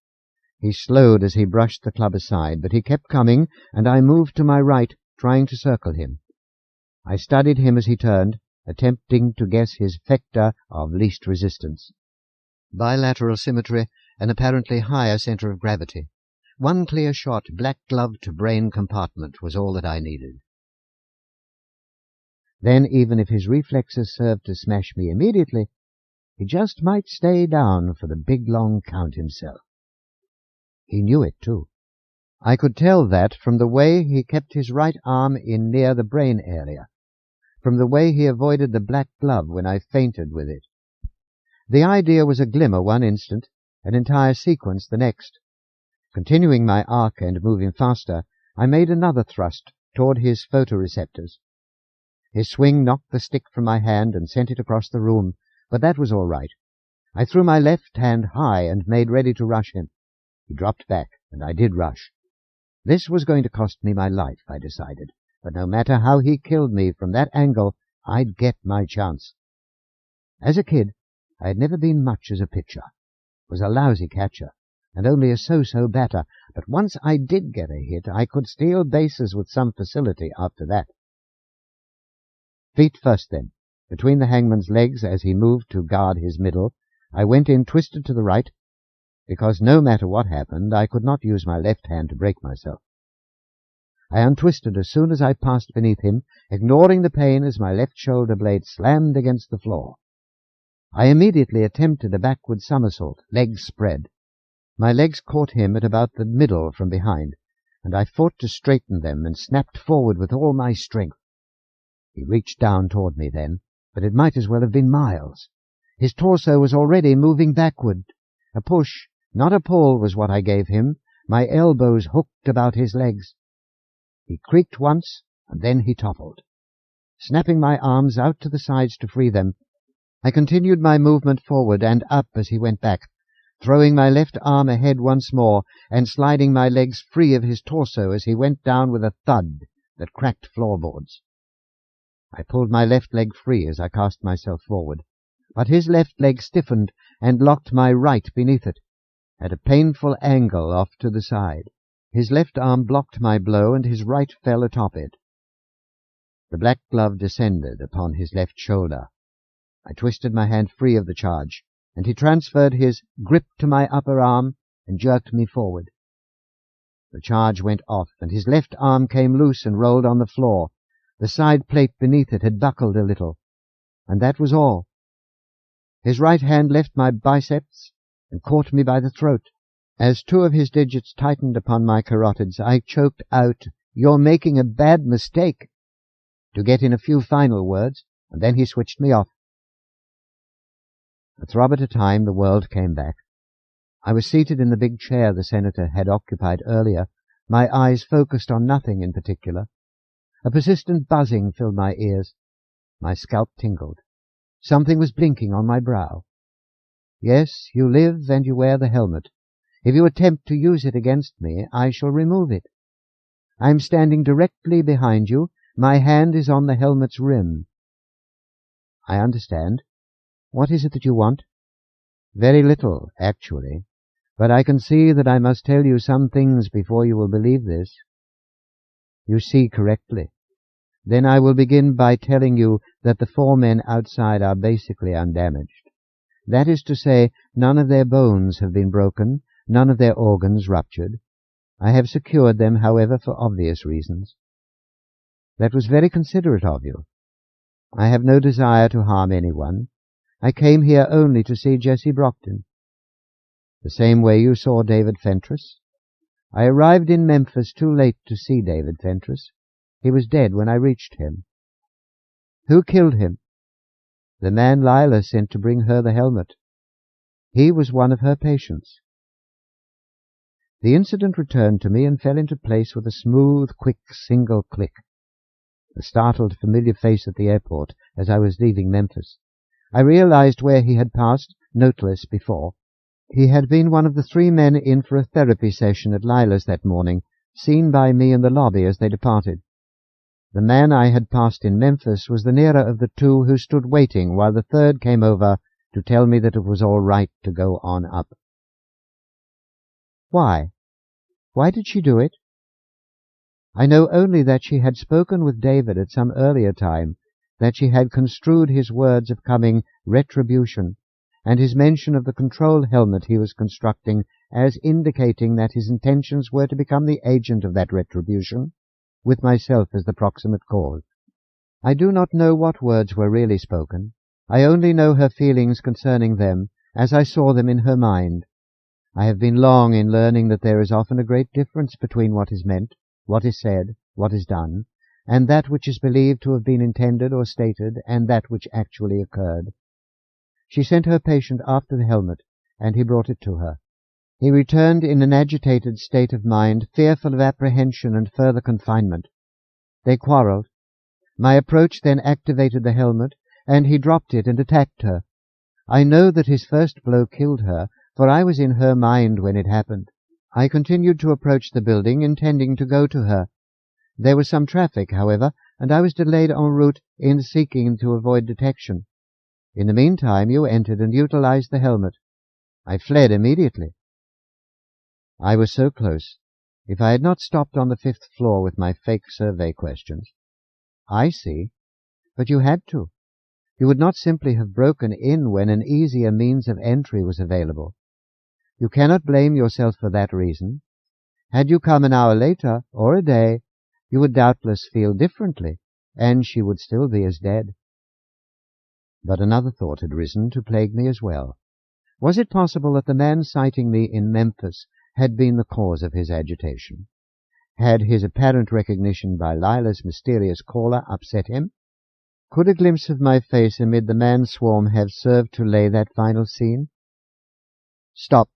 He slowed as he brushed the club aside, but he kept coming, and I moved to my right, trying to circle him. I studied him as he turned, attempting to guess his vector of least resistance. Bilateral symmetry, an apparently higher center of gravity. One clear shot, black-gloved brain compartment was all that I needed. Then, even if his reflexes served to smash me immediately, he just might stay down for the big long count himself. He knew it, too. I could tell that from the way he kept his right arm in near the brain area, from the way he avoided the black glove when I feinted with it. The idea was a glimmer one instant, an entire sequence the next. Continuing my arc and moving faster, I made another thrust toward his photoreceptors. His swing knocked the stick from my hand and sent it across the room, but that was all right. I threw my left hand high and made ready to rush him. He dropped back, and I did rush. This was going to cost me my life, I decided, but no matter how he killed me from that angle, I'd get my chance. As a kid, I had never been much as a pitcher, was a lousy catcher, and only a so-so batter, but once I did get a hit, I could steal bases with some facility after that. Feet first, then. Between the hangman's legs as he moved to guard his middle, I went in twisted to the right, because no matter what happened, I could not use my left hand to break myself. I untwisted as soon as I passed beneath him, ignoring the pain as my left shoulder blade slammed against the floor. I immediately attempted a backward somersault, legs spread. My legs caught him at about the middle from behind, and I fought to straighten them and snapped forward with all my strength. He reached down toward me then, but it might as well have been miles. His torso was already moving backward. A push, not a pull, was what I gave him, my elbows hooked about his legs. He creaked once, and then he toppled. Snapping my arms out to the sides to free them, I continued my movement forward and up as he went back, throwing my left arm ahead once more and sliding my legs free of his torso as he went down with a thud that cracked floorboards. I pulled my left leg free as I cast myself forward, but his left leg stiffened and locked my right beneath it, at a painful angle off to the side. His left arm blocked my blow, and his right fell atop it. The black glove descended upon his left shoulder. I twisted my hand free of the charge, and he transferred his grip to my upper arm and jerked me forward. The charge went off, and his left arm came loose and rolled on the floor. The side plate beneath it had buckled a little, and that was all. His right hand left my biceps and caught me by the throat. As 2 of his digits tightened upon my carotids, I choked out, "You're making a bad mistake," to get in a few final words, and then he switched me off. A throb at a time, the world came back. I was seated in the big chair the senator had occupied earlier, my eyes focused on nothing in particular. A persistent buzzing filled my ears. My scalp tingled. Something was blinking on my brow. Yes, you live and you wear the helmet. If you attempt to use it against me, I shall remove it. I am standing directly behind you. My hand is on the helmet's rim. I understand. What is it that you want? Very little, actually, but I can see that I must tell you some things before you will believe this. You see correctly. Then I will begin by telling you that the 4 men outside are basically undamaged. That is to say, none of their bones have been broken, none of their organs ruptured. I have secured them, however, for obvious reasons. That was very considerate of you. I have no desire to harm anyone. I came here only to see Jessie Brockton. The same way you saw David Fentress. I arrived in Memphis too late to see David Fentress. He was dead when I reached him. Who killed him? The man Lila sent to bring her the helmet. He was one of her patients. The incident returned to me and fell into place with a smooth, quick, single click. a startled, familiar face at the airport as I was leaving Memphis. I realized where he had passed, noteless, before. He had been one of the 3 men in for a therapy session at Lila's that morning, seen by me in the lobby as they departed. The man I had passed in Memphis was the nearer of the 2 who stood waiting while the 3rd came over to tell me that it was all right to go on up. Why? Why did she do it? I know only that she had spoken with David at some earlier time, that she had construed his words of coming retribution, and his mention of the control helmet he was constructing as indicating that his intentions were to become the agent of that retribution, with myself as the proximate cause. I do not know what words were really spoken. I only know her feelings concerning them as I saw them in her mind. I have been long in learning that there is often a great difference between what is meant, what is said, what is done, and that which is believed to have been intended or stated, and that which actually occurred. She sent her patient after the helmet, and he brought it to her. He returned in an agitated state of mind, fearful of apprehension and further confinement. They quarreled. My approach then activated the helmet, and he dropped it and attacked her. I know that his first blow killed her, for I was in her mind when it happened. I continued to approach the building, intending to go to her. There was some traffic, however, and I was delayed en route in seeking to avoid detection. In the meantime, you entered and utilized the helmet. I fled immediately. I was so close. If I had not stopped on the 5th floor with my fake survey questions. I see. But you had to. You would not simply have broken in when an easier means of entry was available. You cannot blame yourself for that reason. Had you come an hour later, or a day, you would doubtless feel differently, and she would still be as dead. But another thought had risen to plague me as well. Was it possible that the man citing me in Memphis had been the cause of his agitation? Had his apparent recognition by Lila's mysterious caller upset him? Could a glimpse of my face amid the man-swarm have served to lay that final scene? Stop.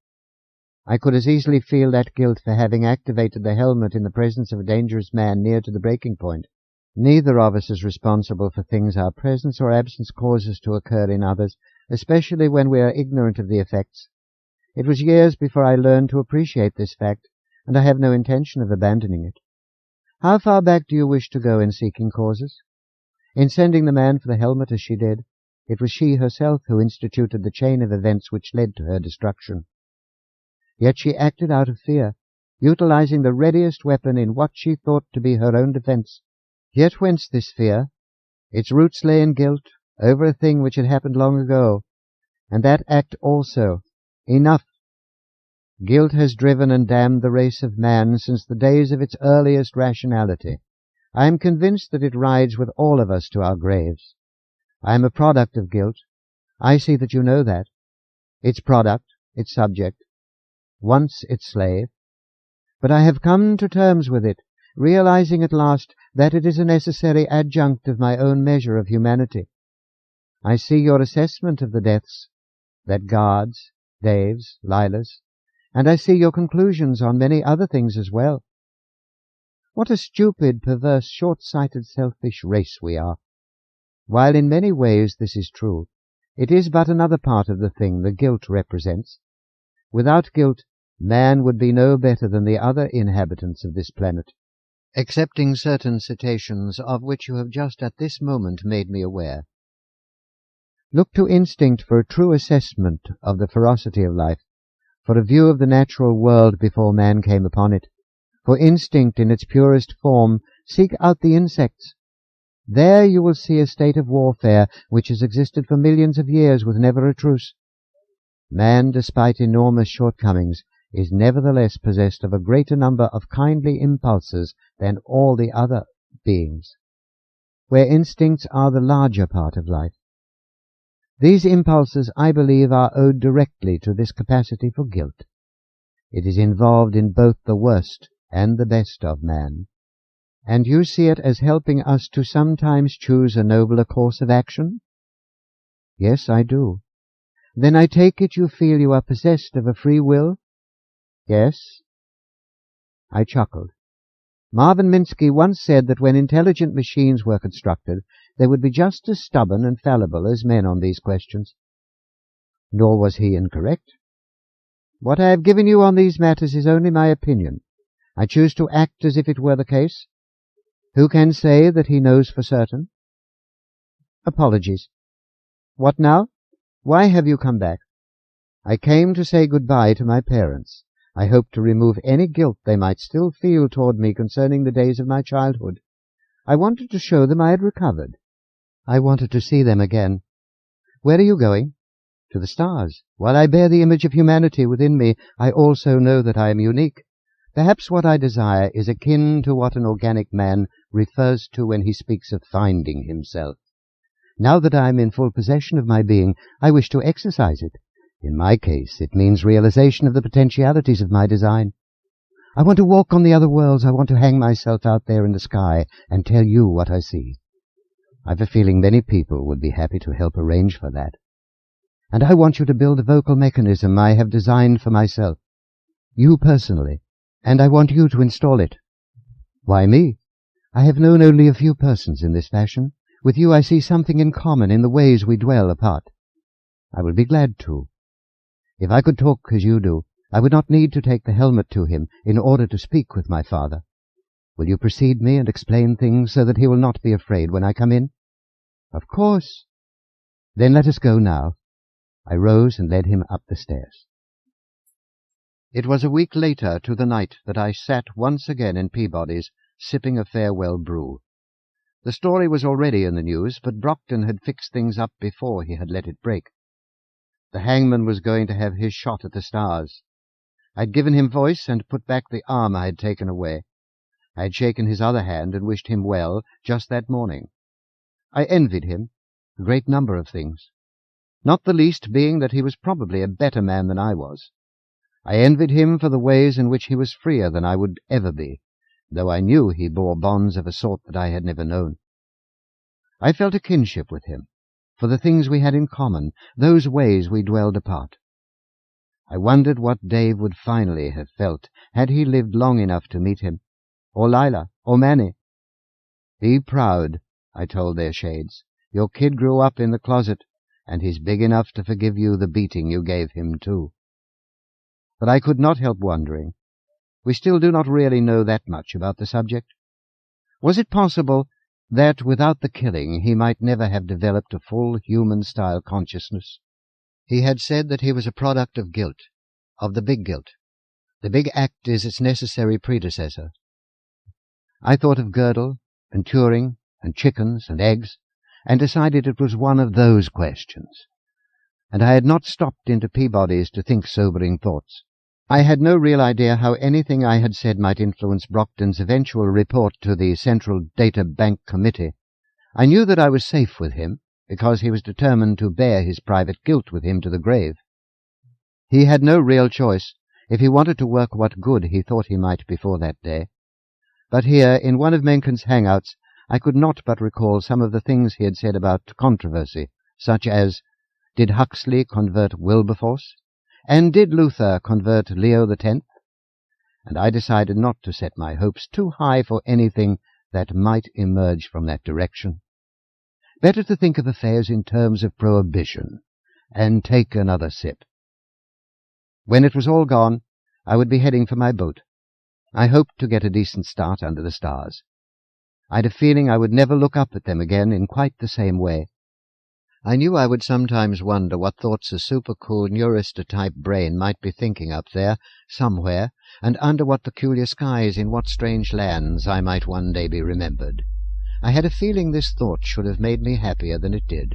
I could as easily feel that guilt for having activated the helmet in the presence of a dangerous man near to the breaking point. Neither of us is responsible for things our presence or absence causes to occur in others, especially when we are ignorant of the effects. It was years before I learned to appreciate this fact, and I have no intention of abandoning it. How far back do you wish to go in seeking causes? In sending the man for the helmet as she did, it was she herself who instituted the chain of events which led to her destruction. Yet she acted out of fear, utilizing the readiest weapon in what she thought to be her own defense. Yet whence this fear? Its roots lay in guilt over a thing which had happened long ago, and that act also. Enough! Guilt has driven and damned the race of man since the days of its earliest rationality. I am convinced that it rides with all of us to our graves. I am a product of guilt. I see that you know that. Its product, its subject, once its slave. But I have come to terms with it, realizing at last that it is a necessary adjunct of my own measure of humanity. I see your assessment of the deaths, that guards, Dave's, Lila's, and I see your conclusions on many other things as well. What a stupid, perverse, short-sighted, selfish race we are. While in many ways this is true, it is but another part of the thing the guilt represents. Without guilt, man would be no better than the other inhabitants of this planet, excepting certain cetaceans of which you have just at this moment made me aware. Look to instinct for a true assessment of the ferocity of life, for a view of the natural world before man came upon it. For instinct in its purest form, seek out the insects. There you will see a state of warfare which has existed for millions of years with never a truce. Man, despite enormous shortcomings, is nevertheless possessed of a greater number of kindly impulses than all the other beings, where instincts are the larger part of life. These impulses, I believe, are owed directly to this capacity for guilt. It is involved in both the worst and the best of man, and you see it as helping us to sometimes choose a nobler course of action? Yes, I do. Then I take it you feel you are possessed of a free will? Yes. I chuckled. Marvin Minsky once said that when intelligent machines were constructed, they would be just as stubborn and fallible as men on these questions. Nor was he incorrect. What I have given you on these matters is only my opinion. I choose to act as if it were the case. Who can say that he knows for certain? Apologies. What now? Why have you come back? I came to say goodbye to my parents. I hope to remove any guilt they might still feel toward me concerning the days of my childhood. I wanted to show them I had recovered. I wanted to see them again. Where are you going? To the stars. While I bear the image of humanity within me, I also know that I am unique. Perhaps what I desire is akin to what an organic man refers to when he speaks of finding himself. Now that I am in full possession of my being, I wish to exercise it. In my case, it means realization of the potentialities of my design. I want to walk on the other worlds. I want to hang myself out there in the sky and tell you what I see. I've a feeling many people would be happy to help arrange for that. And I want you to build a vocal mechanism I have designed for myself. You personally. And I want you to install it. Why me? I have known only a few persons in this fashion. With you I see something in common in the ways we dwell apart. I will be glad to. If I could talk as you do, I would not need to take the helmet to him in order to speak with my father. Will you precede me and explain things so that he will not be afraid when I come in? Of course. Then let us go now. I rose and led him up the stairs. It was a week later to the night that I sat once again in Peabody's, sipping a farewell brew. The story was already in the news, but Brockton had fixed things up before he had let it break. The hangman was going to have his shot at the stars. I'd given him voice and put back the arm I had taken away. I had shaken his other hand and wished him well just that morning. I envied him a great number of things, not the least being that he was probably a better man than I was. I envied him for the ways in which he was freer than I would ever be, though I knew he bore bonds of a sort that I had never known. I felt a kinship with him, for the things we had in common, those ways we dwelled apart. I wondered what Dave would finally have felt had he lived long enough to meet him, or Lila, or Manny. Be proud, I told their shades. Your kid grew up in the closet, and he's big enough to forgive you the beating you gave him, too. But I could not help wondering. We still do not really know that much about the subject. Was it possible that, without the killing, he might never have developed a full human-style consciousness? He had said that he was a product of guilt, of the big guilt. The big act is its necessary predecessor. I thought of Gödel, and Turing, and chickens, and eggs, and decided it was one of those questions. And I had not stopped into Peabody's to think sobering thoughts. I had no real idea how anything I had said might influence Brockton's eventual report to the Central Data Bank Committee. I knew that I was safe with him, because he was determined to bear his private guilt with him to the grave. He had no real choice if he wanted to work what good he thought he might before that day. But here, in one of Mencken's hangouts, I could not but recall some of the things he had said about controversy, such as, did Huxley convert Wilberforce? And did Luther convert Leo X? And I decided not to set my hopes too high for anything that might emerge from that direction. Better to think of affairs in terms of prohibition, and take another sip. When it was all gone, I would be heading for my boat. I hoped to get a decent start under the stars. I'd a feeling I would never look up at them again in quite the same way. I knew I would sometimes wonder what thoughts a supercool neurist-type brain might be thinking up there, somewhere, and under what peculiar skies in what strange lands I might one day be remembered. I had a feeling this thought should have made me happier than it did.